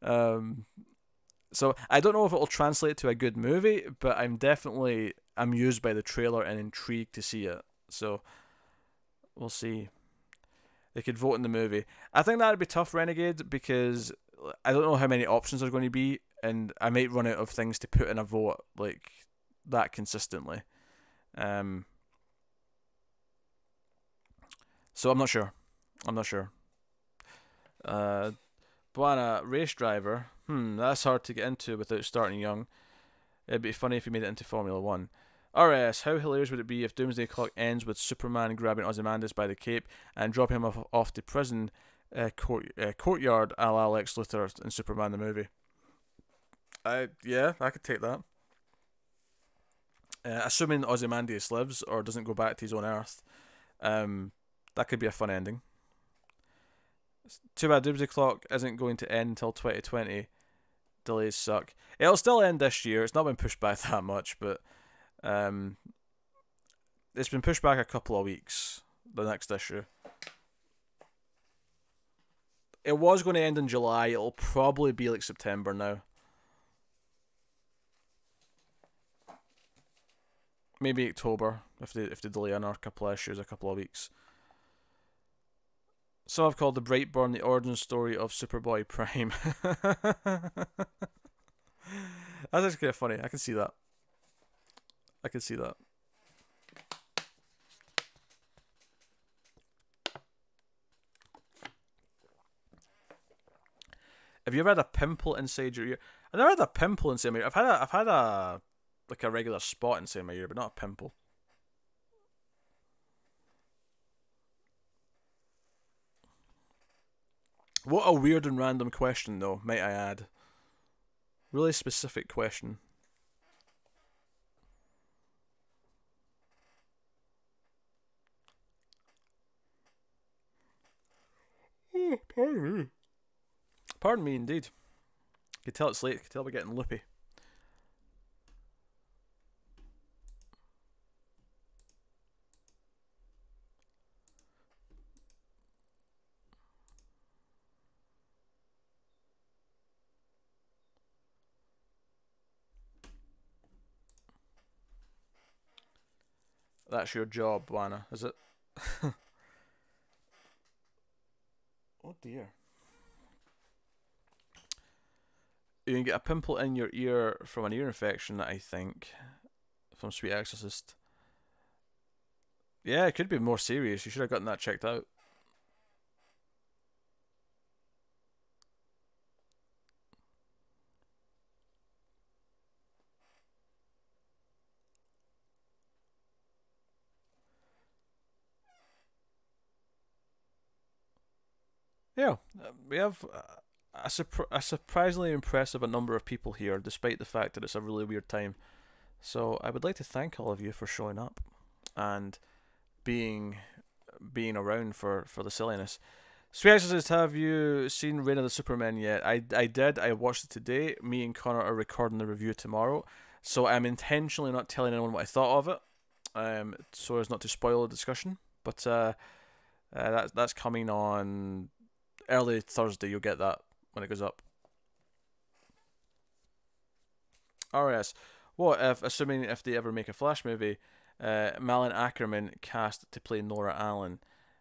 So I don't know if it'll translate to a good movie, but I'm definitely amused by the trailer and intrigued to see it. So we'll see. They could vote in the movie. I think that would be tough, Renegade, because I don't know how many options there are going to be, and I might run out of things to put in a vote like that consistently. So I'm not sure. Buana, race driver. That's hard to get into without starting young. It'd be funny if you made it into Formula 1. RS, how hilarious would it be if Doomsday Clock ends with Superman grabbing Ozymandias by the cape and dropping him off the prison courtyard a la Lex Luthor in Superman the movie? Yeah, I could take that. Assuming Ozymandias lives or doesn't go back to his own Earth, that could be a fun ending. Too bad Doomsday Clock isn't going to end until 2020. Delays suck. It'll still end this year. It's not been pushed back that much, but it's been pushed back a couple of weeks, the next issue. It was going to end in July. It'll probably be like September now. Maybe October if they delay another couple of issues, a couple of weeks. Some have called the Brightburn the origin story of Superboy Prime. That's actually kind of funny. I can see that. Have you ever had a pimple inside your ear? I never had a pimple inside my ear. I've had a like a regular spot inside my ear, but not a pimple. What a weird and random question, though, might I add. Really specific question. Oh, pardon me. Pardon me, indeed. You can tell it's late. You can tell we're getting loopy. That's your job, Buana, is it? Oh dear. You can get a pimple in your ear from an ear infection, I think, from Sweet Exorcist. Yeah, it could be more serious. You should have gotten that checked out. Yeah, we have a surprisingly impressive number of people here, despite the fact that it's a really weird time. So I would like to thank all of you for showing up and being around for the silliness. Sweet Exorcist, have you seen Reign of the Supermen yet? I did. I watched it today. Me and Connor are recording the review tomorrow, so I'm intentionally not telling anyone what I thought of it, so as not to spoil the discussion. But that's coming on early Thursday. You'll get that when it goes up. RS. What if, assuming if they ever make a Flash movie, Malin Ackerman cast to play Nora Allen,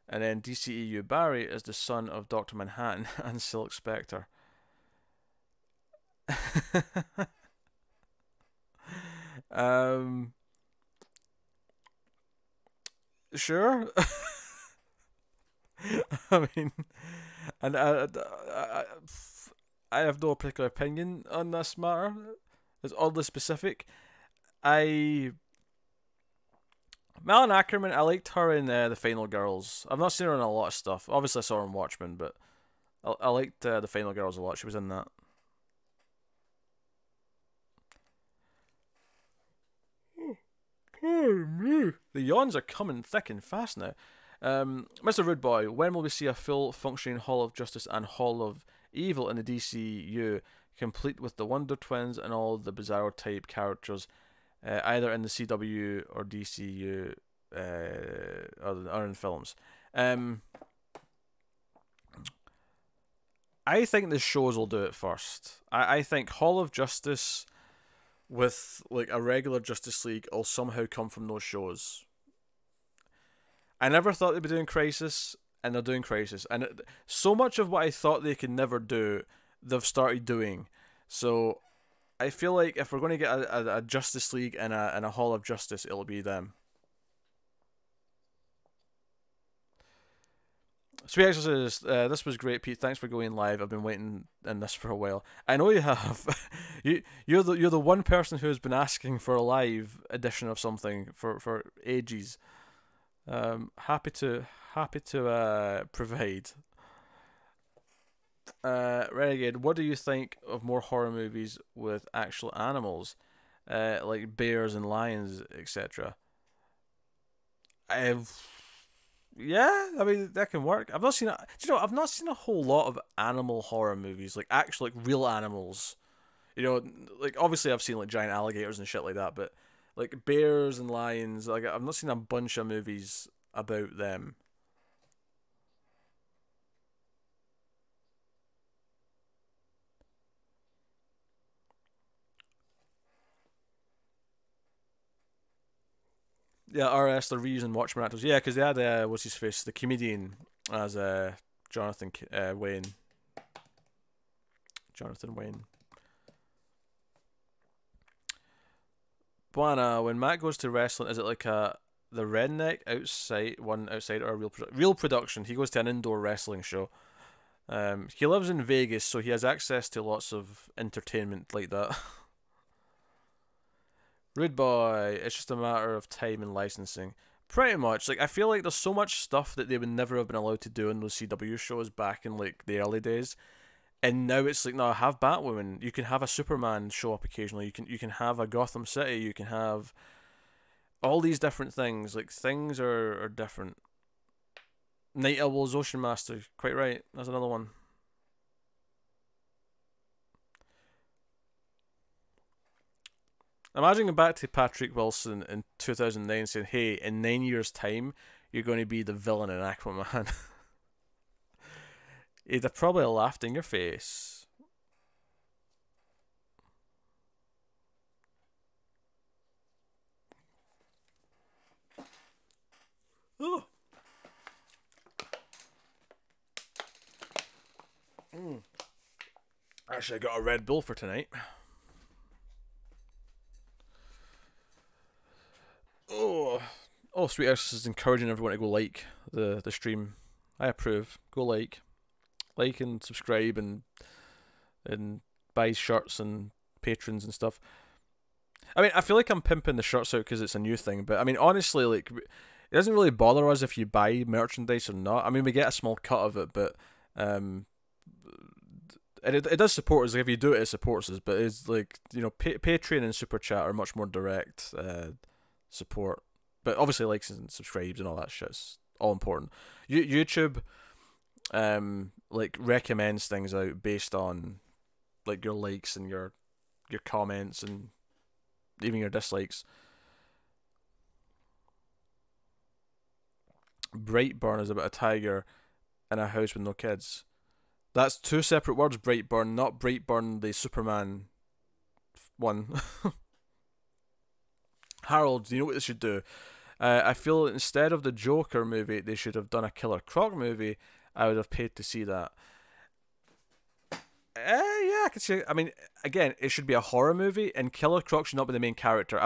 and then DCEU Barry is the son of Dr. Manhattan and Silk Spectre. Sure. I mean, and I have no particular opinion on this matter. It's oddly specific. Malin Ackerman, I liked her in The Final Girls. I've not seen her in a lot of stuff. Obviously, I saw her in Watchmen, but I liked The Final Girls a lot. She was in that. The yawns are coming thick and fast now. Mr. Rude Boy, when will we see a full functioning Hall of Justice and Hall of Evil in the DCU, complete with the Wonder Twins and all the Bizarro type characters, either in the CW or DCU, or in films? I think the shows will do it first. I think Hall of Justice with like a regular Justice League will somehow come from those shows. I never thought they'd be doing Crisis, and they're doing Crisis. And so much of what I thought they could never do, they've started doing. So I feel like if we're going to get a Justice League and a Hall of Justice, it'll be them. Sweet Exorcist, this was great, Pete. Thanks for going live. I've been waiting in this for a while. I know you have. You're the one person who has been asking for a live edition of something for ages. Happy to provide. Renegade, what do you think of more horror movies with actual animals, like bears and lions, etc.? Yeah, I mean that can work. I've not seen a, do you know, I've not seen a whole lot of animal horror movies, like actual like real animals. You know, like obviously I've seen like giant alligators and shit like that, but like bears and lions, like I've not seen a bunch of movies about them. Yeah, RS, they're reusing Watchmen actors. Yeah, because they had what's his face, the comedian, as Jonathan Wayne. Jonathan Wayne. Buana, when Matt goes to wrestling, is it like the redneck outside or real production? He goes to an indoor wrestling show. He lives in Vegas, so he has access to lots of entertainment like that. Rude Boy, it's just a matter of time and licensing. Pretty much. Like, I feel like there's so much stuff that they would never have been allowed to do in those CW shows back in, like, the early days. And now it's like, no, have Batwoman. You can have a Superman show up occasionally. You can have a Gotham City. You can have all these different things. Like, things are different. Night Owl's Ocean Master. Quite right. That's another one. Imagine going back to Patrick Wilson in 2009 saying, hey, in 9 years' time, you're going to be the villain in Aquaman. He'd have probably laughed in your face. Oh. Actually, I got a Red Bull for tonight. Oh, Sweet Exorcist is encouraging everyone to go like the stream. I approve. Go like and subscribe and buy shirts and patrons and stuff. I mean, I feel like I'm pimping the shirts out because it's a new thing, but I mean, honestly, like, it doesn't really bother us if you buy merchandise or not. I mean, we get a small cut of it, but and it does support us. Like, if you do it, it supports us. But it's like, Patreon and Super Chat are much more direct support. But obviously, likes and subscribes and all that shit's all important. YouTube, like, recommends things out based on like your likes and your comments and even your dislikes. Brightburn is about a tiger in a house with no kids. That's two separate words, Brightburn, not Brightburn the Superman one. Harold, do you know what they should do? I feel instead of the Joker movie, they should have done a Killer Croc movie. I would have paid to see that. Yeah, I can see. I mean, again, it should be a horror movie, and Killer Croc should not be the main character.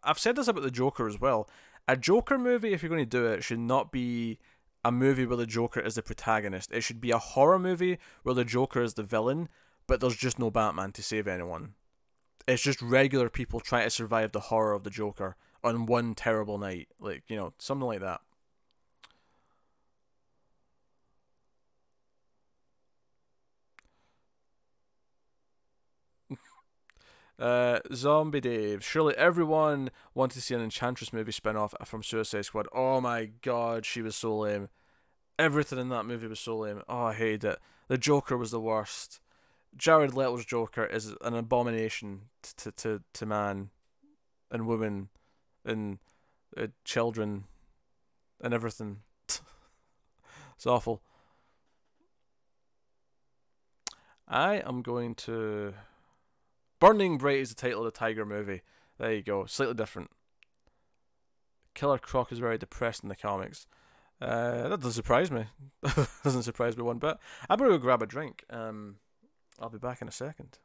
I've said this about the Joker as well. A Joker movie, if you're going to do it, should not be a movie where the Joker is the protagonist. It should be a horror movie where the Joker is the villain, but there's just no Batman to save anyone. It's just regular people trying to survive the horror of the Joker on one terrible night. Like, something like that. Zombie Dave. Surely everyone wanted to see an Enchantress movie spin-off from Suicide Squad. Oh my god, she was so lame. Everything in that movie was so lame. Oh, I hated it. The Joker was the worst. Jared Leto's Joker is an abomination to man and women and children and everything. It's awful. I am going to... Burning Bright is the title of the Tiger movie. There you go. Slightly different. Killer Croc is very depressed in the comics. That doesn't surprise me. Doesn't surprise me one bit. I'm going to go grab a drink. I'll be back in a second.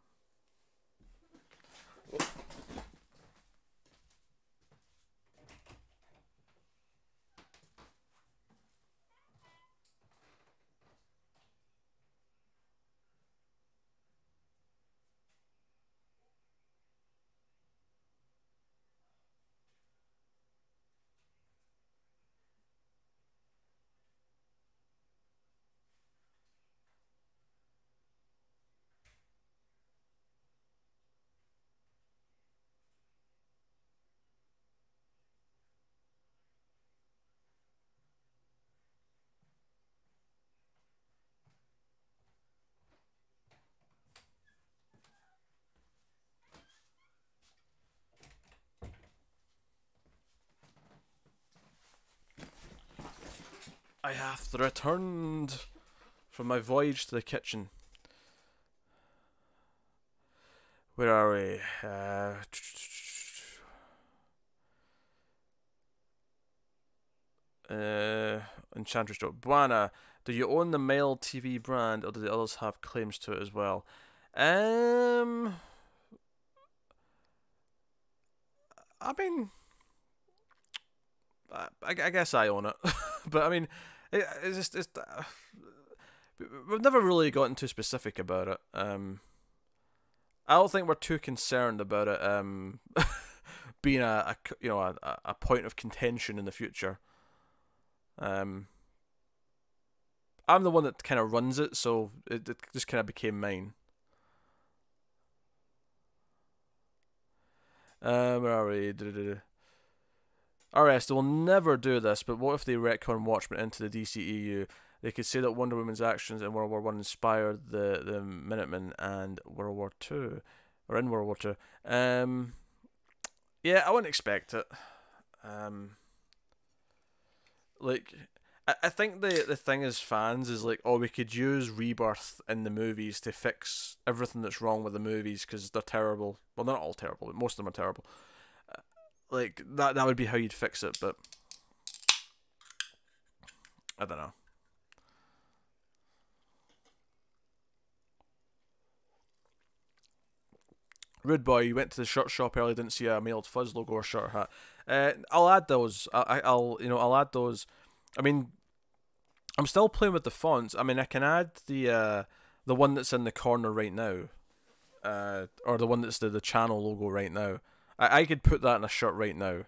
I have returned from my voyage to the kitchen. Where are we? Enchantress Joke. Buana, do you own the Mild TV brand, or do the others have claims to it as well? I mean, I guess I own it, but I mean, we've never really gotten too specific about it. I don't think we're too concerned about it being a point of contention in the future. I'm the one that kind of runs it, so it just kind of became mine. Where are we? RS, they will never do this, but what if they retcon Watchmen into the DCEU? They could say that Wonder Woman's actions in World War One inspired the Minutemen and World War Two, or in World War Two. Yeah, I wouldn't expect it. Like, I think the thing as fans is like, oh, we could use Rebirth in the movies to fix everything that's wrong with the movies because they're terrible. Well, they're not all terrible, but most of them are terrible. Like, that would be how you'd fix it, but I don't know. Rude boy, you went to the shirt shop early, didn't see a Mild Fuzz logo or shirt or hat. I'll add those. I'll add those. I mean, I'm still playing with the fonts. I mean, I can add the one that's in the corner right now, or the one that's the channel logo right now. I could put that in a shirt right now,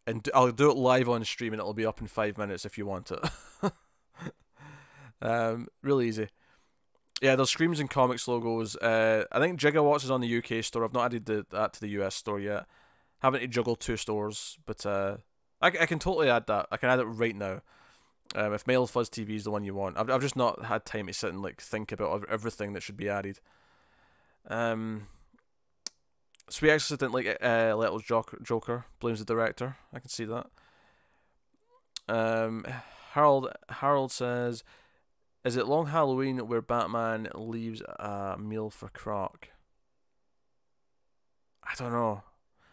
and I'll do it live on stream, and it'll be up in 5 minutes if you want it. Really easy. Yeah, there's Screams and Comics logos. I think Gigawatts is on the UK store. I've not added that to the US store yet. Having to juggle two stores, but I can totally add that. I can add it right now. If Mild Fuzz TV is the one you want, I've just not had time to sit and like think about everything that should be added. Sweet Exorcist didn't like Leto's Joker. Blames the director. I can see that. Harold says, "Is it Long Halloween where Batman leaves a meal for Croc?" I don't know.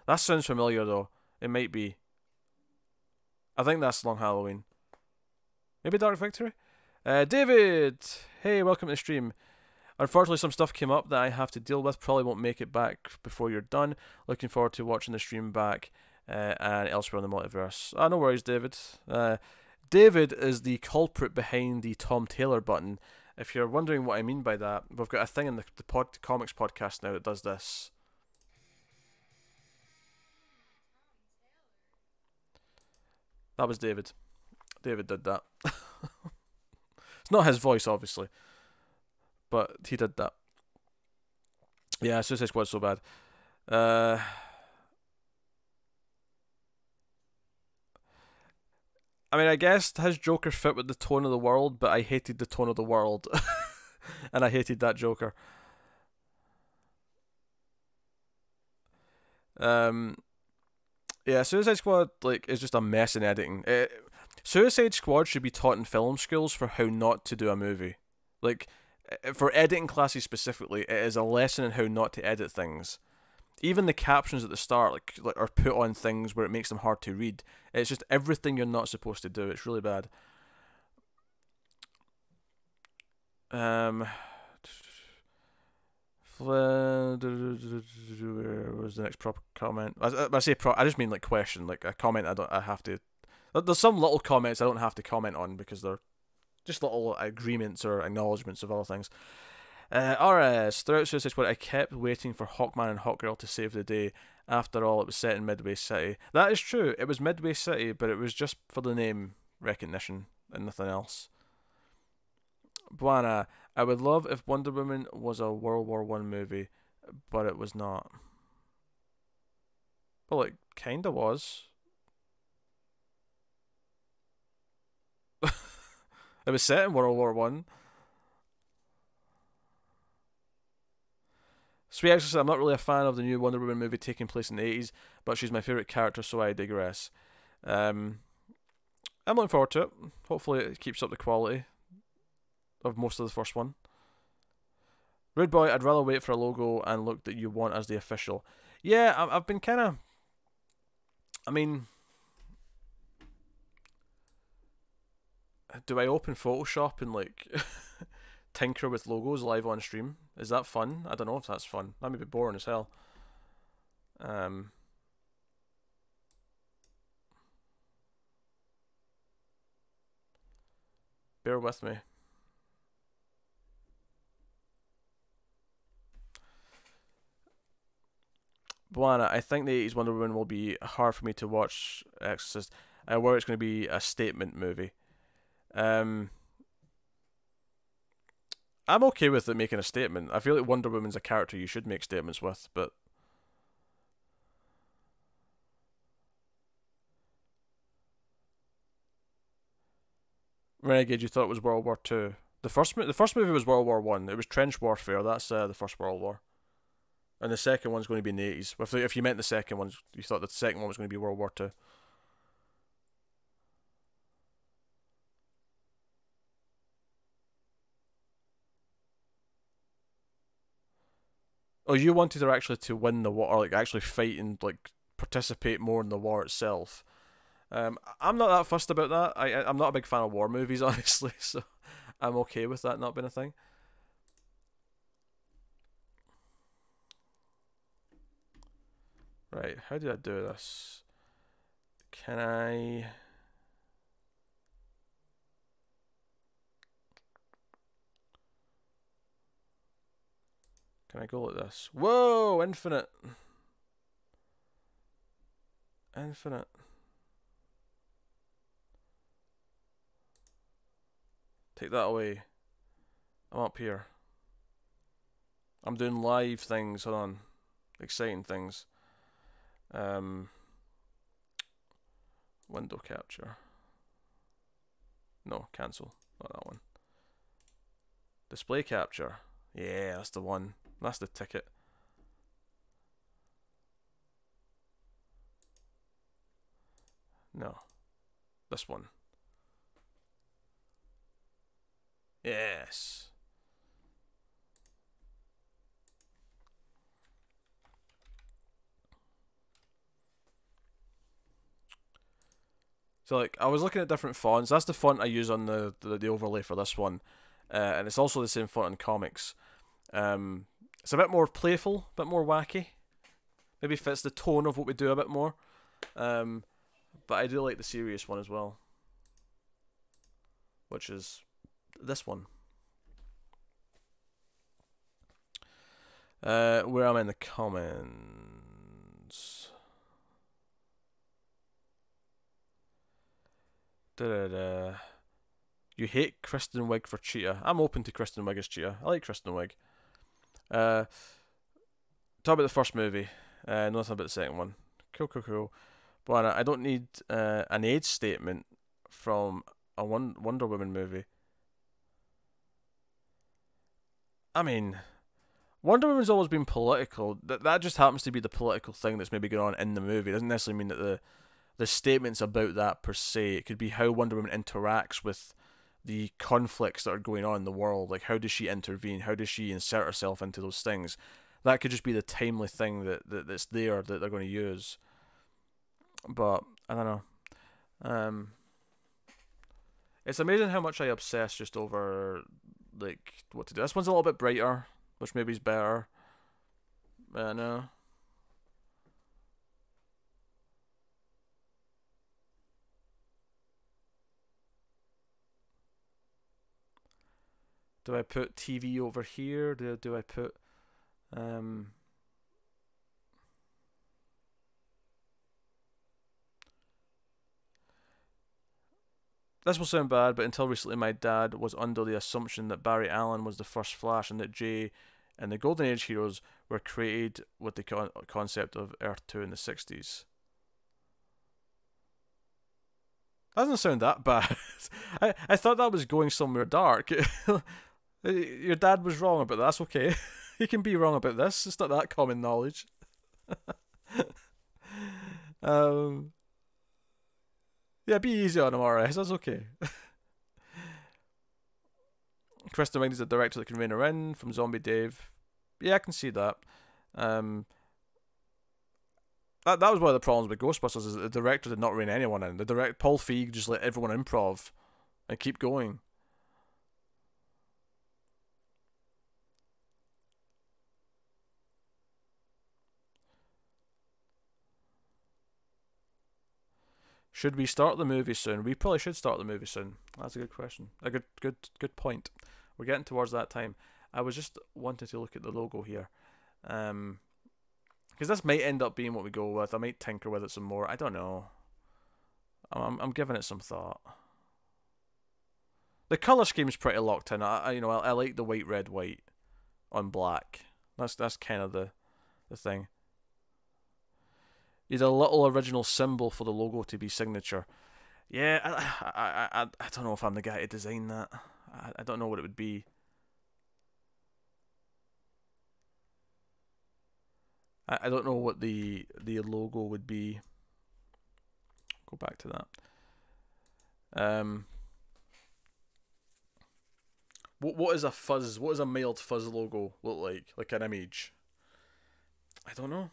That sounds familiar though. It might be. I think that's Long Halloween. Maybe Dark Victory? David! Hey, welcome to the stream. Unfortunately, some stuff came up that I have to deal with. Probably won't make it back before you're done. Looking forward to watching the stream back and elsewhere in the multiverse. No worries, David. David is the culprit behind the Tom Taylor button. If you're wondering what I mean by that, we've got a thing in the comics podcast now that does this. That was David. David did that. It's not his voice, obviously, but he did that. Yeah, Suicide Squad's so bad. I mean, I guess his Joker fit with the tone of the world, but I hated the tone of the world. And I hated that Joker. Yeah, Suicide Squad like is just a mess in editing. Suicide Squad should be taught in film schools for how not to do a movie. Like, for editing classes specifically, it is a lesson in how not to edit things. Even the captions at the start like are put on things where it makes them hard to read. It's just everything you're not supposed to do. It's really bad. Where was the next proper comment? I say I just mean like question, like a comment. I have to. There's some little comments I don't have to comment on because they're just little agreements or acknowledgements of other things. RS, throughout Suicide Squad, I kept waiting for Hawkman and Hawkgirl to save the day. After all, it was set in Midway City. That is true. It was Midway City, but it was just for the name recognition and nothing else. Buana, I would love if Wonder Woman was a World War One movie, but it was not. Well, it kinda was. It was set in World War One. Sweet Exorcist, I'm not really a fan of the new Wonder Woman movie taking place in the 80s, but she's my favourite character, so I digress. I'm looking forward to it. Hopefully, it keeps up the quality of most of the first one. Rude Boy, I'd rather wait for a logo and look that you want as the official. Yeah, I've been kind of. I mean, do I open Photoshop and like tinker with logos live on stream? Is that fun? I don't know if that's fun. That may be boring as hell. Bear with me. Buana, I think the 80s Wonder Woman will be hard for me to watch Exorcist. I worry it's going to be a statement movie. I'm okay with it making a statement. I feel like Wonder Woman's a character you should make statements with, but Renegade, you thought it was World War Two. The first movie was World War One. It was trench warfare. That's the First World War, and the second one's going to be in the 80s. If you meant the second one, you thought the second one was going to be World War Two. Oh, you wanted her actually to win the war, or like actually fight and like participate more in the war itself. I'm not that fussed about that. I'm not a big fan of war movies, honestly, so I'm okay with that not being a thing. Right, how do I do this? Can I? Can I go like this? Whoa, infinite. Infinite. Take that away. I'm up here. I'm doing live things. Hold on. Exciting things. Window capture. No, cancel. Not that one. Display capture. Yeah, that's the one. That's the ticket. No. This one. Yes. So like, I was looking at different fonts. That's the font I use on the overlay for this one, and it's also the same font in comics. It's a bit more playful, a bit more wacky. Maybe fits the tone of what we do a bit more. But I do like the serious one as well, which is this one. Where am I in the comments? You hate Kristen Wiig for Cheetah. I'm open to Kristen Wiig as Cheetah. I like Kristen Wiig. Talk about the first movie. Nothing about the second one. Cool. But I don't need an age statement from a Wonder Woman movie. I mean, Wonder Woman's always been political. That just happens to be the political thing that's maybe going on in the movie. It doesn't necessarily mean that the statements about that per se. It could be how Wonder Woman interacts with the conflicts that are going on in the world. Like, how does she intervene? How does she insert herself into those things? That could just be the timely thing that's there that they're going to use. But I don't know. It's amazing how much I obsess just over like what to do. This one's a little bit brighter, which maybe is better. No. Do I put TV over here? Do I put This will sound bad, but until recently my dad was under the assumption that Barry Allen was the first Flash and that Jay and the Golden Age heroes were created with the concept of Earth 2 in the 60s. That doesn't sound that bad. I thought that was going somewhere dark. Your dad was wrong about that. That's okay. He can be wrong about this. It's not that common knowledge. Yeah, be easy on him, RS. That's okay. Kristen Wiig is the director that can rein her in from Zombie Dave. Yeah, I can see that. That was one of the problems with Ghostbusters, is that the director did not rein anyone in. Paul Feig just let everyone improv and keep going. Should we start the movie soon? We probably should start the movie soon. That's a good question. A good point. We're getting towards that time. I was just wanting to look at the logo here. Because this might end up being what we go with. I might tinker with it some more. I don't know. I'm giving it some thought. The color scheme's pretty locked in. I like the white, red, white on black. That's kind of the thing. You need a little original symbol for the logo to be signature. Yeah, I don't know if I'm the guy to design that. I don't know what it would be. I don't know what the logo would be. Go back to that. What is a fuzz? What does a Mild Fuzz logo look like? Like an image? I don't know.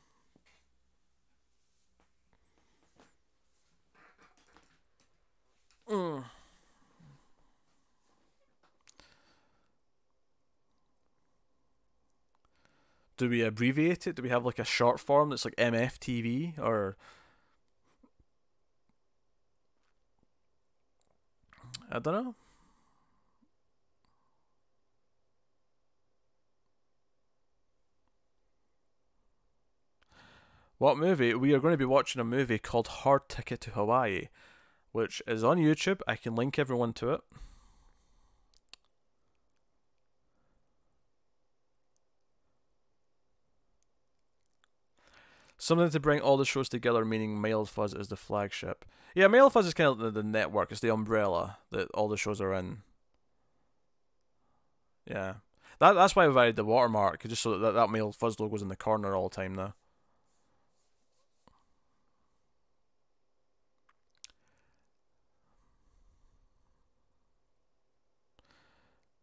Do we abbreviate it? Do we have like a short form that's like MFTV or? I don't know. What movie? We are going to be watching a movie called Hard Ticket to Hawaii, which is on YouTube. I can link everyone to it. Something to bring all the shows together, meaning Mild Fuzz is the flagship. Yeah, Mild Fuzz is kind of the network. It's the umbrella that all the shows are in. Yeah. That's why I've added the watermark, just so that Mild Fuzz logo's in the corner all the time now.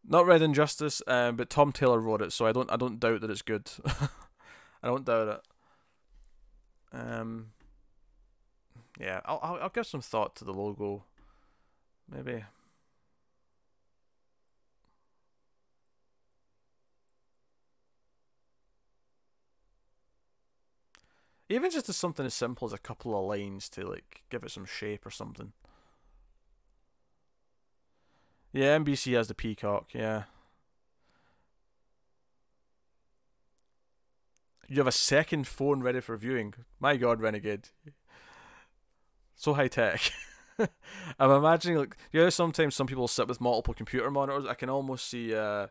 Not read Injustice, but Tom Taylor wrote it, so I don't doubt that it's good. I don't doubt it. Yeah, I'll give some thought to the logo. Maybe. Even just as something as simple as a couple of lines to like give it some shape or something. Yeah, NBC has the peacock, yeah. You have a second phone ready for viewing. My god, Renegade. So high tech. I'm imagining, like, you know, sometimes some people sit with multiple computer monitors. I can almost see, oh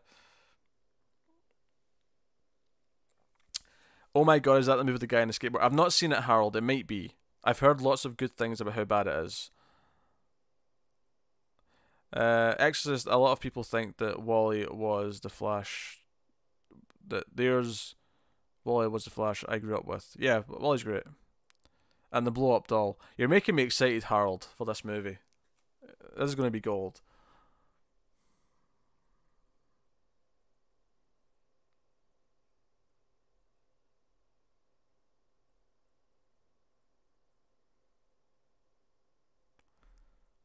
my god, is that the movie with the guy in the skateboard? I've not seen it, Harold. It might be. I've heard lots of good things about how bad it is. Exorcist, a lot of people think that Wally was the Flash. Wally was the Flash I grew up with. Yeah, Wally's great. And the blow up doll. You're making me excited, Harold, for this movie. This is going to be gold.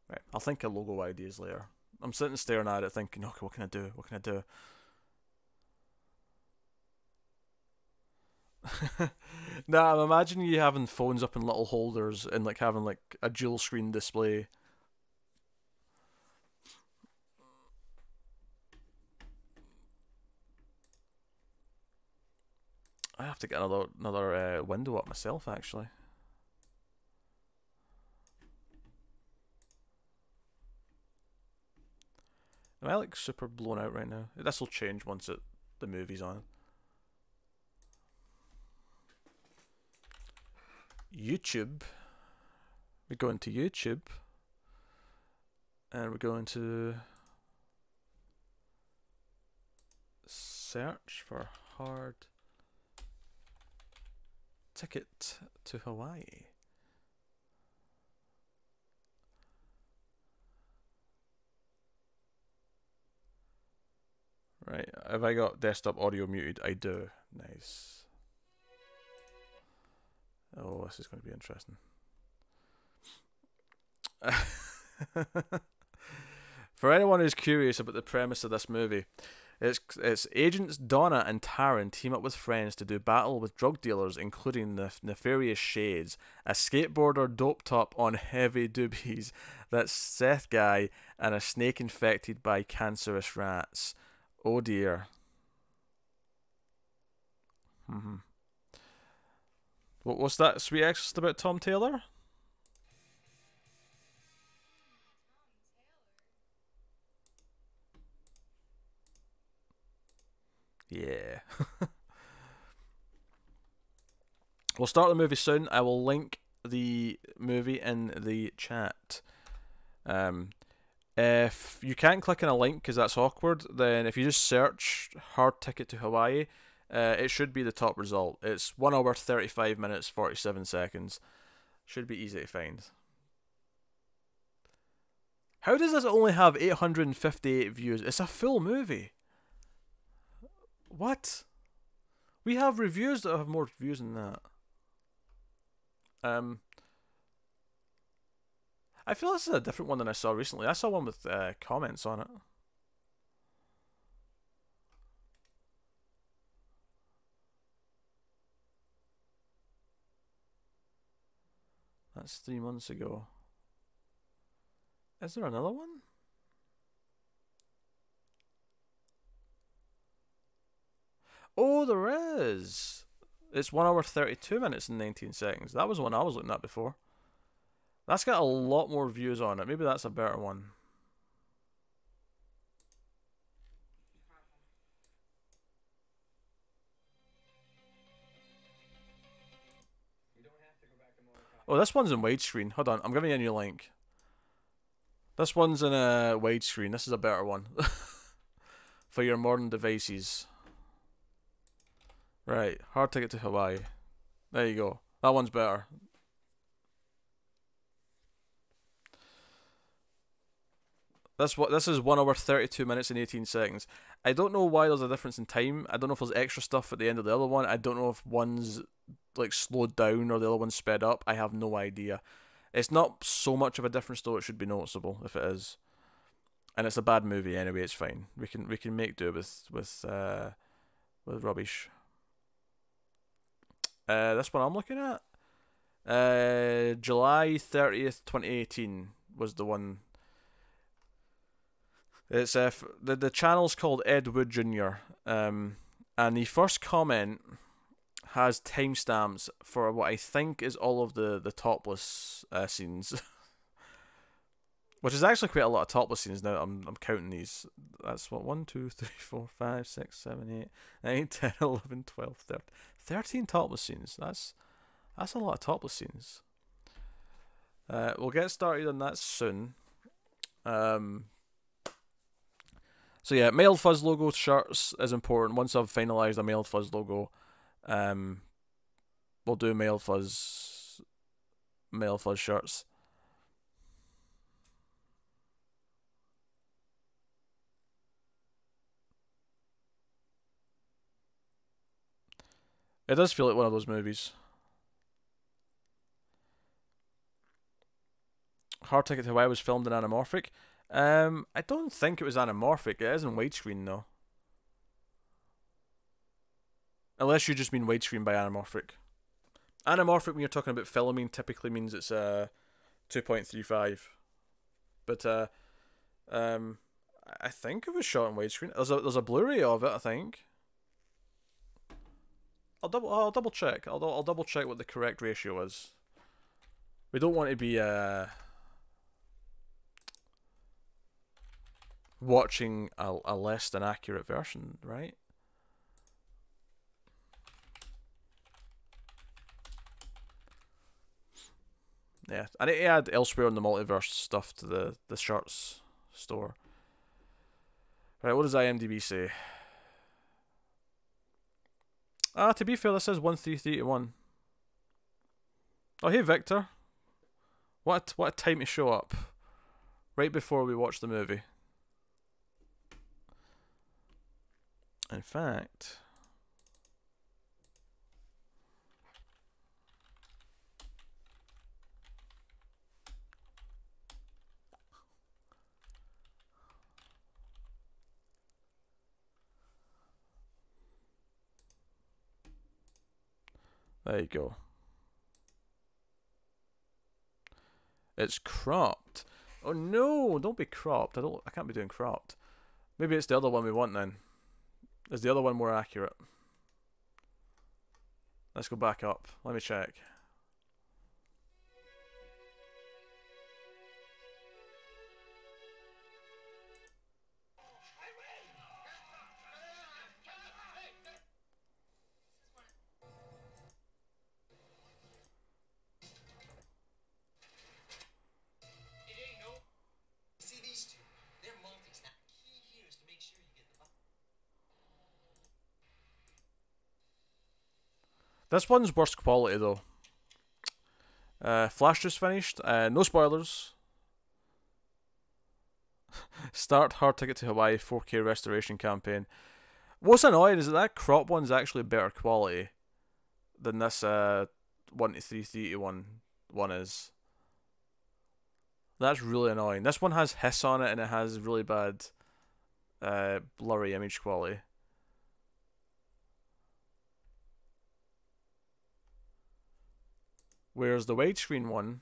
Right, I'll think of logo ideas later. I'm sitting staring at it thinking, okay, what can I do? What can I do? Nah, I'm imagining you having phones up in little holders and like having like a dual screen display. I have to get another window up myself actually. Am I like super blown out right now? This will change once the movie's on. YouTube. We go into YouTube. And we're going to search for hard ticket to Hawaii. Right, have I got desktop audio muted? I do. Nice. Oh, this is going to be interesting. For anyone who's curious about the premise of this movie, it's agents Donna and Taryn team up with friends to do battle with drug dealers, including the nefarious Shades, a skateboarder doped up on heavy doobies, that Seth guy, and a snake infected by cancerous rats. Oh dear. What's that sweet exorcist about Tom Taylor? Yeah. We'll start the movie soon. I will link the movie in the chat. If you can't click on a link because that's awkward, then if you just search Hard Ticket to Hawaii, it should be the top result. It's 1 hour, 35 minutes, 47 seconds. Should be easy to find. How does this only have 858 views? It's a full movie. What? We have reviews that have more views than that. I feel this is a different one than I saw recently. I saw one with comments on it. That's 3 months ago. Is there another one? Oh, there is. It's 1 hour 32 minutes and 19 seconds. That was one I was looking at before. That's got a lot more views on it. Maybe that's a better one. Oh, this one's in widescreen. Hold on, I'm giving you a new link. This one's in a widescreen. This is a better one. For your modern devices. Right, Hard Ticket to Hawaii. There you go. That one's better. This is 1 hour 32 minutes and 18 seconds. I don't know why there's a difference in time. I don't know if there's extra stuff at the end of the other one. I don't know if one's like slowed down or the other one's sped up. I have no idea. It's not so much of a difference though. It should be noticeable if it is. And it's a bad movie anyway. It's fine. We can make do with rubbish. This one I'm looking at. July 30th, 2018 was the one. It's the channel's called Ed Wood Jr. And the first comment has timestamps for what I think is all of the topless scenes, which is actually quite a lot of topless scenes now. I'm counting these. That's what 1, 2, 3, 4, 5, 6, 7, 8, 9, 10, 11, 12, 13, 13 topless scenes. That's a lot of topless scenes. We'll get started on that soon. So yeah, Mild Fuzz logo shirts is important. Once I've finalised a Mild Fuzz logo, we'll do Mild Fuzz shirts. It does feel like one of those movies. Hard Ticket to Hawaii was filmed in anamorphic. I don't think it was anamorphic. It is in widescreen though. Unless you just mean widescreen by anamorphic. Anamorphic, when you're talking about filming, typically means it's 2.35. But I think it was shot in widescreen. There's a Blu-ray of it, I think. I'll double check. I'll double check what the correct ratio is. We don't want to be watching a less than accurate version, right? Yeah, I need to add Elsewhere in the Multiverse stuff to the shirts store. Right, what does IMDb say? To be fair, this says 1331. Oh, hey Victor. What a time to show up. Right before we watch the movie. In fact, there you go. It's cropped. Oh no, don't be cropped. I can't be doing cropped. Maybe it's the other one we want then. Is the other one more accurate? Let's go back up. Let me check. This one's worst quality though. Flash just finished. No spoilers. Start Hard Ticket to Hawaii 4K restoration campaign. What's annoying is that crop one's actually better quality than this 1:3:31 one is. That's really annoying. This one has hiss on it and it has really bad blurry image quality. Whereas the widescreen one,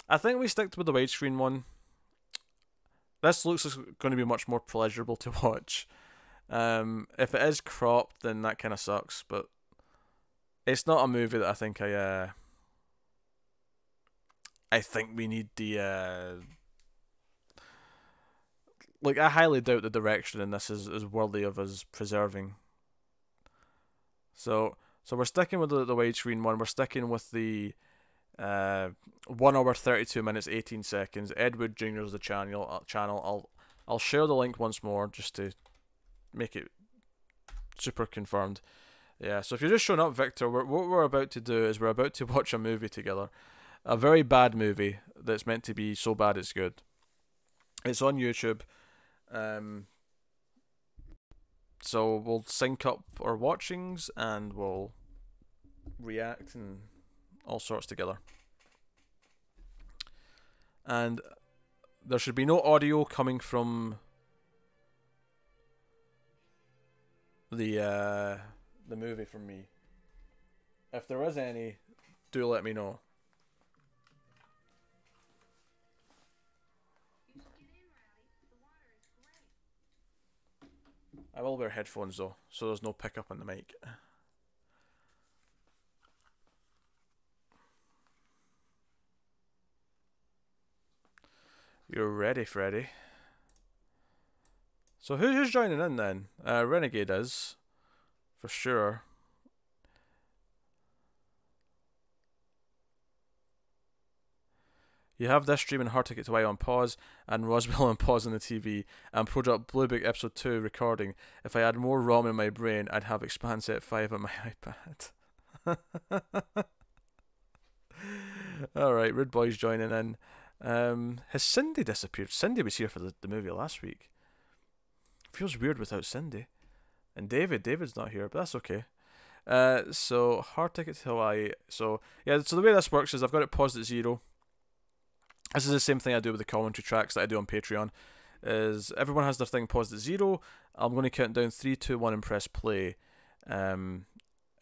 I think we stick with the widescreen one. This looks like it's going to be much more pleasurable to watch. If it is cropped, then that kind of sucks, but it's not a movie that I think I I think we need the like, I highly doubt the direction in this is worthy of us preserving. So we're sticking with the widescreen one. We're sticking with the 1 hour 32 minutes 18 seconds. Ed Wood Jr. is the channel. I'll share the link once more just to make it super confirmed. Yeah, so if you're just showing up, Victor, what we're about to do is we're about to watch a movie together. A very bad movie that's meant to be so bad it's good. It's on YouTube. So we'll sync up our watchings and we'll react and all sorts together. And there should be no audio coming from the movie from me. If there is any, do let me know. I will wear headphones though, so there's no pickup on the mic. You're ready, Freddy. So who's joining in then? Renegade is, for sure. You have this stream and Hard Ticket to Hawaii on pause, and Roswell on pause on the TV, and Project Blue Book Episode 2 recording. If I had more ROM in my brain, I'd have Expand Set 5 on my iPad. Alright, Rude Boy's joining in. Has Cindy disappeared? Cindy was here for the movie last week. Feels weird without Cindy. And David's not here, but that's okay. So, Hard Ticket to Hawaii. So, yeah, so the way this works is I've got it paused at 0. This is the same thing I do with the commentary tracks that I do on Patreon. Is everyone has their thing paused at 0. I'm going to count down 3, 2, 1 and press play. And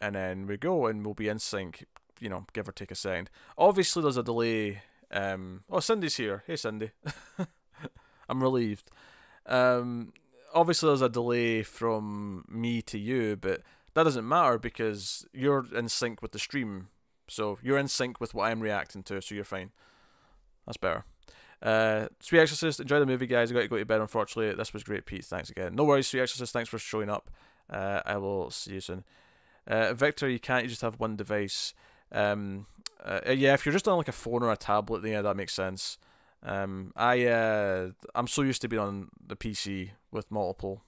then we go and we'll be in sync, you know, give or take a second. Obviously there's a delay. Oh, Cindy's here. Hey, Cindy. I'm relieved. Obviously there's a delay from me to you, but that doesn't matter because you're in sync with the stream. So you're in sync with what I'm reacting to, so you're fine. That's better. Sweet Exorcist, enjoy the movie, guys. I got to go to bed, unfortunately. This was great, Pete. Thanks again. No worries, Sweet Exorcist. Thanks for showing up. I will see you soon. Victor, you can't. You just have one device. Yeah, if you're just on like a phone or a tablet, then yeah, that makes sense. I'm so used to being on the PC with multiple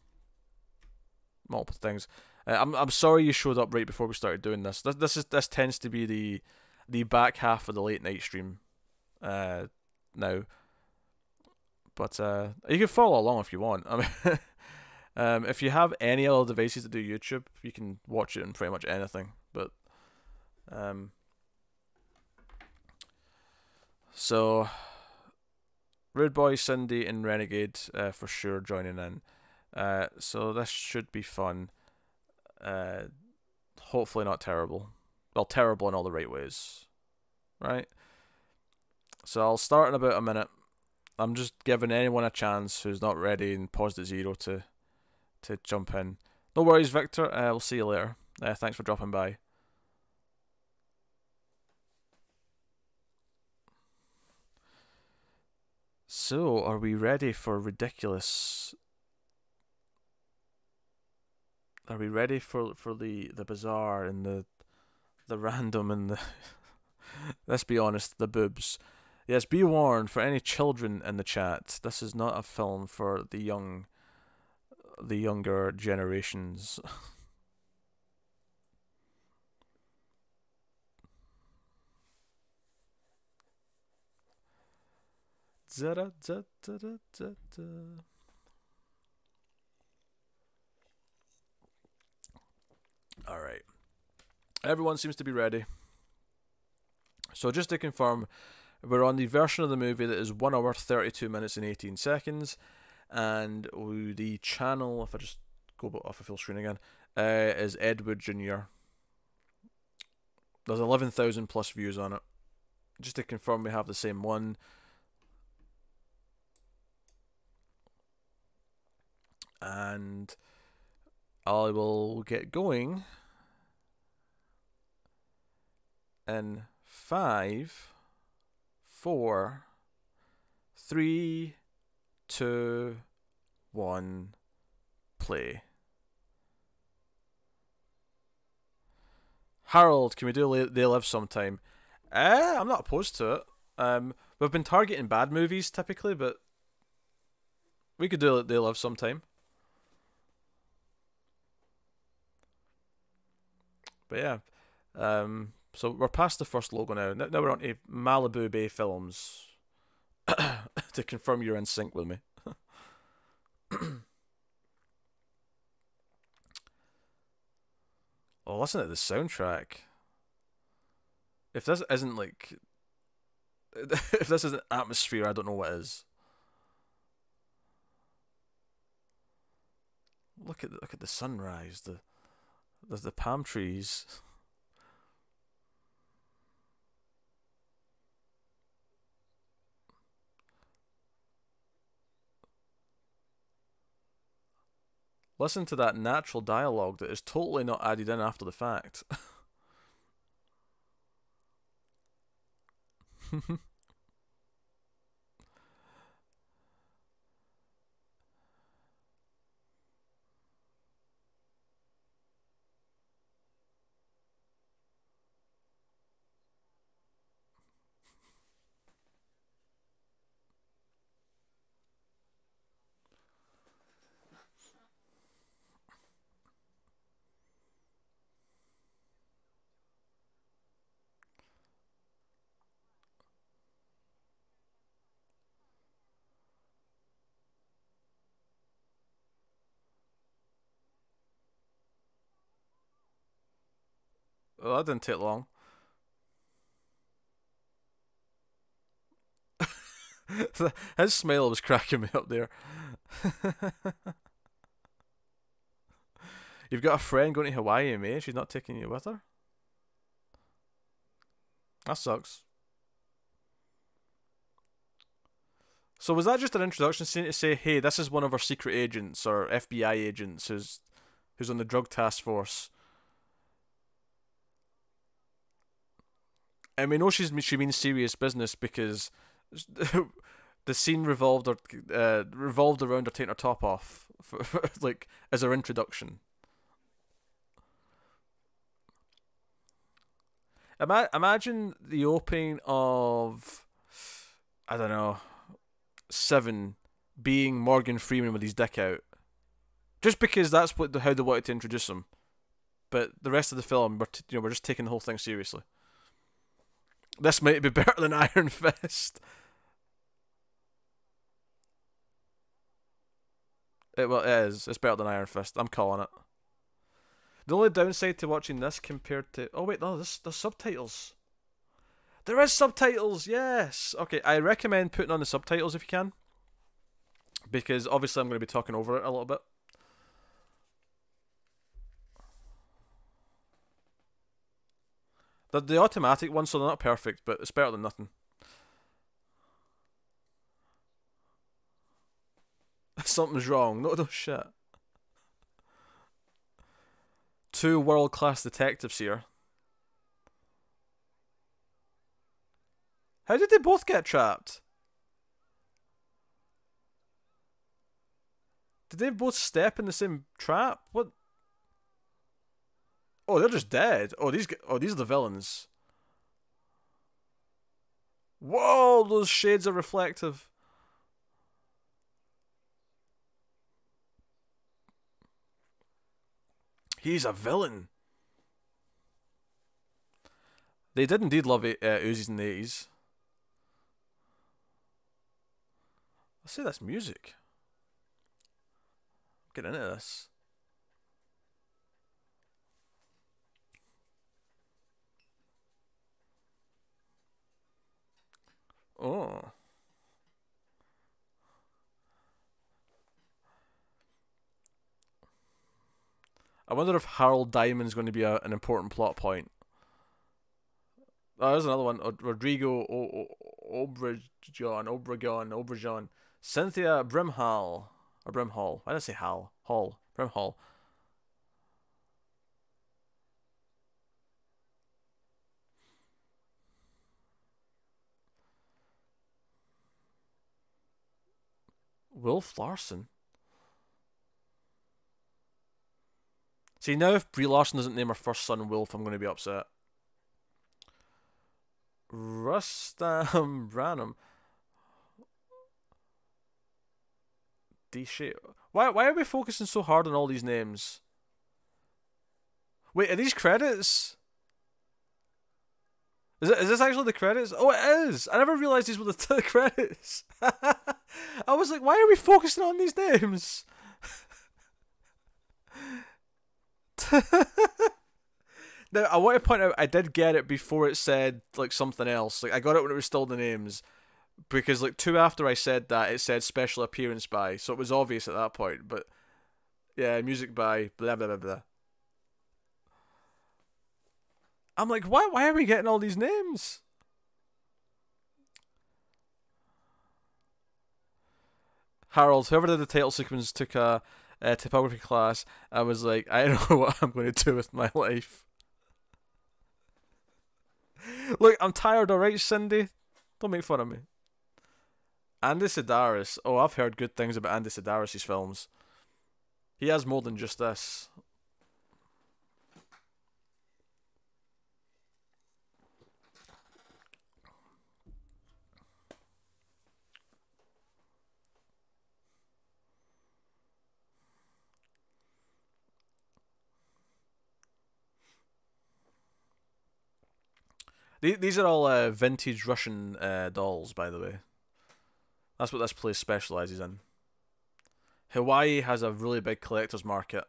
things. I'm sorry you showed up right before we started doing this. This tends to be the back half of the late night stream. Now, but you can follow along if you want. I mean, if you have any other devices that do YouTube, you can watch it in pretty much anything. But so Rude Boy, Cindy, and Renegade for sure joining in. So this should be fun. Hopefully not terrible. Well, terrible in all the right ways, right? So I'll start in about a minute. I'm just giving anyone a chance who's not ready and paused at 0 to jump in. No worries, Victor. We'll see you later. Thanks for dropping by. So, are we ready for ridiculous? Are we ready for the bizarre and the random and the let's be honest, the boobs? Yes, be warned for any children in the chat. This is not a film for the younger generations. Alright. Everyone seems to be ready. So just to confirm, we're on the version of the movie that is 1 hour 32 minutes and 18 seconds, and the channel, if I just go off a full screen again, is Ed Wood Jr. There's 11,000 plus views on it. Just to confirm we have the same one. And I will get going in 5, 4, 3, 2, 1, play. Harold, can we do They Live sometime? I'm not opposed to it. We've been targeting bad movies typically, but we could do They Live sometime. But yeah, so we're past the first logo now. Now we're on to Malibu Bay Films to confirm you're in sync with me. Oh, listen to the soundtrack. If this isn't like, if this isn't atmosphere, I don't know what is. Look at the sunrise, the palm trees. Listen to that natural dialogue that is totally not added in after the fact. Well, that didn't take long. His smile was cracking me up there. You've got a friend going to Hawaii, mate. She's not taking you with her? That sucks. So was that just an introduction scene to say, hey, this is one of our secret agents or FBI agents who's on the drug task force? And we know she means serious business because the scene revolved around her taking her top off, like as her introduction. Imagine the opening of, I don't know, Seven being Morgan Freeman with his dick out, just because that's how they wanted to introduce him. But the rest of the film, we're just taking the whole thing seriously. This might be better than Iron Fist. It is. It's better than Iron Fist. I'm calling it. The only downside to watching this compared to... Oh wait, no, there's subtitles. There is subtitles, yes! Okay, I recommend putting on the subtitles if you can. Because obviously I'm going to be talking over it a little bit. The automatic ones, so they're not perfect, but it's better than nothing. Something's wrong. No shit. Two world-class detectives here. How did they both get trapped? Did they both step in the same trap? What? Oh, they're just dead. Oh, these are the villains. Whoa, those shades are reflective. He's a villain. They did indeed love Uzis in the 80s. Let's say that's music. Get into this. Oh. I wonder if Harold Diamond's going to be an important plot point. Oh, there's another one. Rodrigo Obregon. Cynthia Brimhall. Or Brimhall. Why did I say Hall? Hall. Brimhall. Wolf Larson. See, now if Brie Larson doesn't name her first son Wolf, I'm going to be upset. Rustam Branham. D-shape. Why are we focusing so hard on all these names? Wait, are these credits? Is this actually the credits? Oh, it is! I never realised these were the credits. I was like, why are we focusing on these names? Now, I want to point out, I did get it before it said, like, something else. Like, I got it when it was still the names. Because, like, two after I said that, it said special appearance by. So it was obvious at that point. But, yeah, music by, blah, blah, blah, blah. I'm like, why are we getting all these names? Harold, whoever did the title sequence, took a typography class. I was like, I don't know what I'm going to do with my life. Look, I'm tired, alright, Cindy? Don't make fun of me. Andy Sedaris. Oh, I've heard good things about Andy Sedaris' films. He has more than just this. These are all vintage Russian dolls, by the way. That's what this place specialises in. Hawaii has a really big collector's market.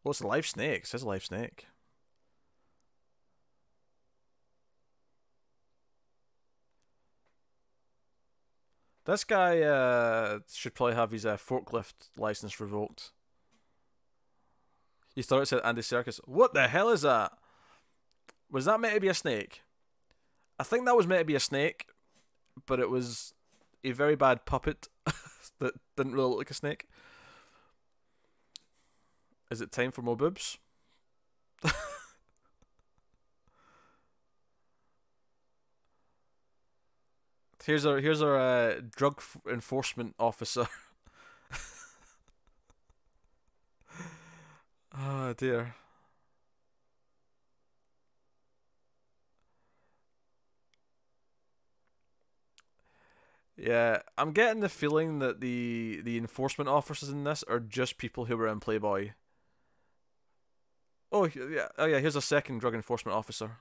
Oh, it's a live snake. It says a live snake. This guy should probably have his forklift license revoked. You thought it said Andy Serkis. What the hell is that? Was that meant to be a snake? I think that was meant to be a snake, but it was a very bad puppet that didn't really look like a snake. Is it time for more boobs? Here's our drug enforcement officer. Oh dear. Yeah, I'm getting the feeling that the enforcement officers in this are just people who were in Playboy. Oh yeah, oh yeah. Here's a second drug enforcement officer.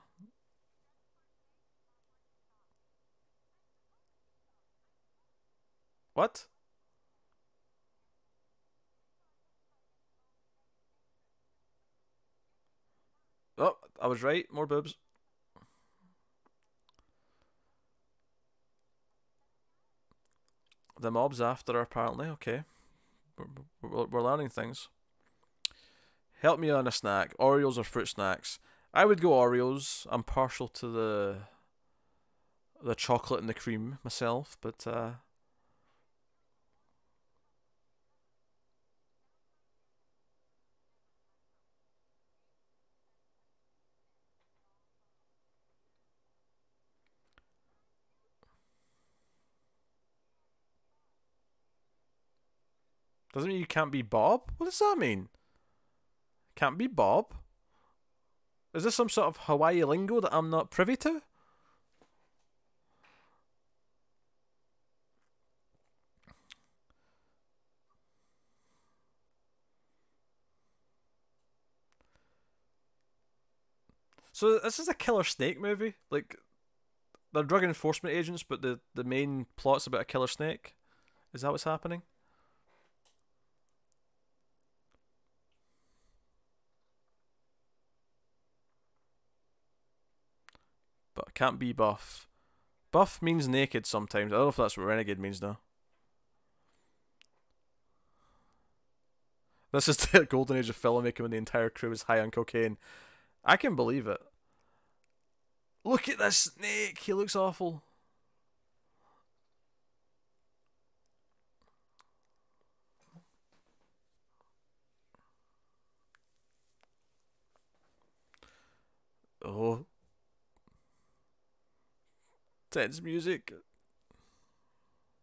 What? Oh, I was right. More boobs. The mob's after her, apparently. Okay, we're learning things. Help me on a snack. Oreos or fruit snacks? I would go Oreos. I'm partial to the chocolate and the cream myself, but doesn't mean you can't be Bob. What does that mean? Can't be Bob? Is this some sort of Hawaii lingo that I'm not privy to? So this is a killer snake movie. Like they're drug enforcement agents, but the main plot's about a killer snake. Is that what's happening? But can't be buff. Buff means naked sometimes. I don't know if that's what renegade means though. This is the golden age of filmmaking when the entire crew is high on cocaine. I can believe it. Look at this snake. He looks awful. Oh, tense music.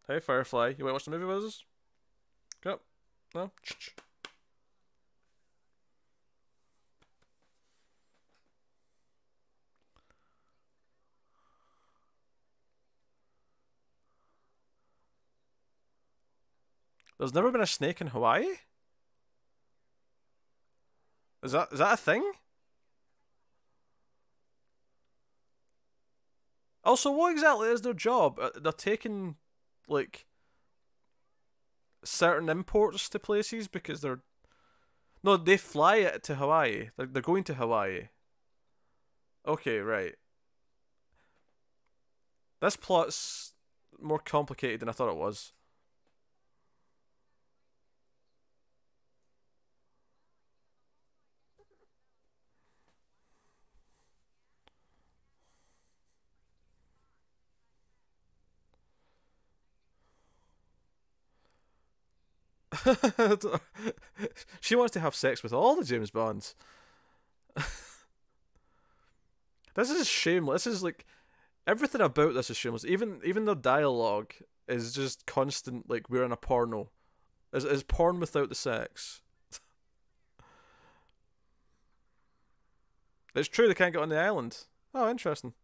Hey, Firefly, you want to watch the movie with us? Go. No? There's never been a snake in Hawaii? Is that a thing? Also, what exactly is their job? They're taking, like, certain imports to places because they're... No, they fly it to Hawaii. They're going to Hawaii. Okay, right. This plot's more complicated than I thought it was. She wants to have sex with all the James Bonds. This is shameless. This is like everything about this is shameless. Even the dialogue is just constant. Like we're in a porno. Is porn without the sex? It's true they can't get on the island. Oh, interesting.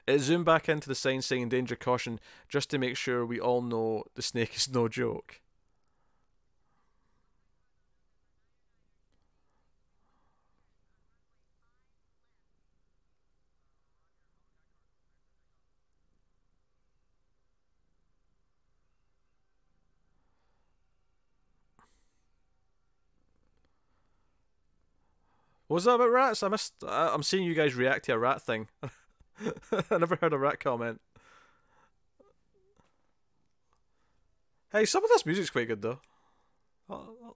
It zoomed back into the sign saying "danger, caution" just to make sure we all know the snake is no joke. What was that about rats? I missed. I'm seeing you guys react to a rat thing. I never heard a rat comment. Hey, some of this music's quite good though. Oh,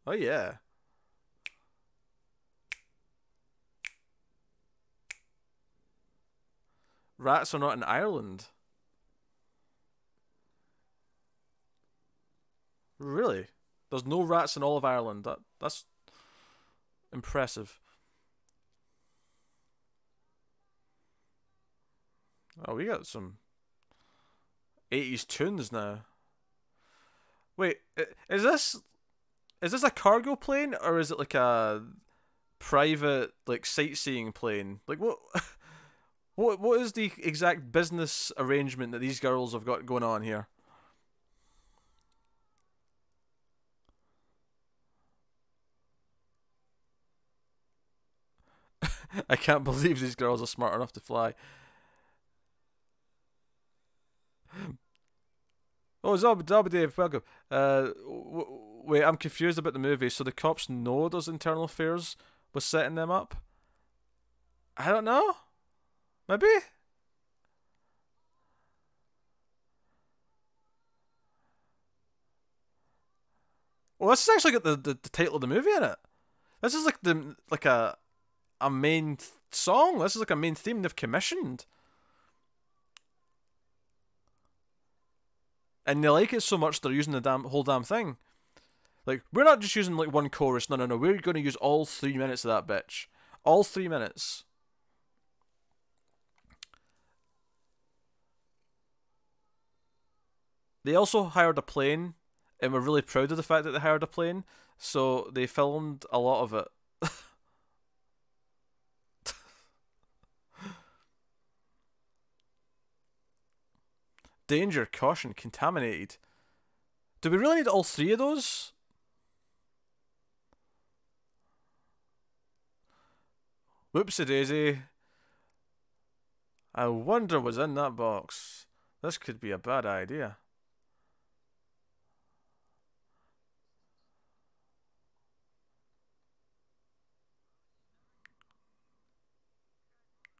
oh yeah. Rats are not in Ireland. Really? There's no rats in all of Ireland. That's impressive. Oh, we got some 80s tunes now. Wait, is this a cargo plane or is it like a private like sightseeing plane? Like what what is the exact business arrangement that these girls have got going on here? I can't believe these girls are smart enough to fly. Oh, Zab Dave, welcome. Wait, I'm confused about the movie. So the cops know those internal affairs was setting them up? I don't know. Maybe? Well, this has actually got the title of the movie in it. This is like a main song. This is like a main theme they've commissioned. And they like it so much they're using the whole damn thing. Like, we're not just using like one chorus, no. We're gonna use all 3 minutes of that bitch. All 3 minutes. They also hired a plane and were really proud of the fact that they hired a plane, so they filmed a lot of it. Danger, caution, contaminated. Do we really need all three of those? Whoopsie daisy. I wonder what's in that box. This could be a bad idea.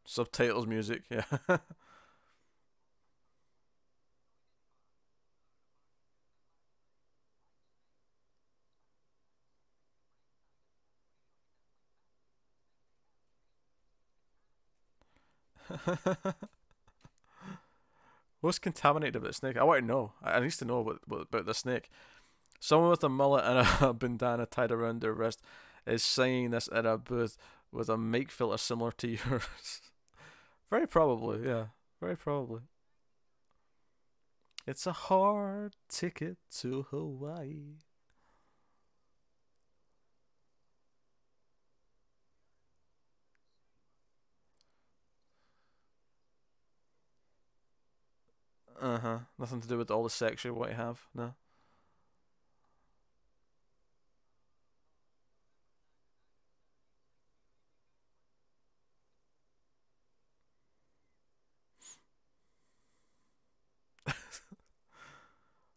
Subtitles music, yeah. What's contaminated about the snake? I want to know. I need to know what about the snake. Someone with a mullet and a bandana tied around their wrist is saying this at a booth with a mic filter similar to yours. Very probably, yeah. Very probably. It's a hard ticket to Hawaii. Uh-huh. Nothing to do with all the sex you might have, no.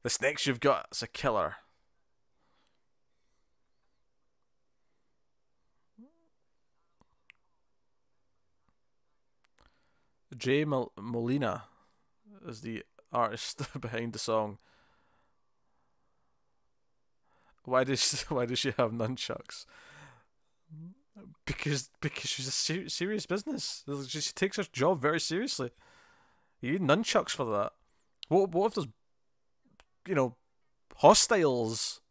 This next you've got is a killer. Molina is the artist behind the song. Why does she have nunchucks? Because she's a serious business. She takes her job very seriously. You need nunchucks for that. What if there's, you know, hostiles?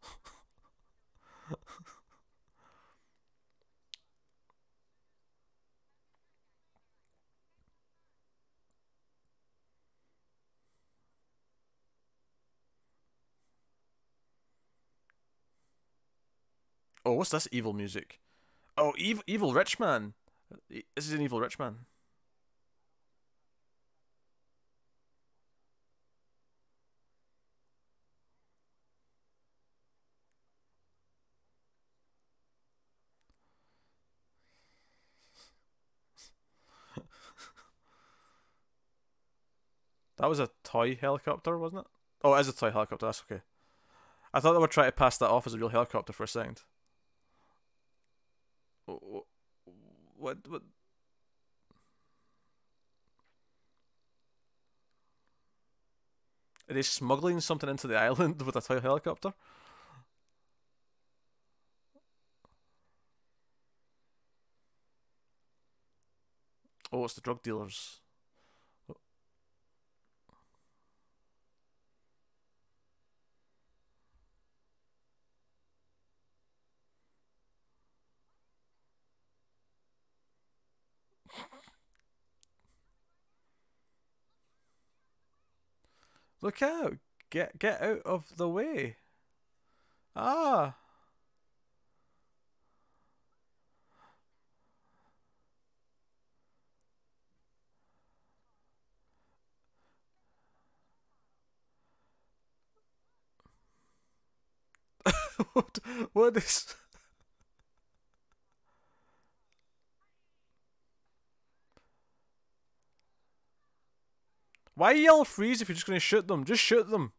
Oh, what's this evil music? Oh, evil rich man. This is an evil rich man. That was a toy helicopter, wasn't it? Oh, it is a toy helicopter. That's okay. I thought they were trying to pass that off as a real helicopter for a second. What? Are they smuggling something into the island with a toy helicopter? Oh, it's the drug dealers. Look out! Get out of the way! Ah! what? What is? Why yell freeze if you're just going to shoot them? Just shoot them.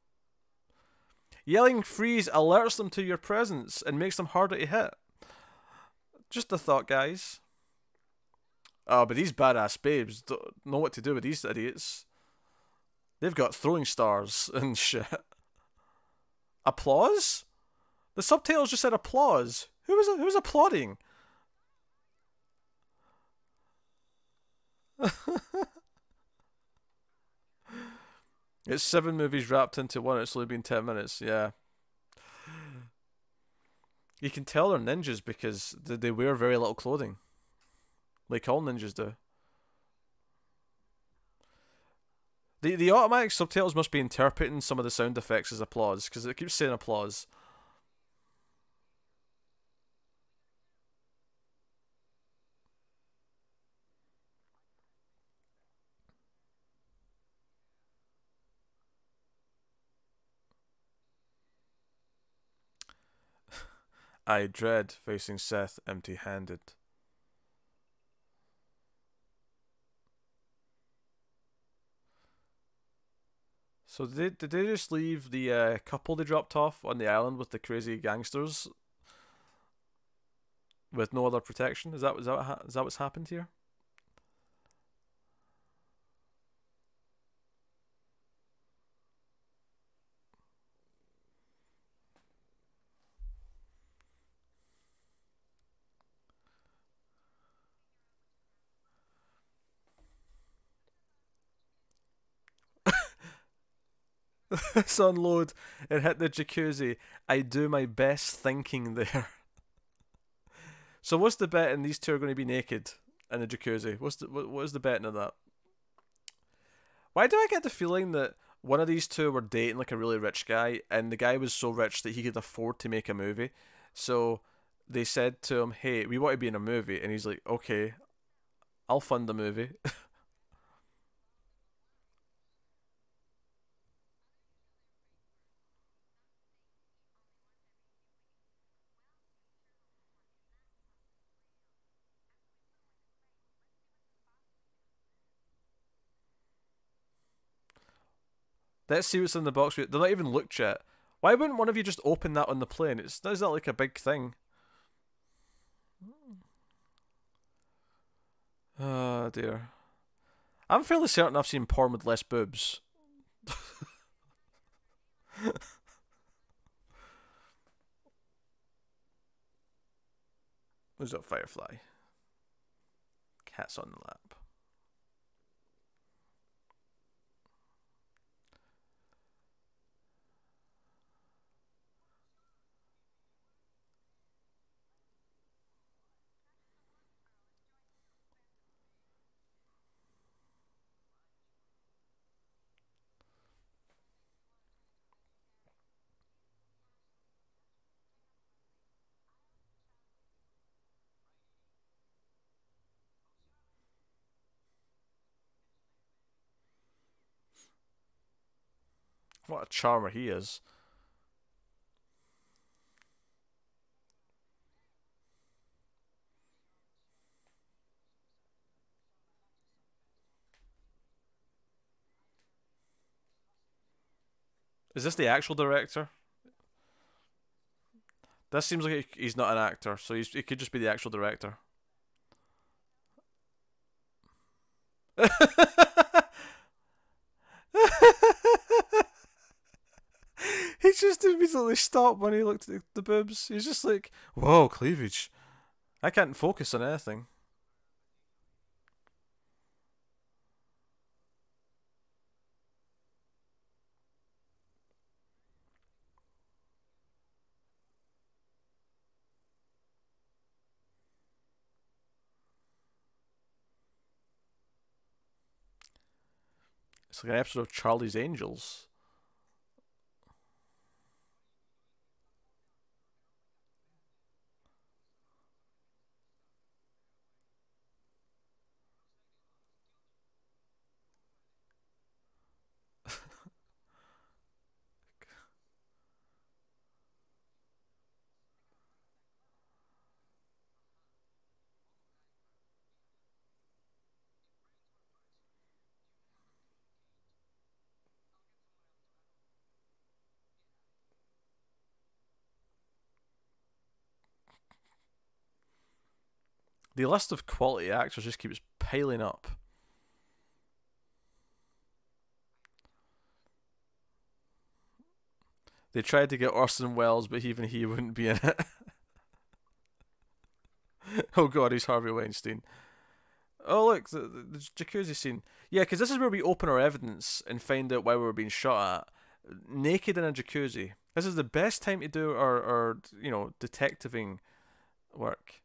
Yelling freeze alerts them to your presence and makes them harder to hit. Just a thought, guys. Oh, but these badass babes don't know what to do with these idiots. They've got throwing stars and shit. Applause? The subtitles just said applause. Who was applauding? It's 7 movies wrapped into one. It's only been 10 minutes. Yeah. You can tell they're ninjas because they wear very little clothing. Like all ninjas do. The automatic subtitles must be interpreting some of the sound effects as applause because it keeps saying applause. I dread facing Seth empty-handed. So did they just leave the couple they dropped off on the island with the crazy gangsters with no other protection? Is that what's happened here? This unload and hit the jacuzzi. I do my best thinking there. So what's the bet? And these two are going to be naked in the jacuzzi. What is the betting of that? Why do I get the feeling that one of these two were dating like a really rich guy, and the guy was so rich that he could afford to make a movie. So they said to him, "Hey, we want to be in a movie," and he's like, "Okay, I'll fund the movie." Let's see what's in the box. They're not even looked yet. Why wouldn't one of you just open that on the plane? It's is that like a big thing? Oh dear. I'm fairly certain I've seen porn with less boobs. Who's that Firefly? Cat's on the lap. What a charmer he is. Is this the actual director? This seems like he's not an actor, so he could just be the actual director. He just immediately stopped when he looked at the boobs. He's just like, whoa, cleavage. I can't focus on anything. It's like an episode of Charlie's Angels. The list of quality actors just keeps piling up. They tried to get Orson Welles, but even he wouldn't be in it. Oh god, he's Harvey Weinstein. Oh look, the jacuzzi scene. Yeah, because this is where we open our evidence and find out why we were being shot at. Naked in a jacuzzi. This is the best time to do our detectiving work.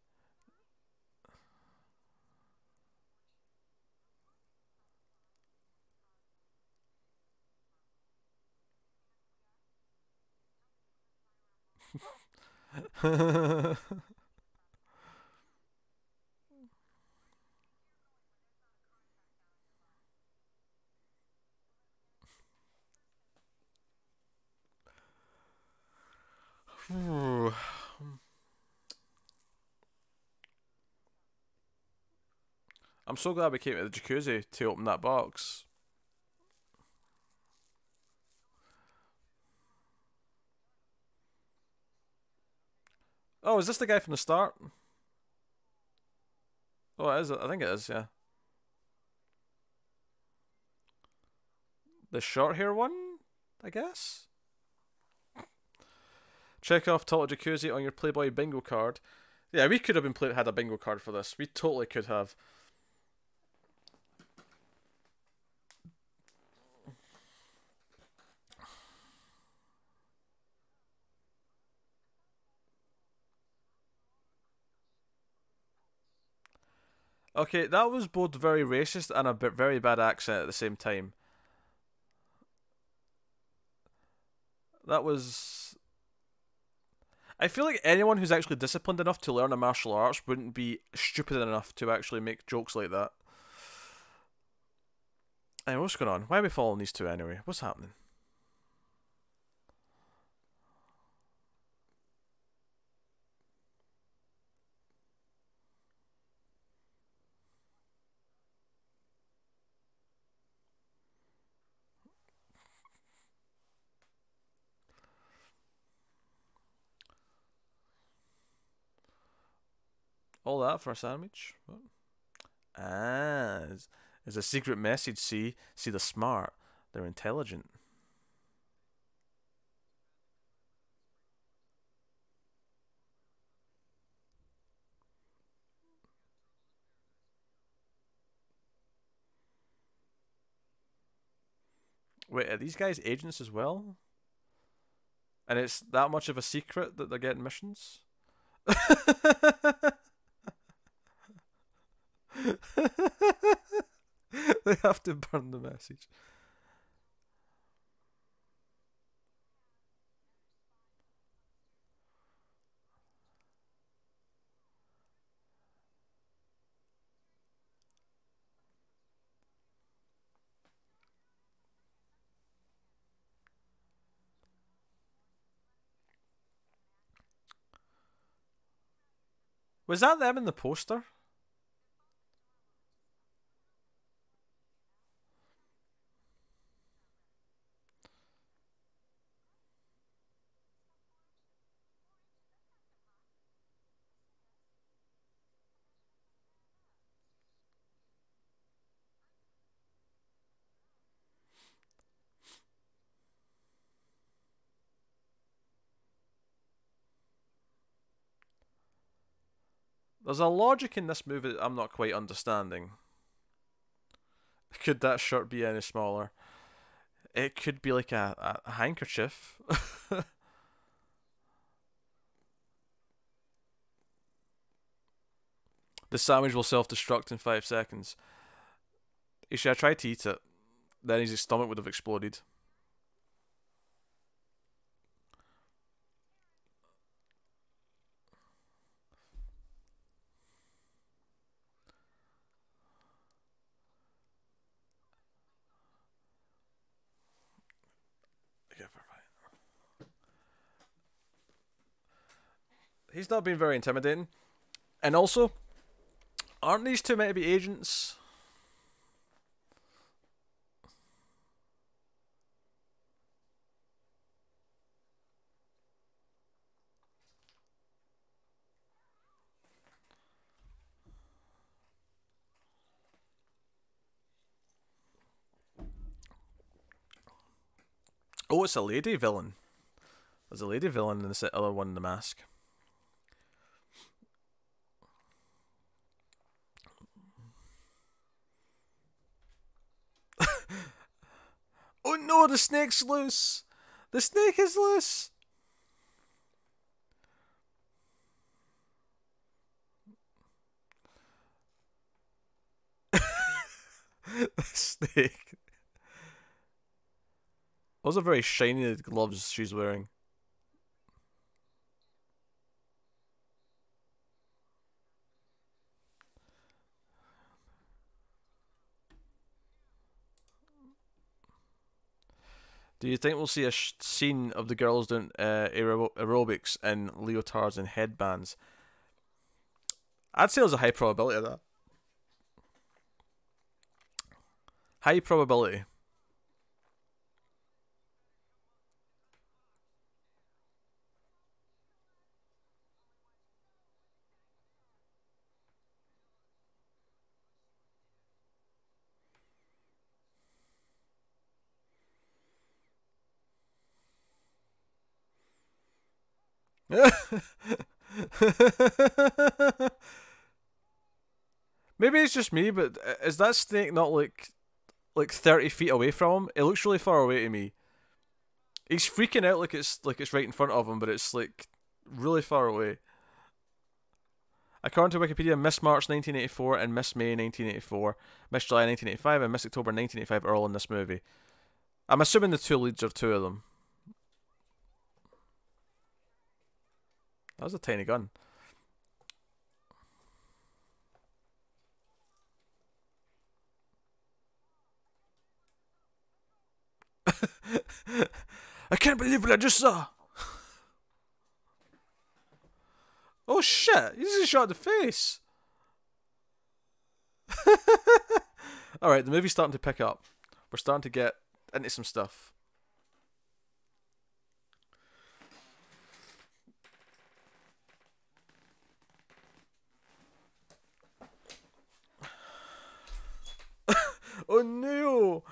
I'm so glad we came to the jacuzzi to open that box. Oh, is this the guy from the start? Oh, it is. I think it is. Yeah, the short hair one, I guess. Check off toilet jacuzzi on your Playboy bingo card. Yeah, we could have had a bingo card for this. We totally could have. Okay, that was both very racist and a very bad accent at the same time. That was. I feel like anyone who's actually disciplined enough to learn a martial arts wouldn't be stupid enough to actually make jokes like that. Hey, what's going on? Why are we following these two anyway? What's happening? All that for a sandwich? What? Ah, it's a secret message. See, they're smart. They're intelligent. Wait, are these guys agents as well? And it's that much of a secret that they're getting missions? They have to burn the message. Was that them in the poster? There's a logic in this movie that I'm not quite understanding. Could that shirt be any smaller? It could be like a handkerchief. The sandwich will self-destruct in 5 seconds. He should have tried to eat it. Then his stomach would have exploded. He's not been very intimidating. And also, aren't these two meant to be agents? Oh, it's a lady villain. There's a lady villain in the other one in the mask. Oh no, the snake's loose! The snake is loose! The snake. Those are very shiny gloves she's wearing. Do you think we'll see a scene of the girls doing aerobics in leotards and headbands? I'd say there's a high probability of that. High probability. Maybe it's just me, but is that snake not like 30 feet away from him? It looks really far away to me. He's freaking out like it's right in front of him, but it's like really far away. According to Wikipedia, Miss March 1984 and Miss May 1984, Miss July 1985 and Miss October 1985 are all in this movie. I'm assuming the two leads are two of them. That was a tiny gun. I can't believe what I just saw. Oh shit! He just shot in the face. All right, the movie's starting to pick up. We're starting to get into some stuff. Oh no!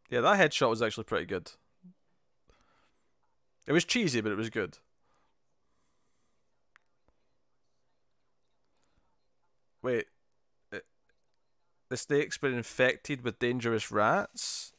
Yeah, that headshot was actually pretty good. It was cheesy, but it was good. Wait, the snake's been infected with dangerous rats?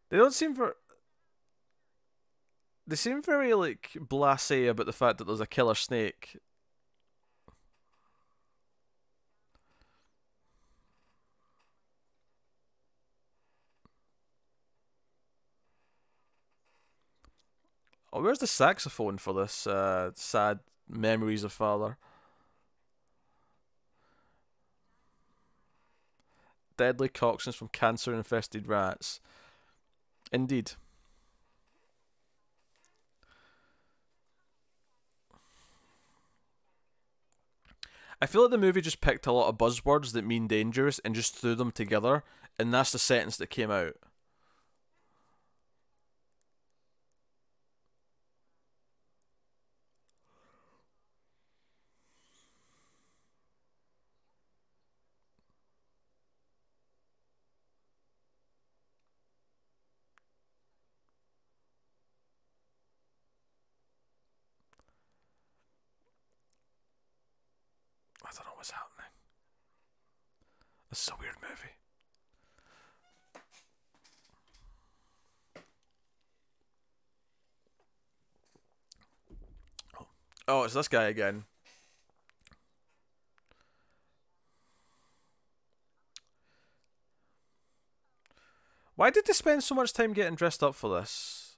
They don't seem for. They seem very like blasé about the fact that there's a killer snake. Oh, where's the saxophone for this sad memories of father? Deadly toxins from cancer-infested rats. Indeed. I feel like the movie just picked a lot of buzzwords that mean dangerous and just threw them together, and that's the sentence that came out. I don't know what's happening. This is a weird movie. Oh, it's this guy again. Why did they spend so much time getting dressed up for this?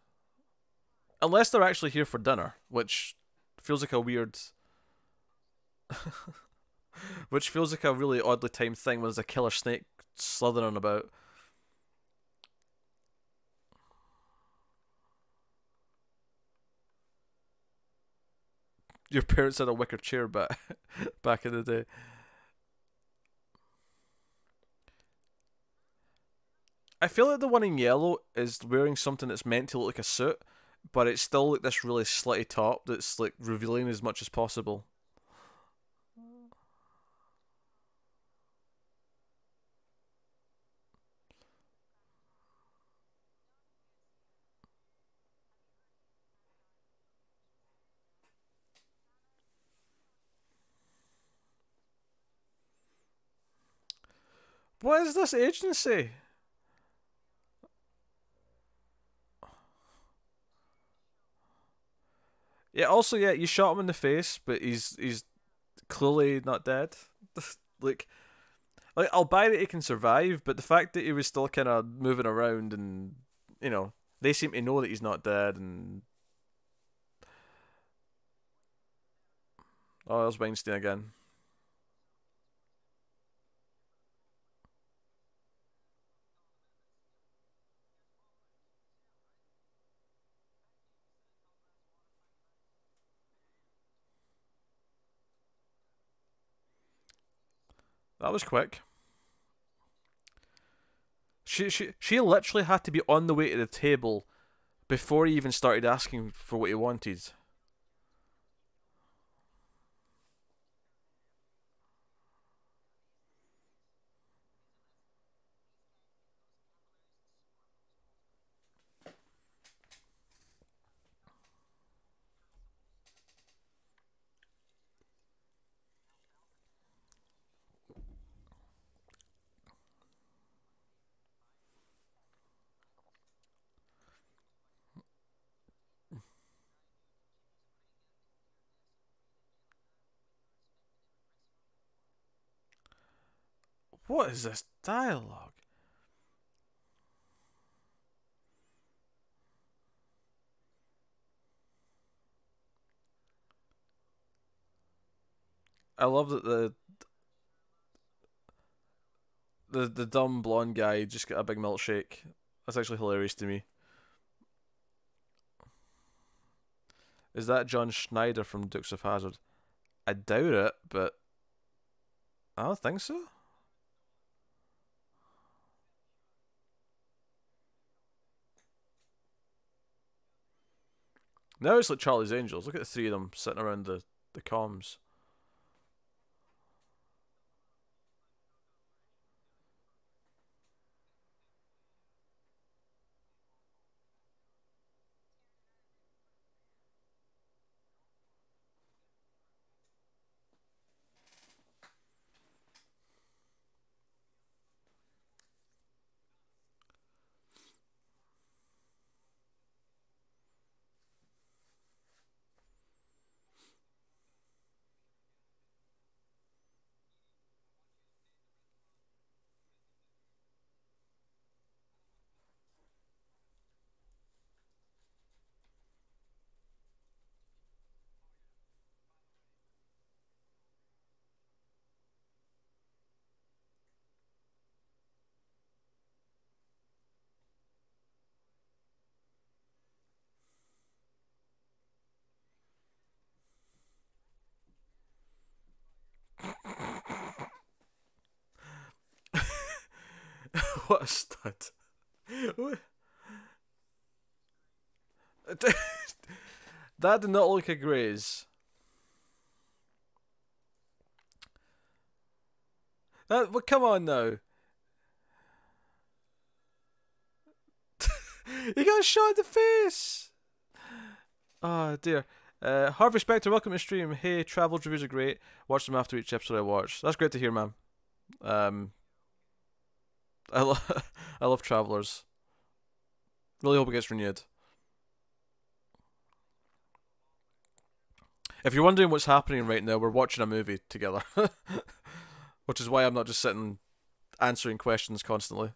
Unless they're actually here for dinner, which feels like a weird, which feels like a really oddly timed thing when there's a killer snake slithering about. Your parents had a wicker chair back back in the day. I feel like the one in yellow is wearing something that's meant to look like a suit, but it's still like this really slutty top that's like revealing as much as possible. What is this agency? Yeah. Also, yeah, you shot him in the face, but he's clearly not dead. like, I'll buy that he can survive, but the fact that he was still kind of moving around and you know they seem to know that he's not dead and oh, there's Weinstein again. That was quick. She literally had to be on the way to the table before he even started asking for what he wanted. What is this dialogue? I love that the dumb blonde guy just got a big milkshake. That's actually hilarious to me. Is that John Schneider from Dukes of Hazzard? I doubt it, but I don't think so. Now it's like Charlie's Angels. Look at the three of them sitting around the comms. What a stud. That did not look a graze. That, but come on now. He got shot in the face. Oh dear. Harvey Specter, welcome to stream. Hey, travel reviews are great. Watch them after each episode I watch. That's great to hear, man. I I love Travelers. Really hope it gets renewed. If you're wondering what's happening right now, we're watching a movie together. Which is why I'm not just sitting answering questions constantly.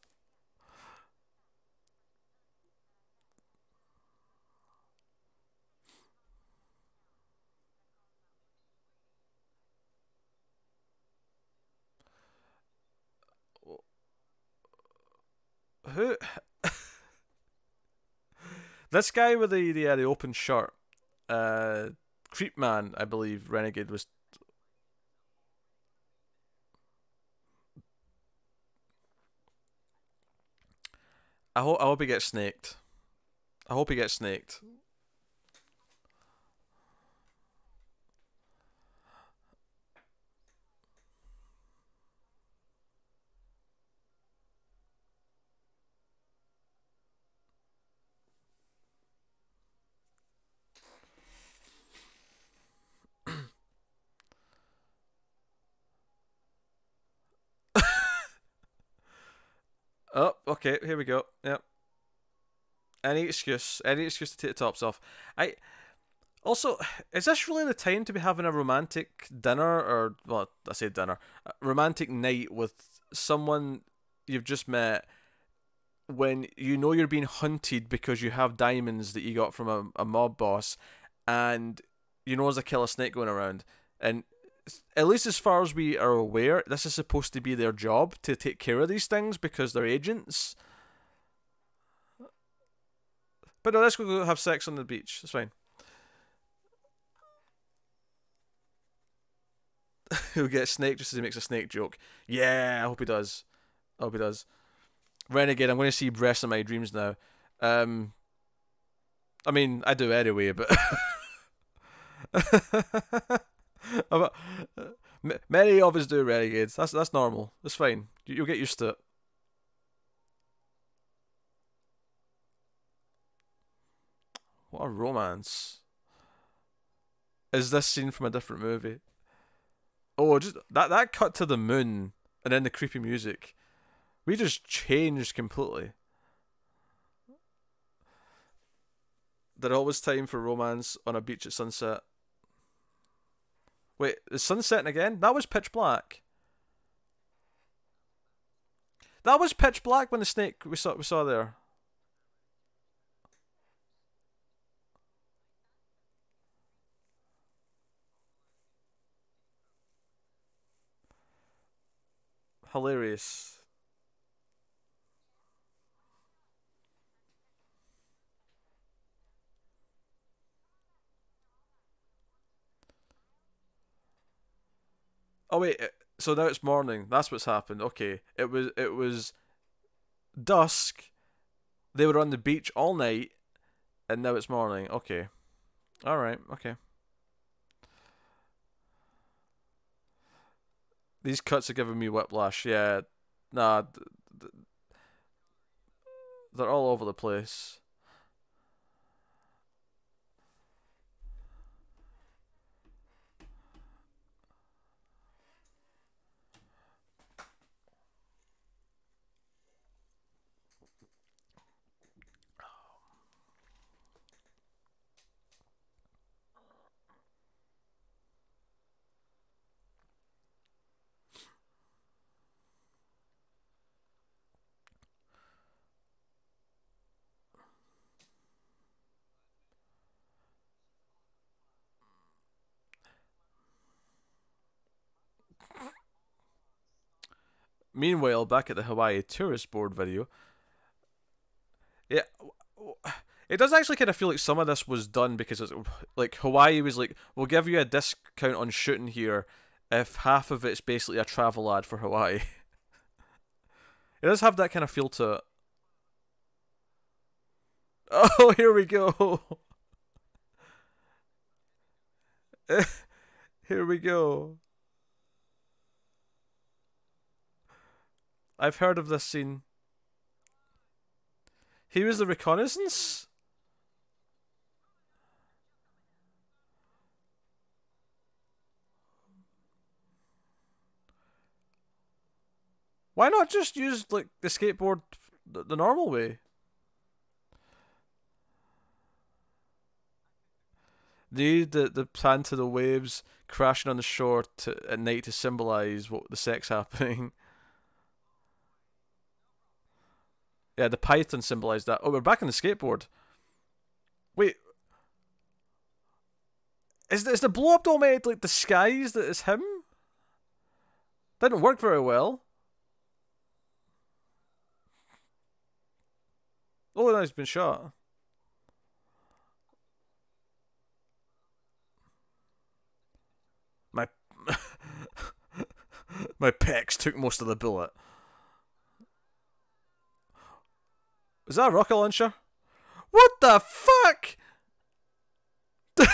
Who? This guy with the open shirt, Creep Man, I believe Renegade was. I hope he gets snaked. I hope he gets snaked. Oh, okay, here we go. Yep. Any excuse to take the tops off. I also, is this really the time to be having a romantic dinner or well, I say dinner, a romantic night with someone you've just met when you know you're being hunted because you have diamonds that you got from a mob boss, and you know there's a killer snake going around, and at least as far as we are aware, this is supposed to be their job to take care of these things because they're agents. But no, let's go have sex on the beach. It's fine. He'll get a snake just as he makes a snake joke. Yeah, I hope he does. I hope he does. Renegade, I'm going to see breasts in my dreams now. I mean, I do anyway, but many of us do, Renegades. That's normal. That's fine. You'll get used to it. What a romance. Is this scene from a different movie? Oh, just that cut to the moon and then the creepy music. We just changed completely. There always time for romance on a beach at sunset. Wait, is sun setting again? That was pitch black. That was pitch black when the snake we saw there. Hilarious. Oh wait, so now it's morning. That's what's happened. Okay, it was dusk. They were on the beach all night, and now it's morning. Okay, all right. Okay. These cuts are giving me whiplash. Yeah, nah, they're all over the place. Meanwhile, back at the Hawaii tourist board video, yeah, it does actually kind of feel like some of this was done because it's like Hawaii was like, we'll give you a discount on shooting here if half of it's basically a travel ad for Hawaii. It does have that kind of feel to it. Oh, here we go. Here we go. I've heard of this scene. He was the reconnaissance? Why not just use like the skateboard the normal way? The plan to the waves crashing on the shore at night to symbolize what the sex happening. Yeah, the python symbolized that. Oh, we're back on the skateboard. Wait, is the blow up doll made like disguise that it's him? Didn't work very well. Oh, no, he's been shot. My my pecs took most of the bullet. Is that a rocket launcher? What the fuck? Why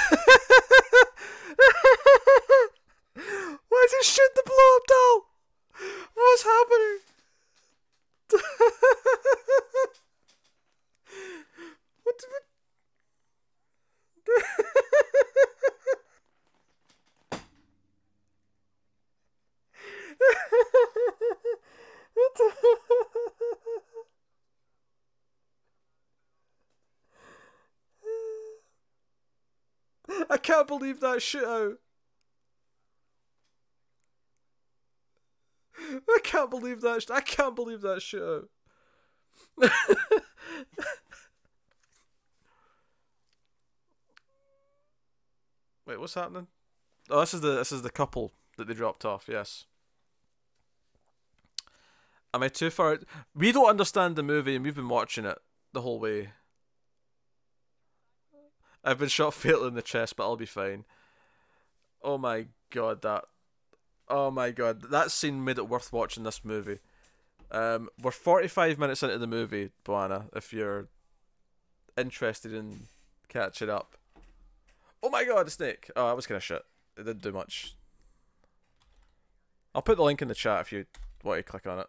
did he shoot the blow up doll? What's happening? What the I can't believe that shit out. I can't believe that. I can't believe that shit out. Wait, what's happening? Oh, this is the couple that they dropped off. Yes. Am I too far? We don't understand the movie, and we've been watching it the whole way. I've been shot fatally in the chest, but I'll be fine. Oh my god, that Oh my god, that scene made it worth watching this movie. We're 45 minutes into the movie, Boana, if you're interested in catching up. Oh my god, a snake! Oh, that was kind of shit. It didn't do much. I'll put the link in the chat if you want to click on it.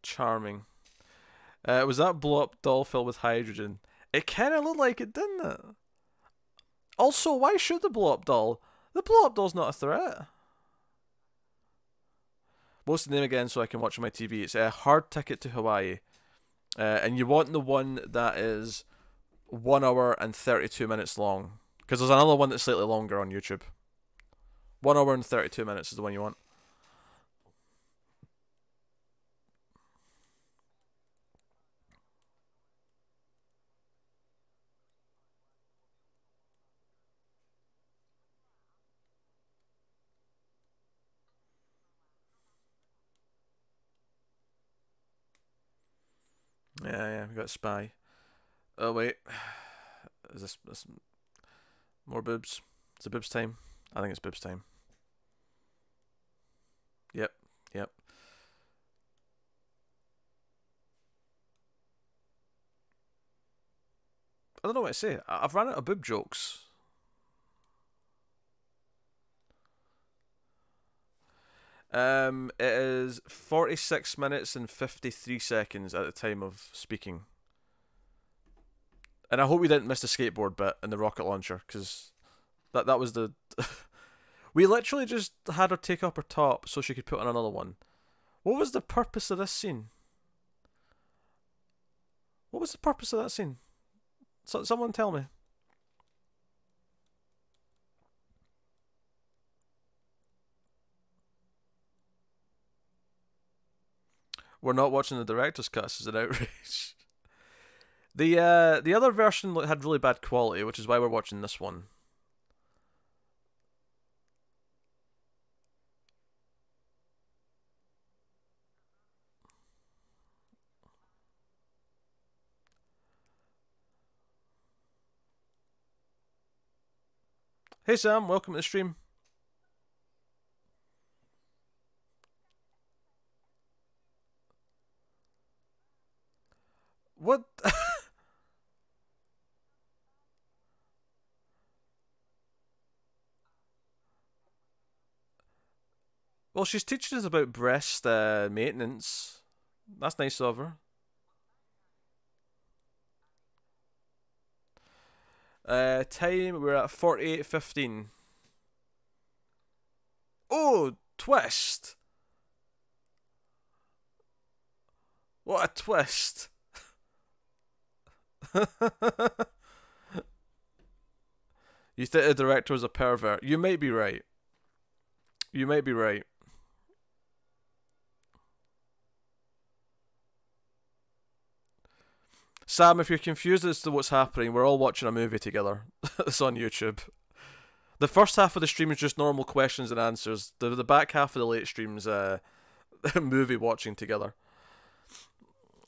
Charming. Was that blow up doll filled with hydrogen? It kind of looked like it, didn't it? Also, why shoot the blow up doll? The blow up doll's not a threat. What's the name again so I can watch on my TV? It's a Hard Ticket to Hawaii. And you want the one that is 1 hour and 32 minutes long. Because there's another one that's slightly longer on YouTube. 1 hour and 32 minutes is the one you want. Yeah, we got Spy. Oh wait, is this more boobs? Is it boobs time? I think it's boobs time. Yep. I don't know what to say. I've run out of boob jokes. It is 46 minutes and 53 seconds at the time of speaking. And I hope we didn't miss the skateboard bit and the rocket launcher, because that was the... We literally just had her take off her top so she could put on another one. What was the purpose of this scene? What was the purpose of that scene? Someone tell me. We're not watching the director's cut. This is an outrage. The other version had really bad quality, which is why we're watching this one. Hey Sam, welcome to the stream. What? Well, she's teaching us about breast maintenance. That's nice of her. Time, we're at 48:15. Oh, twist! What a twist! You think the director was a pervert? You might be right. You might be right. Sam, if you're confused as to what's happening, we're all watching a movie together. It's on YouTube. The first half of the stream is just normal questions and answers. The back half of the late stream's movie watching together.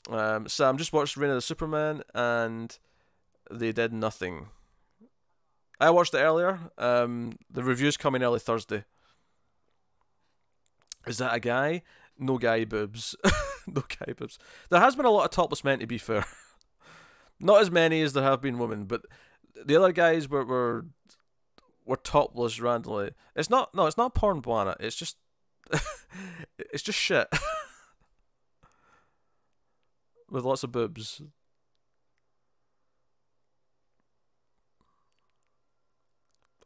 Sam just watched Reign of the Superman and they did nothing. I watched it earlier. The review's coming early Thursday. Is that a guy? No guy boobs. No guy boobs. There has been a lot of topless men, to be fair. Not as many as there have been women, but the other guys were topless randomly. It's not porn, Buana. It's just it's just shit. With lots of boobs.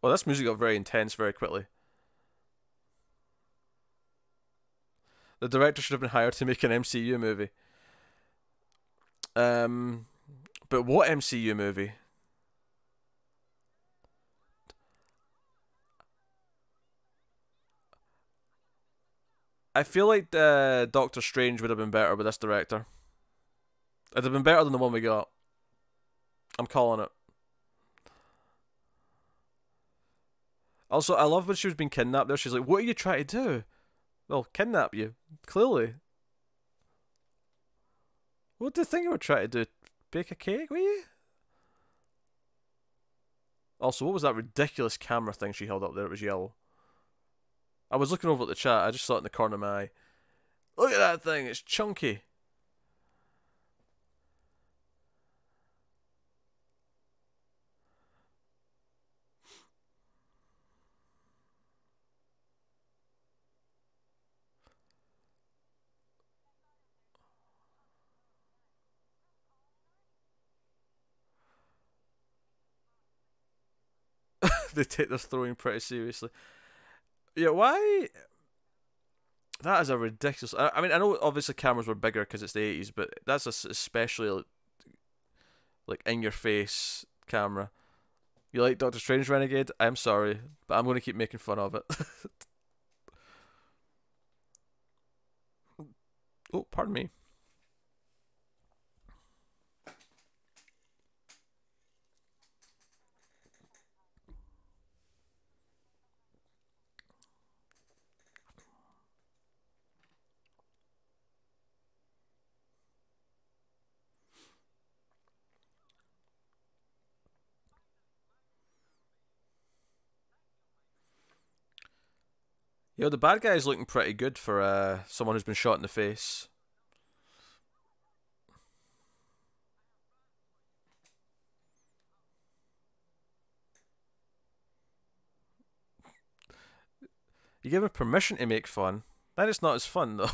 Well, this music got very intense very quickly. The director should have been hired to make an MCU movie. But what MCU movie? I feel like Doctor Strange would have been better with this director. It'd have been better than the one we got. I'm calling it. Also, I love when she was being kidnapped there. She's like, what are you trying to do? Well, kidnap you. Clearly. What do you think you were trying to do? Bake a cake, were you? Also, what was that ridiculous camera thing she held up there? It was yellow. I was looking over at the chat. I just saw it in the corner of my eye. Look at that thing. It's chunky. They take their throwing pretty seriously. Yeah, why? That is a ridiculous. I mean, I know obviously cameras were bigger because it's the 80s, but that's especially like in your face camera. You like Doctor Strange Renegade? I'm sorry, but I'm going to keep making fun of it. Oh, pardon me. You know, the bad guy's looking pretty good for someone who's been shot in the face. You give him permission to make fun. Then it's not as fun, though.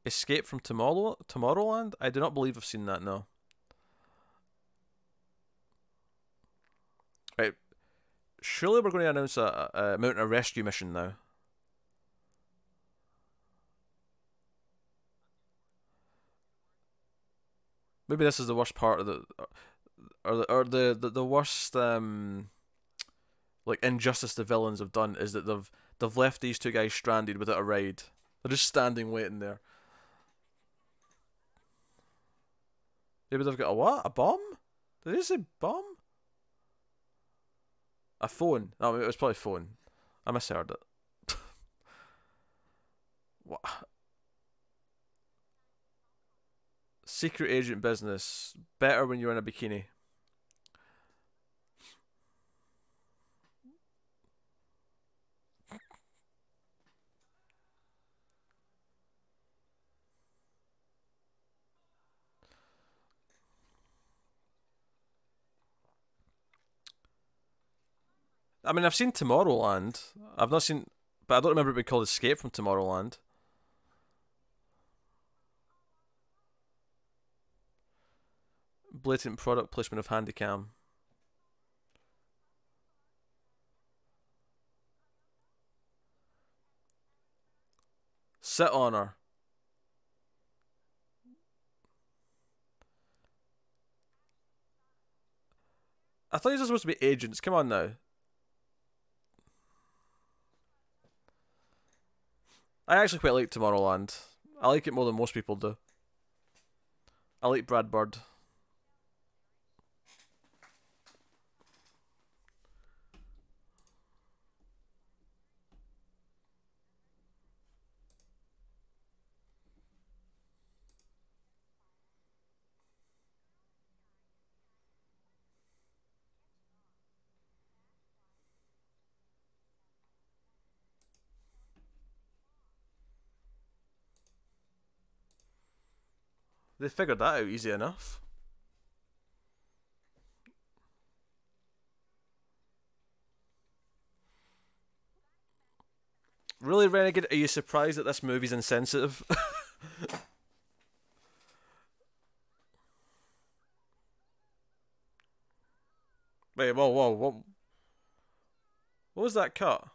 Escape from Tomorrowland? I do not believe I've seen that, no. Right. Surely we're going to announce a mountain rescue mission now. Maybe this is the worst part of the... Or the worst like injustice the villains have done is that they've left these two guys stranded without a ride. They're just standing waiting there. Maybe they've got a what? A bomb? Did they say bomb? A phone. No, it was probably phone. I misheard it. What? Secret agent business. Better when you're in a bikini. I mean, I've seen Tomorrowland. I've not seen... But I don't remember it being called Escape from Tomorrowland. Blatant product placement of Handycam. Sit on her. I thought these were supposed to be agents. Come on now. I actually quite like Tomorrowland. I like it more than most people do. I like Brad Bird. They figured that out easy enough. Really, Renegade? Are you surprised that this movie's insensitive? Wait, whoa, what was that cut?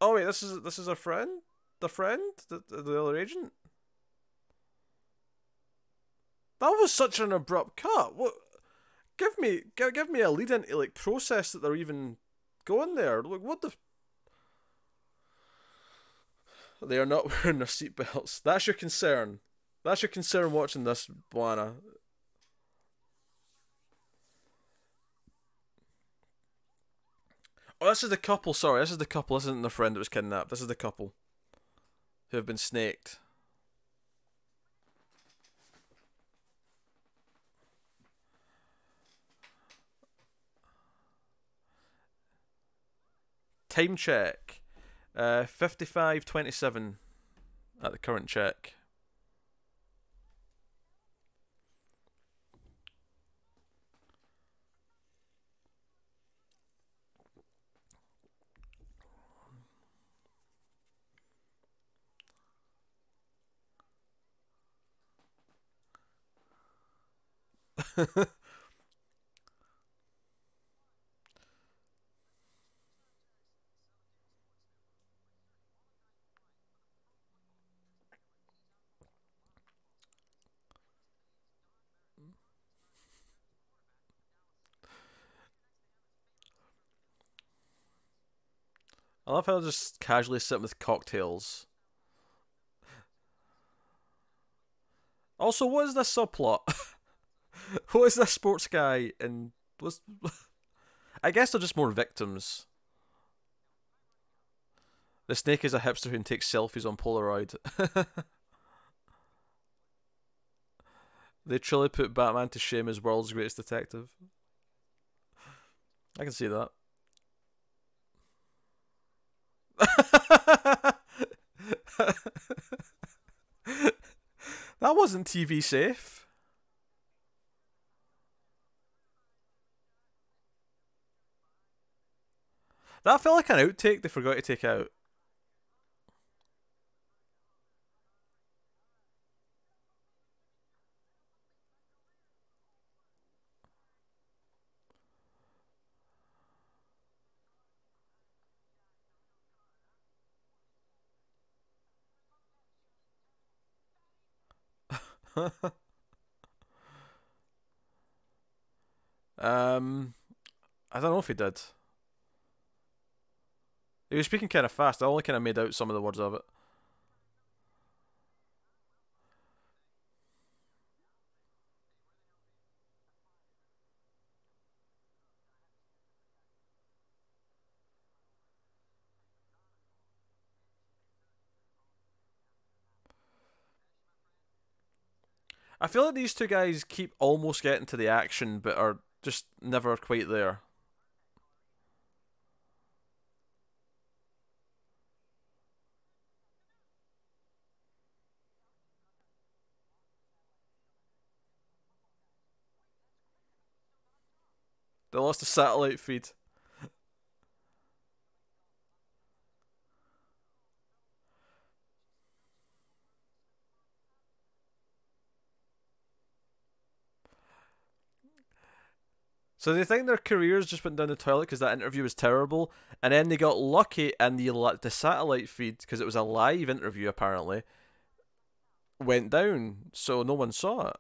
Oh wait, this is a friend, the friend, the other agent. That was such an abrupt cut. What? Give me a lead into like process that they're even going there. Like what the? They are not wearing their seatbelts. That's your concern. That's your concern watching this, Buana. Oh, this is the couple. Sorry, this is the couple. This isn't the friend that was kidnapped. This is the couple who have been snaked. Time check. 55:27 at the current check. I love how they're just casually sitting with cocktails. Also, what is this subplot? What is this sports guy and was? I guess they're just more victims. The snake is a hipster who takes selfies on Polaroid. They truly put Batman to shame as world's greatest detective. I can see that. That wasn't TV safe. That felt like an outtake they forgot to take out. I don't know if he did. He was speaking kind of fast. I only kind of made out some of the words of it. I feel like these two guys keep almost getting to the action, but are just never quite there. They lost the satellite feed. So they think their careers just went down the toilet because that interview was terrible, and then they got lucky and the satellite feed, because it was a live interview apparently, went down, so no one saw it.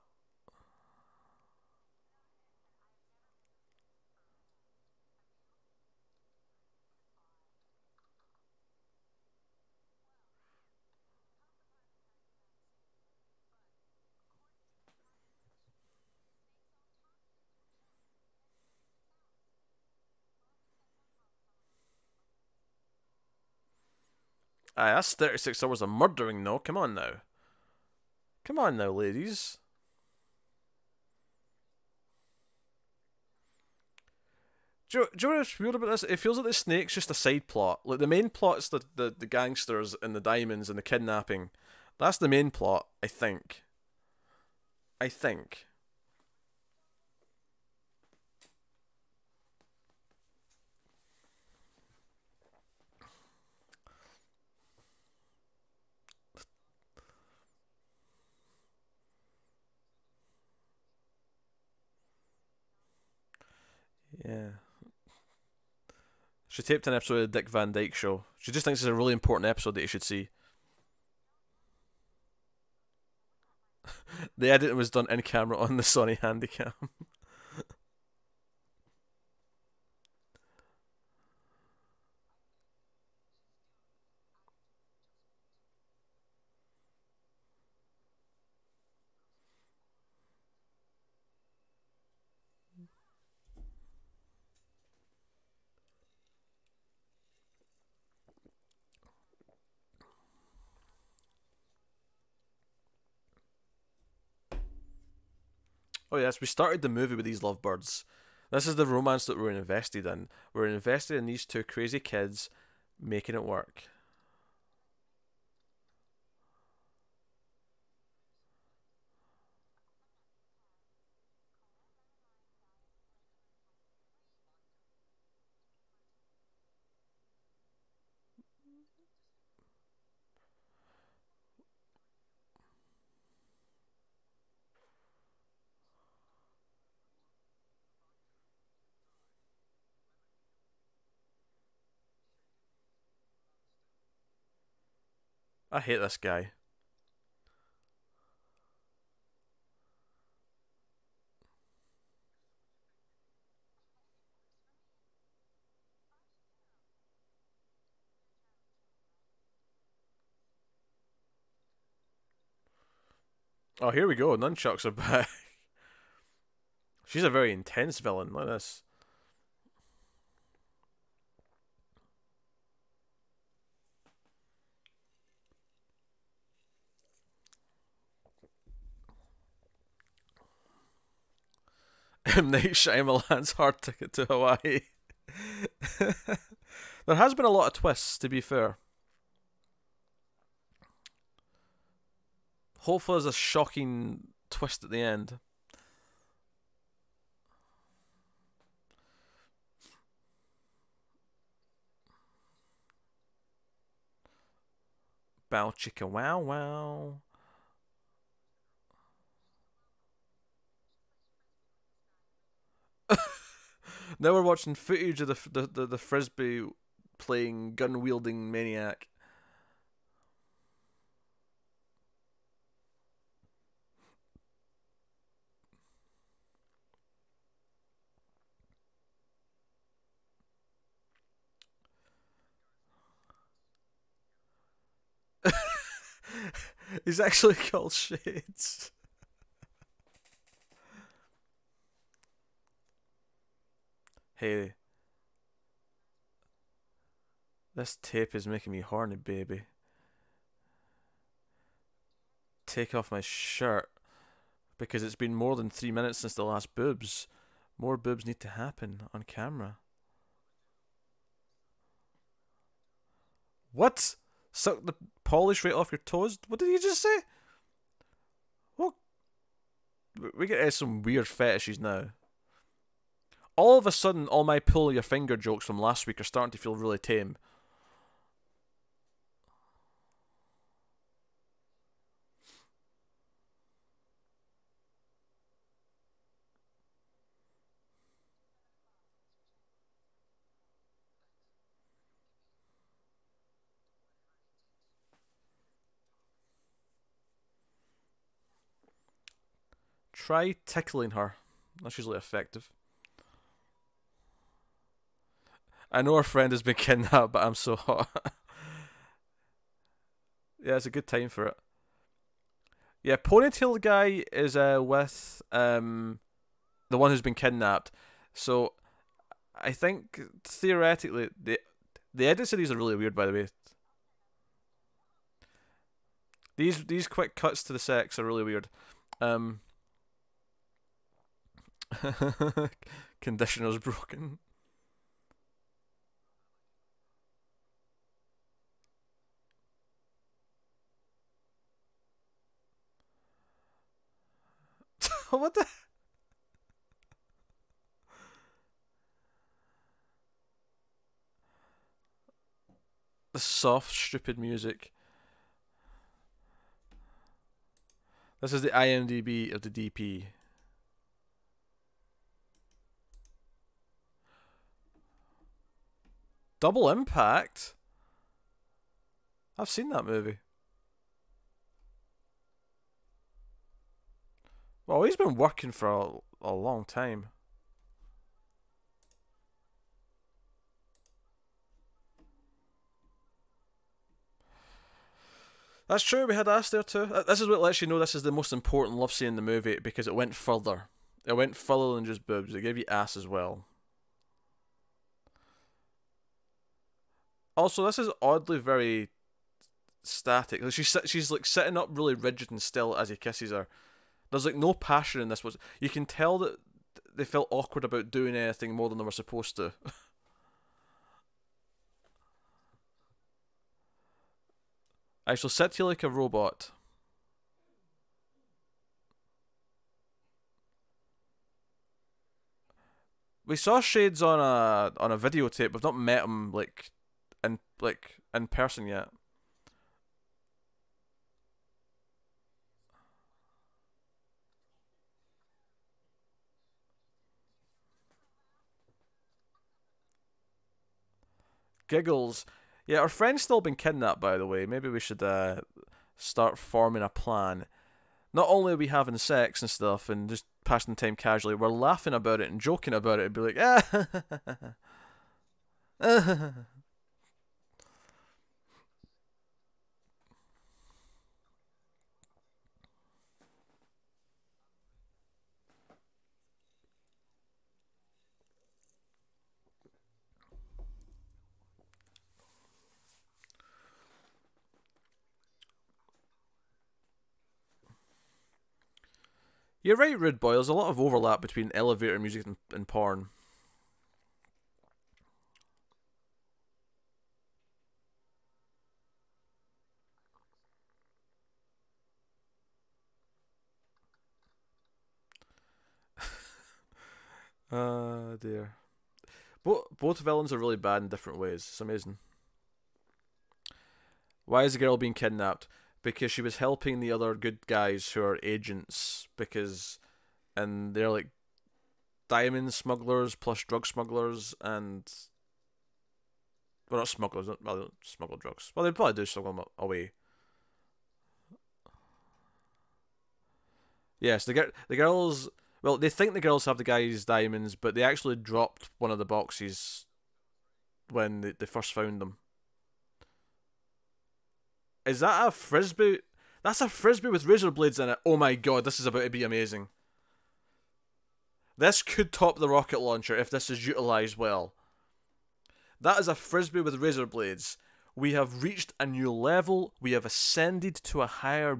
Aye, that's 36 hours of murdering, no? Come on now. Come on now, ladies. Do you know what's weird about this? It feels like the snake's just a side plot. Like, the main plot's the gangsters and the diamonds and the kidnapping. That's the main plot, I think. I think. Yeah. She taped an episode of the Dick Van Dyke Show. She just thinks it's a really important episode that you should see. The editing was done in camera on the Sony Handycam. Oh yes, we started the movie with these lovebirds. This is the romance that we're invested in. We're invested in these two crazy kids making it work. I hate this guy. Oh, here we go. Nunchucks are back. She's a very intense villain. Look at this. M. Night Shyamalan's Hard Ticket to Hawaii. There has been a lot of twists, to be fair. Hopefully, there's a shocking twist at the end. Bow chicka wow wow. Now we're watching footage of the frisbee playing gun wielding maniac. He's actually called Shades. Hey, this tape is making me horny, baby. Take off my shirt because it's been more than 3 minutes since the last boobs. More boobs need to happen on camera. What? Suck the polish right off your toes? What did you just say? What? We get some weird fetishes now. All of a sudden, all my pull your finger jokes from last week are starting to feel really tame. Try tickling her. That's usually effective. I know our friend has been kidnapped, but I'm so hot. Yeah, it's a good time for it. Yeah, ponytail guy is with the one who's been kidnapped. So I think theoretically the edits of these are really weird. By the way, these quick cuts to the sex are really weird. Um, Conditioner's broken. What the soft, stupid music. This is the IMDb of the DP. Double Impact? I've seen that movie. Well, he's been working for a long time. That's true, we had ass there too. This is what lets you know this is the most important love scene in the movie because it went further. It went further than just boobs. It gave you ass as well. Also, this is oddly very static. She's like sitting up really rigid and still as he kisses her. There's like no passion in this. Was you can tell that they felt awkward about doing anything more than they were supposed to. I shall sit here like a robot. We saw Shades on a videotape. We've not met him in person yet. Giggles. Yeah, our friend's still been kidnapped, by the way. Maybe we should start forming a plan. Not only are we having sex and stuff and just passing time casually, we're laughing about it and joking about it and be like, ah. You're right, Rude Boy. There's a lot of overlap between elevator music and porn. Dear. Both villains are really bad in different ways. It's amazing. Why is the girl being kidnapped? Because she was helping the other good guys who are agents. And they're like diamond smugglers plus drug smugglers and. Well, not smugglers. Well, they don't smuggle drugs. Well, they probably do smuggle them away. Yes, the girls. Well, they think the girls have the guy's diamonds, but they actually dropped one of the boxes when they first found them. Is that a frisbee? That's a frisbee with razor blades in it. Oh my god, this is about to be amazing. This could top the rocket launcher if this is utilised well. That is a frisbee with razor blades. We have reached a new level. We have ascended to a higher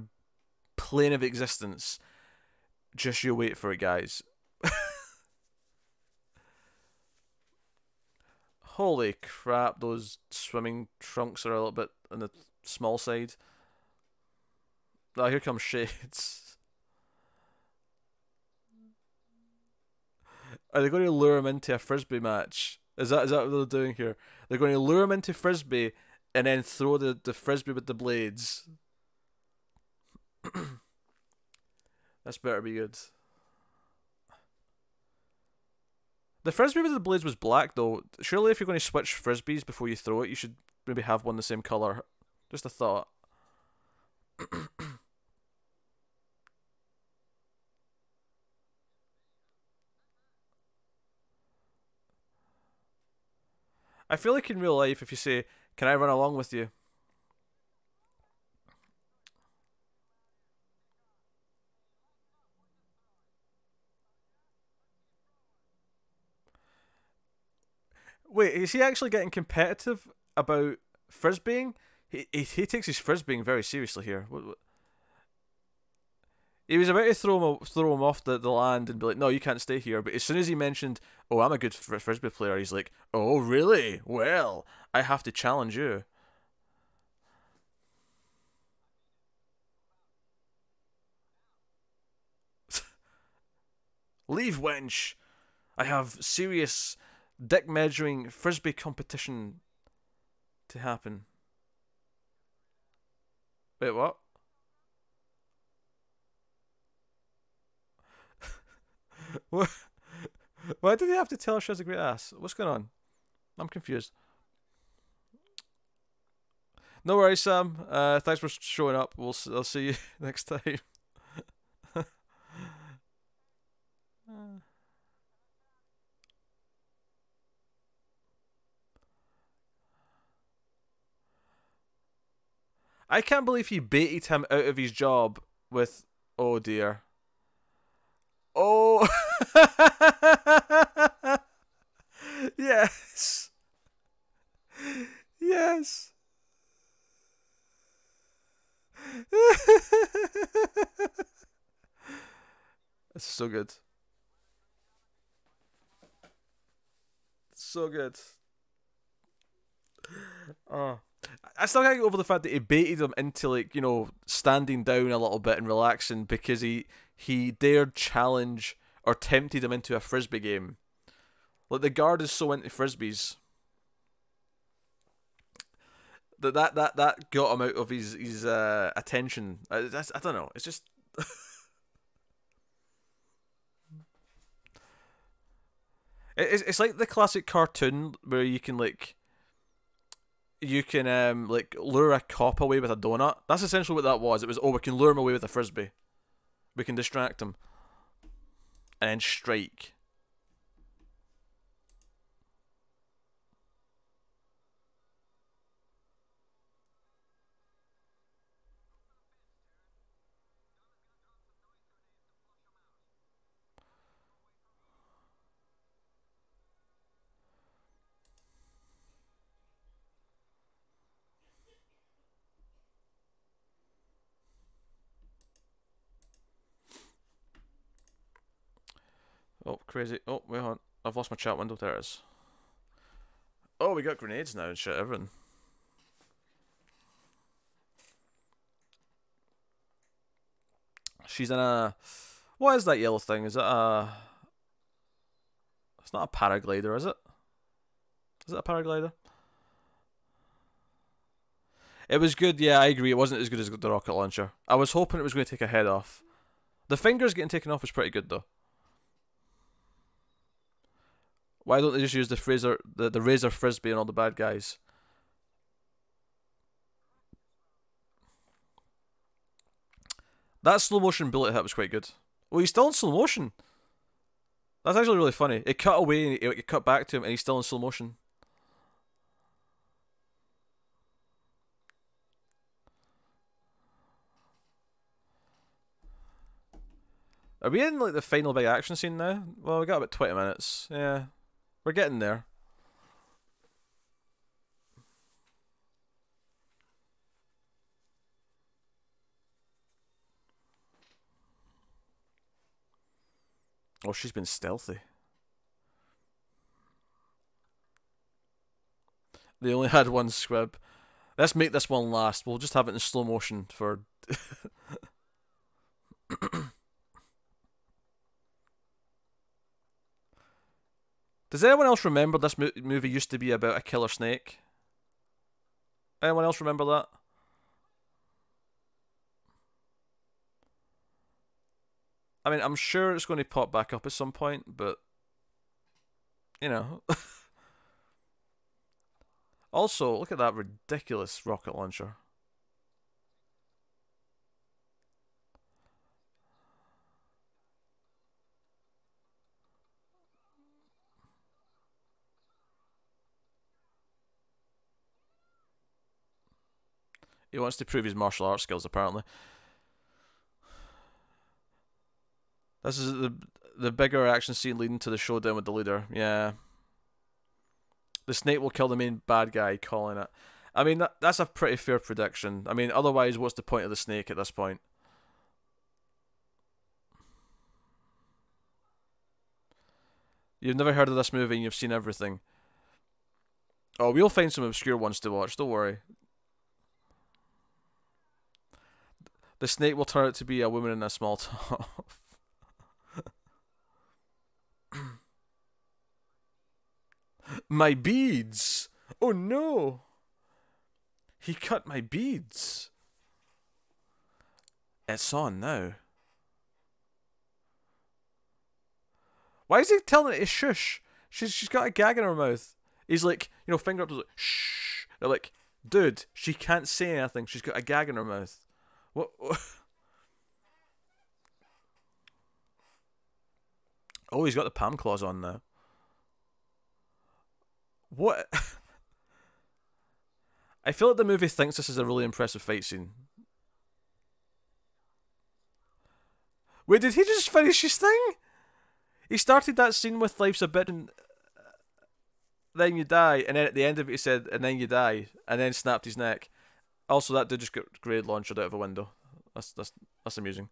plane of existence. Just you wait for it, guys. Holy crap, those swimming trunks are a little bit on the small side. Oh, here comes Shades. Are they going to lure him into a frisbee match? Is that what they're doing here? They're going to lure him into frisbee and then throw the frisbee with the blades. This better be good. The frisbee with the blades was black though. Surely if you're going to switch frisbees before you throw it, you should maybe have one the same colour. Just a thought. I feel like in real life if you say, "Can I run along with you?" Wait, is he actually getting competitive about frisbeeing? He takes his frisbeeing very seriously here. He was about to throw him off the land and be like, "No, you can't stay here." But as soon as he mentioned, "Oh, I'm a good frisbee player," he's like, "Oh, really? Well, I have to challenge you." Leave, wench. I have serious dick measuring frisbee competition to happen. Wait, what? What? Why did he have to tell her she has a great ass? What's going on? I'm confused. No worries, Sam. Thanks for showing up. I'll see you next time. I can't believe he baited him out of his job with. Oh dear. Oh. Yes. Yes. It's so good. So good. Oh. I still can't get over the fact that he baited him into, like, you know, standing down a little bit and relaxing because he dared challenge or tempted him into a frisbee game. Like, the guard is so into frisbees that got him out of his attention. I don't know. It's just it's like the classic cartoon where you can lure a cop away with a donut. That's essentially what that was. It was, oh, we can lure him away with a frisbee. We can distract him and then strike. Oh, crazy. Oh, wait on. I've lost my chat window. There it is. Oh, we got grenades now and shit, everything. She's in a... What is that yellow thing? Is it a... It's not a paraglider, is it? Is it a paraglider? It was good, yeah, I agree. It wasn't as good as the rocket launcher. I was hoping it was going to take a head off. The fingers getting taken off was pretty good, though. Why don't they just use the razor frisbee on all the bad guys? That slow motion bullet hit was quite good. Well, he's still in slow motion. That's actually really funny. It cut away and it cut back to him and he's still in slow motion. Are we in like the final big action scene now? Well, we got about 20 minutes. Yeah. We're getting there. Oh, she's been stealthy. They only had one squib. Let's make this one last. We'll just have it in slow motion for... Does anyone else remember this movie used to be about a killer snake? Anyone else remember that? I mean, I'm sure it's going to pop back up at some point, but... You know... Also, look at that ridiculous rocket launcher. He wants to prove his martial arts skills, apparently. This is the bigger action scene leading to the showdown with the leader. Yeah. The snake will kill the main bad guy, calling it. I mean, that's a pretty fair prediction. I mean, otherwise, what's the point of the snake at this point? You've never heard of this movie and you've seen everything. Oh, we'll find some obscure ones to watch, don't worry. The snake will turn out to be a woman in a small top. My beads! Oh no! He cut my beads! It's on now. Why is he telling her to shush? She's got a gag in her mouth. He's like, you know, finger up, like, shh. They're like, dude, she can't say anything. She's got a gag in her mouth. What? Oh, he's got the palm claws on now. What? I feel like the movie thinks this is a really impressive fight scene. Wait, did he just finish his thing? He started that scene with life's a bit and then you die, and then at the end of it he said, and then you die, and then snapped his neck. Also, that dude just got grenade launched out of a window. That's amusing.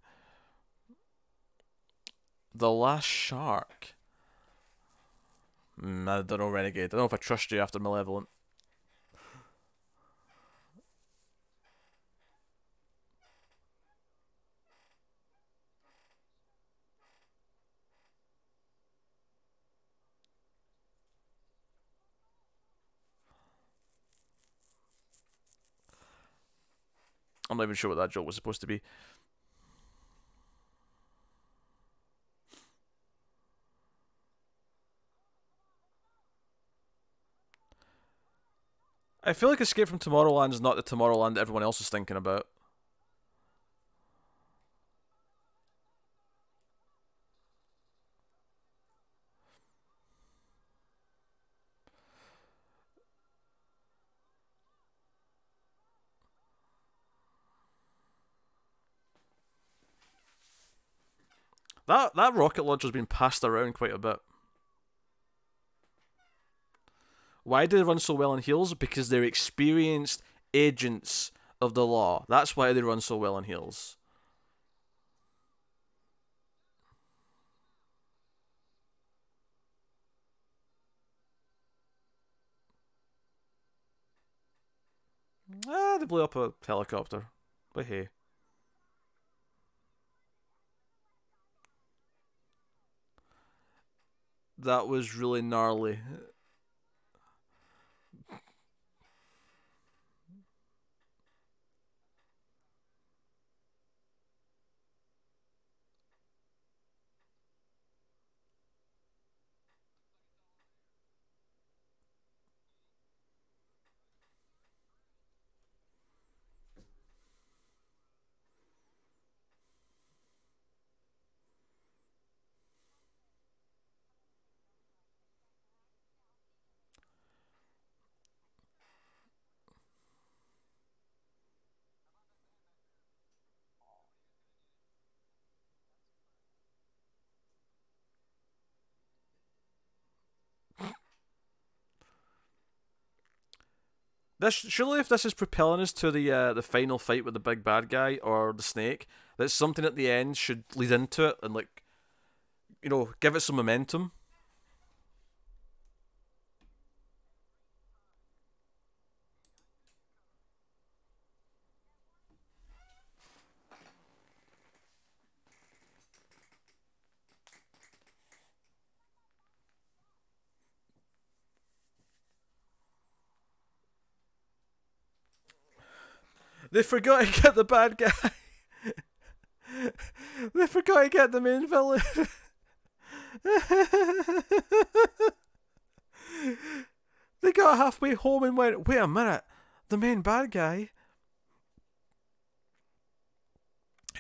The Last Shark. I don't know, Renegade. I don't know if I trust you after Malevolent. I'm not even sure what that joke was supposed to be. I feel like Escape from Tomorrowland is not the Tomorrowland that everyone else is thinking about. That rocket launcher's been passed around quite a bit. Why do they run so well in heels? Because they're experienced agents of the law. That's why they run so well in heels. They blew up a helicopter. But hey. That was really gnarly. This surely, if this is propelling us to the final fight with the big bad guy or the snake, that something at the end should lead into it and, like, you know, give it some momentum. They forgot to get the bad guy. They forgot to get the main villain. They got halfway home and went, wait a minute, the main bad guy?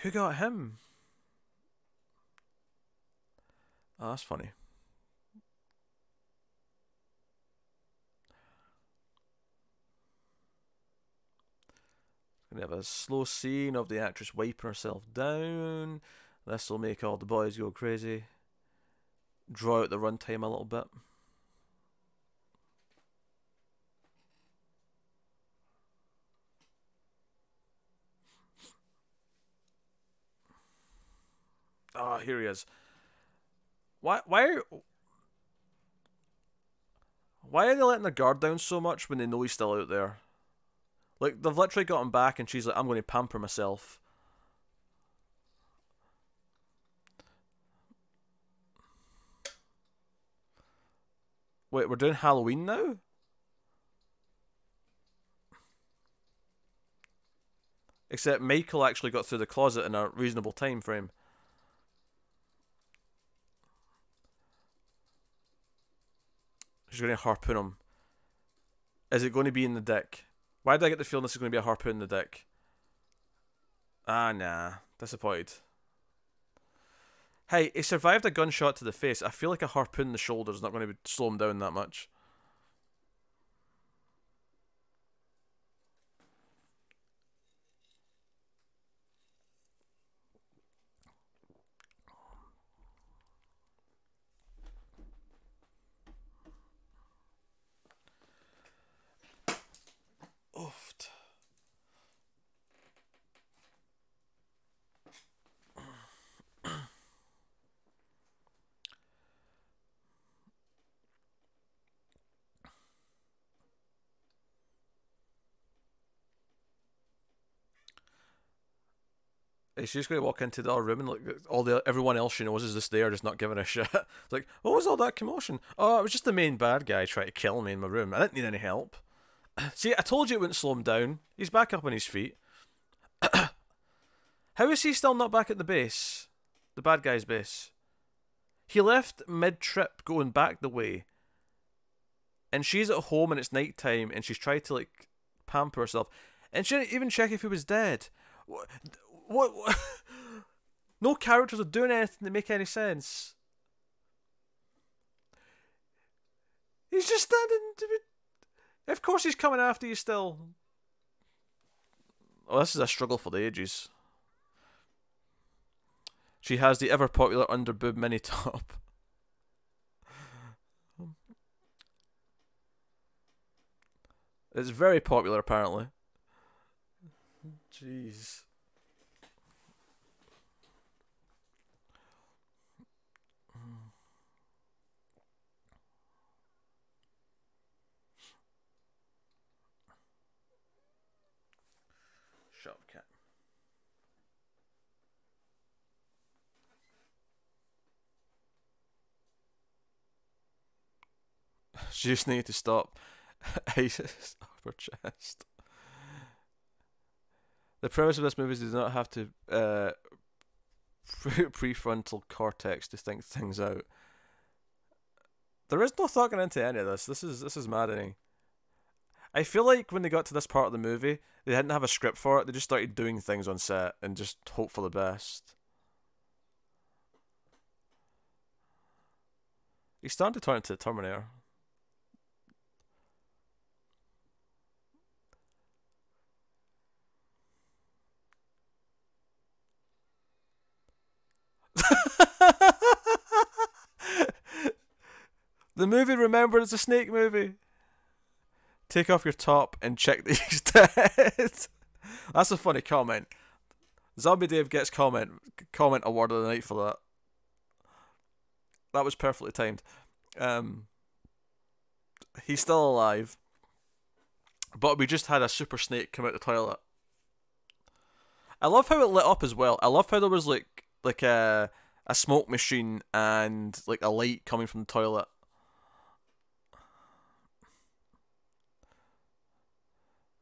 Who got him? Oh, that's funny. Gonna have a slow scene of the actress wiping herself down. This will make all the boys go crazy. Draw out the runtime a little bit. Oh, here he is. Why are they letting the guard down so much when they know he's still out there? Like, they've literally got him back and she's like, I'm going to pamper myself. Wait, we're doing Halloween now? Except Michael actually got through the closet in a reasonable time frame. She's going to harpoon him. Is it going to be in the dick? Why did I get the feeling this is going to be a harpoon in the dick? Ah, nah. Disappointed. Hey, he survived a gunshot to the face. I feel like a harpoon in the shoulder is not going to slow him down that much. Oofed. She's just going to walk into the other room and like everyone else she knows is just there, just not giving a shit. It's like, what was all that commotion? Oh, it was just the main bad guy trying to kill me in my room. I didn't need any help. See, I told you it wouldn't slow him down. He's back up on his feet. How is he still not back at the base? The bad guy's base. He left mid-trip going back the way. And she's at home and it's night time and she's tried to like pamper herself. And she didn't even check if he was dead. What? No characters are doing anything to make any sense. He's just standing to be... Of course he's coming after you still. Oh, this is a struggle for the ages. She has the ever popular underboob mini top. It's very popular apparently. Jeez. Shut up, cat. She just needed to stop. Isis off her chest. The premise of this movie is does not have to prefrontal cortex to think things out. There is no thought going into any of this. This is maddening. I feel like when they got to this part of the movie, they didn't have a script for it. They just started doing things on set and just hope for the best. He's starting to turn into the Terminator. The movie, remember, it's a snake movie. Take off your top and check that he's dead. That's a funny comment. Zombie Dave gets comment award of the night for that. That was perfectly timed. He's still alive, but we just had a super snake come out the toilet. I love how it lit up as well. I love how there was like a smoke machine and like a light coming from the toilet.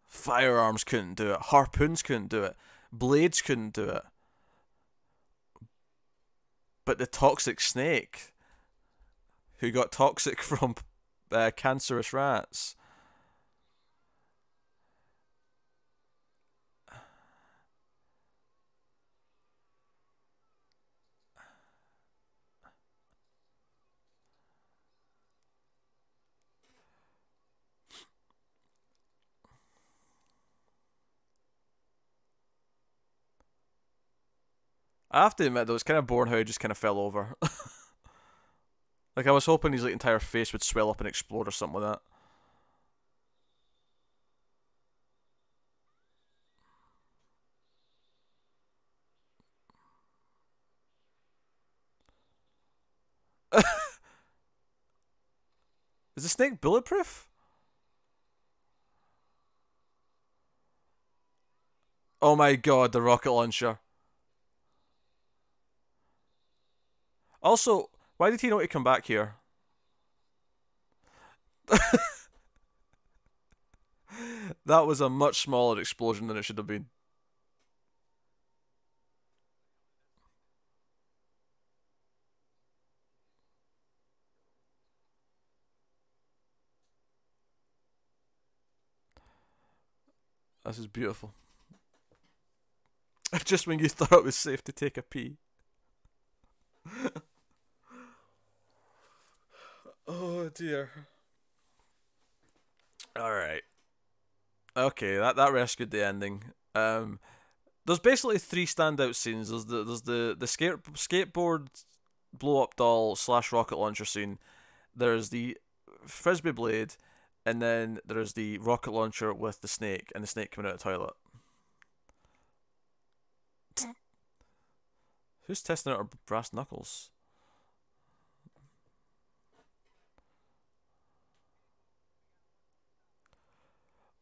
Firearms couldn't do it. Harpoons couldn't do it. Blades couldn't do it. But the toxic snake, who got toxic from cancerous rats. I have to admit though, it's kind of boring how he just kind of fell over. Like I was hoping his like entire face would swell up and explode or something like that. Is the snake bulletproof? Oh my god, the rocket launcher. Also, why did he know to come back here? That was a much smaller explosion than it should have been. This is beautiful. Just when you thought it was safe to take a pee. Oh dear. Alright. Okay, that rescued the ending. There's basically three standout scenes. There's the skateboard blow up doll / rocket launcher scene. There's the frisbee blade, and then there's the rocket launcher with the snake and the snake coming out of the toilet. Who's testing out our brass knuckles?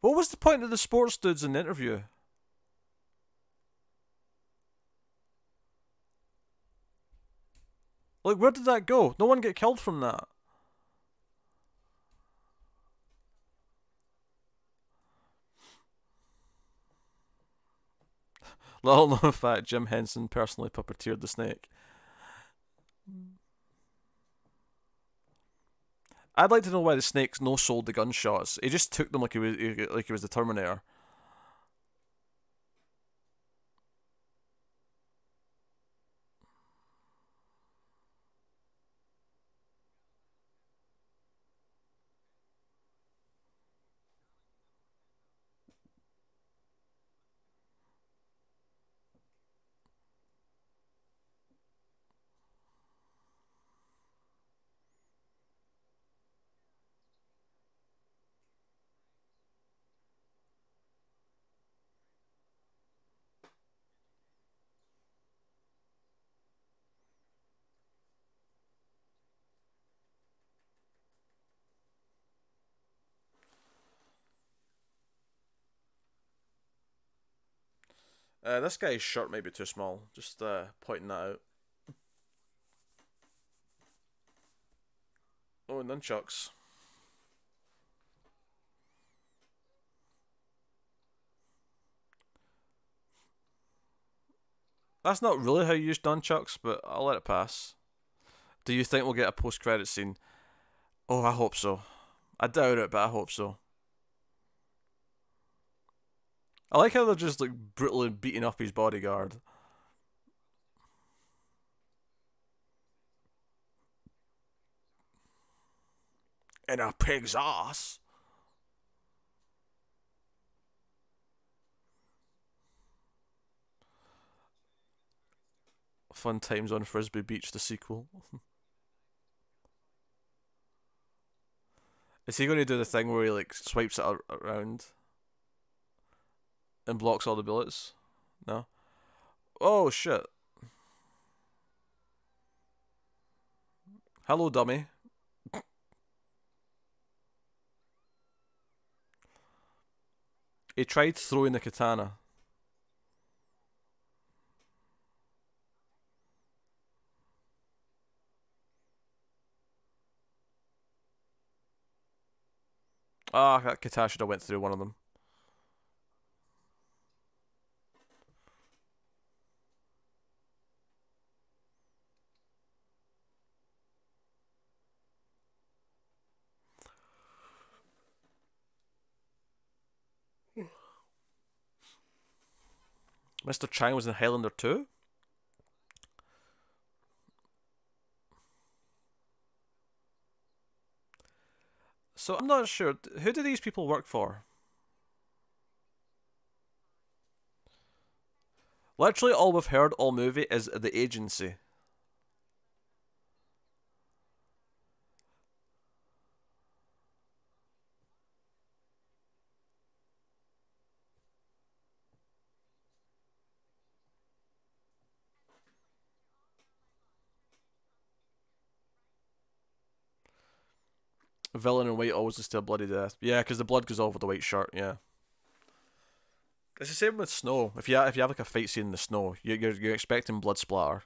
What was the point of the sports dudes in the interview? Like, where did that go? No one get killed from that. Little known fact, Jim Henson personally puppeteered the snake. I'd like to know why the snake's no sold the gunshots. He just took them like he was the Terminator. This guy's shirt might be too small. Just pointing that out. Oh, nunchucks. That's not really how you use nunchucks, but I'll let it pass. Do you think we'll get a post-credit scene? Oh, I hope so. I doubt it, but I hope so. I like how they're just like brutally beating up his bodyguard. In a pig's ass. Fun Times on Frisbee Beach, the sequel. Is he going to do the thing where he like swipes it around and blocks all the bullets? No. Oh shit. Hello, dummy. He tried throwing the katana. Ah, that katana should have went through one of them. Mr. Chang was in Highlander 2? So I'm not sure. Who do these people work for? Literally all we've heard all movie is the agency. Villain in white always leads to a bloody death. Yeah, because the blood goes over the white shirt. Yeah, it's the same with snow. If you have like a fight scene in the snow, you're expecting blood splatter.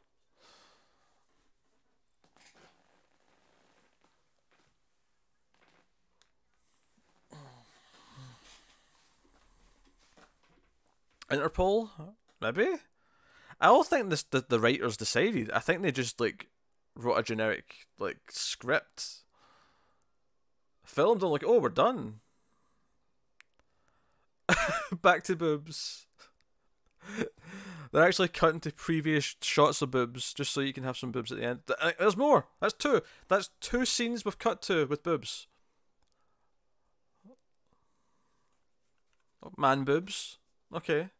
Interpol, maybe. I don't think the writers decided. I think they just like wrote a generic like script, filmed and like, oh, we're done. Back to boobs. They're actually cutting to previous shots of boobs just so you can have some boobs at the end. There's more. That's two. That's two scenes we've cut to with boobs. Man boobs. Okay.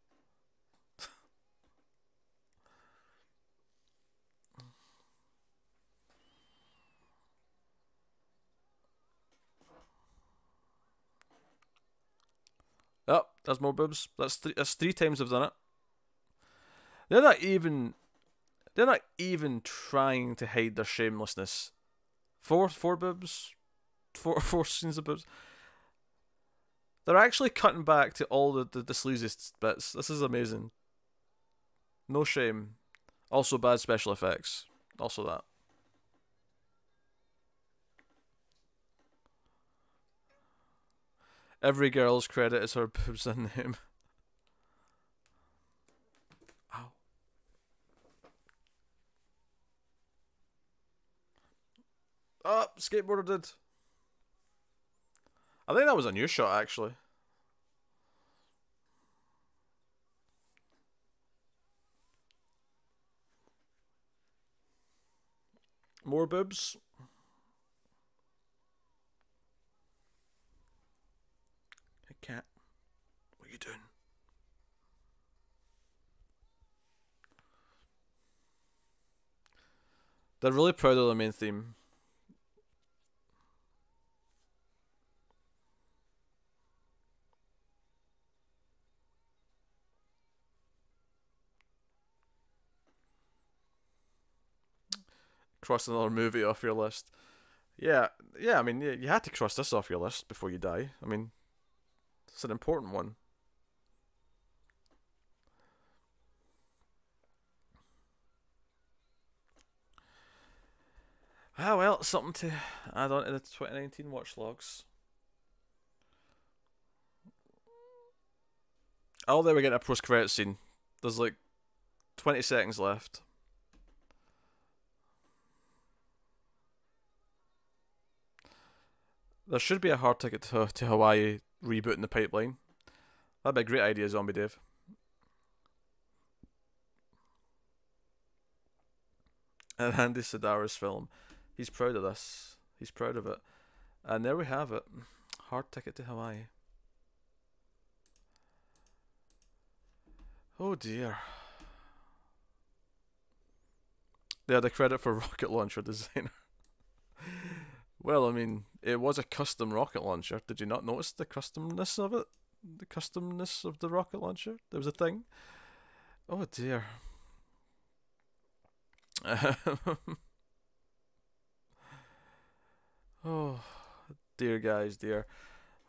Oh, there's more boobs. That's three times they've done it. They're not even trying to hide their shamelessness. Four boobs, four scenes of boobs. They're actually cutting back to all the sleaziest bits. This is amazing. No shame. Also bad special effects. Also that. Every girl's credit is her boobs in name. Ow. Oh, skateboarder did. I think that was a new shot, actually. More boobs. Hey, cat. What are you doing? They're really proud of the main theme. Cross another movie off your list. Yeah, I mean, you had to cross this off your list before you die. I mean, it's an important one. Ah, well, something to add on to the 2019 watch logs. Oh, there we get a post-credit scene. There's like 20 seconds left. There should be a hard ticket to Hawaii reboot in the pipeline. That'd be a great idea, Zombie Dave. An Andy Sedaris film. He's proud of this. He's proud of it. And there we have it. Hard ticket to Hawaii. Oh dear. They had a credit for rocket launcher designer. Well, I mean, it was a custom rocket launcher. Did you not notice the customness of it? The customness of the rocket launcher? There was a thing. Oh dear. Oh, dear guys, dear.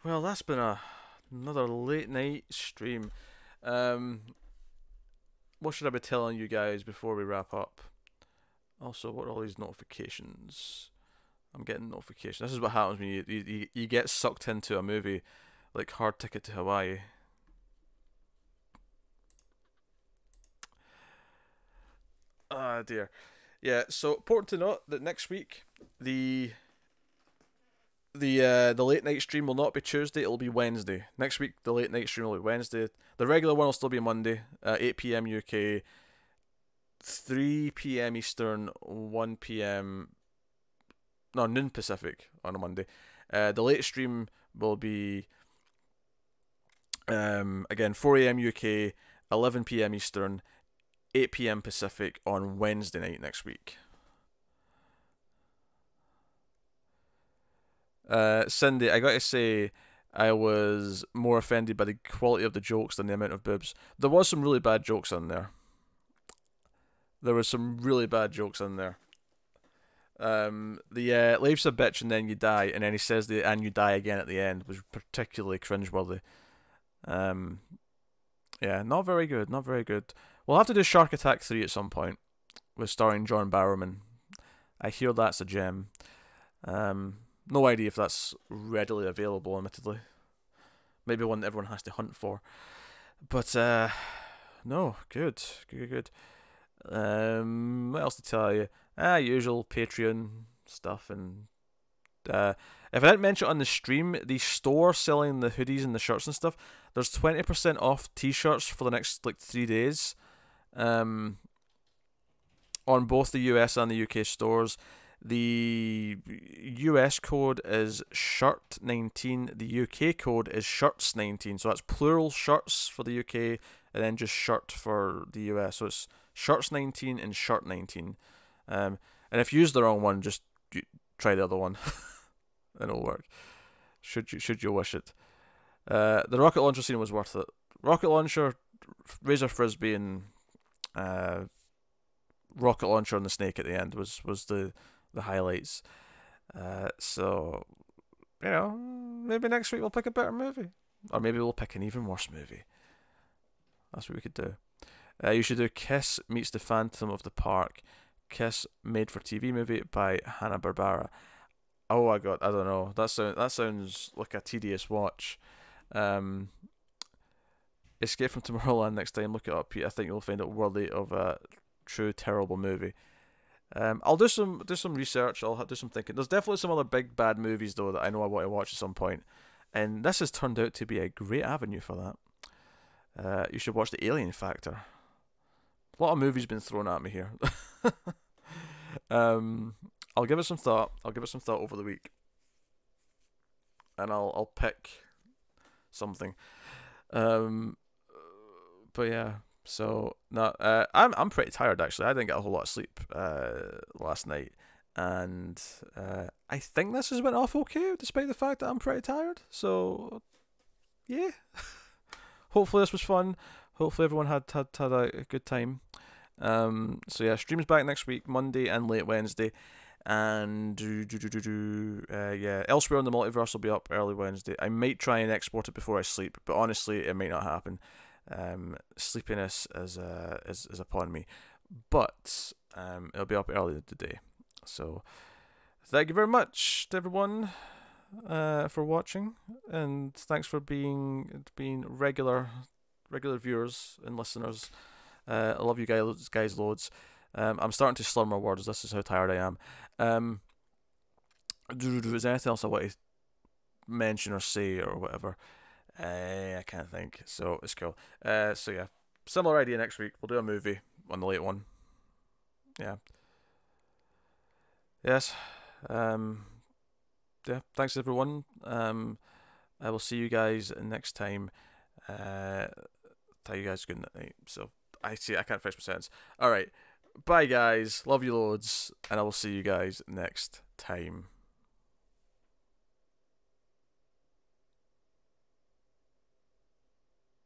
Well, that's been another late night stream. What should I be telling you guys before we wrap up? Also, what are all these notifications? I'm getting notifications. This is what happens when you get sucked into a movie like Hard Ticket to Hawaii. Ah, dear. Yeah, so important to note that next week the late night stream will not be Tuesday, it'll be Wednesday. Next week the late night stream will be Wednesday. The regular one will still be Monday, 8 PM UK, 3 PM Eastern, 1 PM noon Pacific on a Monday. The late stream will be again 4 AM UK, 11 PM Eastern, 8 PM Pacific on Wednesday night next week. Cindy, I gotta say, I was more offended by the quality of the jokes than the amount of boobs. There was some really bad jokes in there. There was some really bad jokes in there. The life's a bitch and then you die, and then he says the and you die again at the end was particularly cringeworthy. Yeah, not very good, not very good. We'll have to do Shark Attack 3 at some point, with starring John Barrowman. I hear that's a gem. No idea if that's readily available, admittedly. Maybe one that everyone has to hunt for. But, no, good. What else to tell you? Usual Patreon stuff, and if I didn't mention it on the stream, the store selling the hoodies and the shirts and stuff, there's 20% off t-shirts for the next like 3 days, on both the US and the UK stores. The US code is shirt19, the UK code is shirts19, so that's plural shirts for the UK and then just shirt for the US, so it's shirts19 and shirt19. And if you use the wrong one, just try the other one and it'll work, should you wish it. The rocket launcher scene was worth it. Rocket launcher, Razor Frisbee, and rocket launcher and the snake at the end was the highlights. So, you know, maybe next week we'll pick a better movie, or maybe we'll pick an even worse movie. That's what we could do. You should do Kiss Meets the Phantom of the Park. Kiss made for TV movie by Hanna-Barbera. Oh, I don't know. That sounds like a tedious watch. Um, Escape from Tomorrowland next time. Look it up. I think you'll find it worthy of a true terrible movie. I'll do some research. I'll do some thinking. There's definitely some other big bad movies though that I know I want to watch at some point, and this has turned out to be a great avenue for that. You should watch The Alien Factor. A lot of movies been thrown at me here. I'll give it some thought. I'll give it some thought over the week, and I'll pick something. But yeah. So no, I'm pretty tired actually. I didn't get a whole lot of sleep last night, and I think this has went off okay, despite the fact that I'm pretty tired. So yeah, hopefully this was fun. Hopefully everyone had a good time. So yeah, streams back next week, Monday and late Wednesday, and yeah, Elsewhere in the Multiverse will be up early Wednesday. I might try and export it before I sleep, but honestly, it might not happen. Sleepiness is upon me, but it'll be up early today. So thank you very much to everyone for watching, and thanks for being regular viewers and listeners. I love you guys loads. I'm starting to slur my words. This is how tired I am. Is there anything else I want to mention or say or whatever? I can't think. So it's cool. So yeah, similar idea next week. We'll do a movie on the late one. Yeah. Yes. Yeah. Thanks everyone. I will see you guys next time. Tell you guys good night. So I can't finish my sentence. All right. Bye guys. Love you loads, and I will see you guys next time.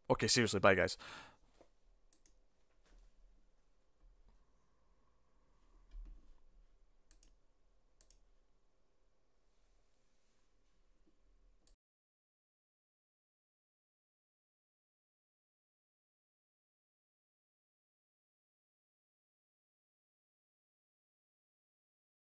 Okay, seriously, bye guys.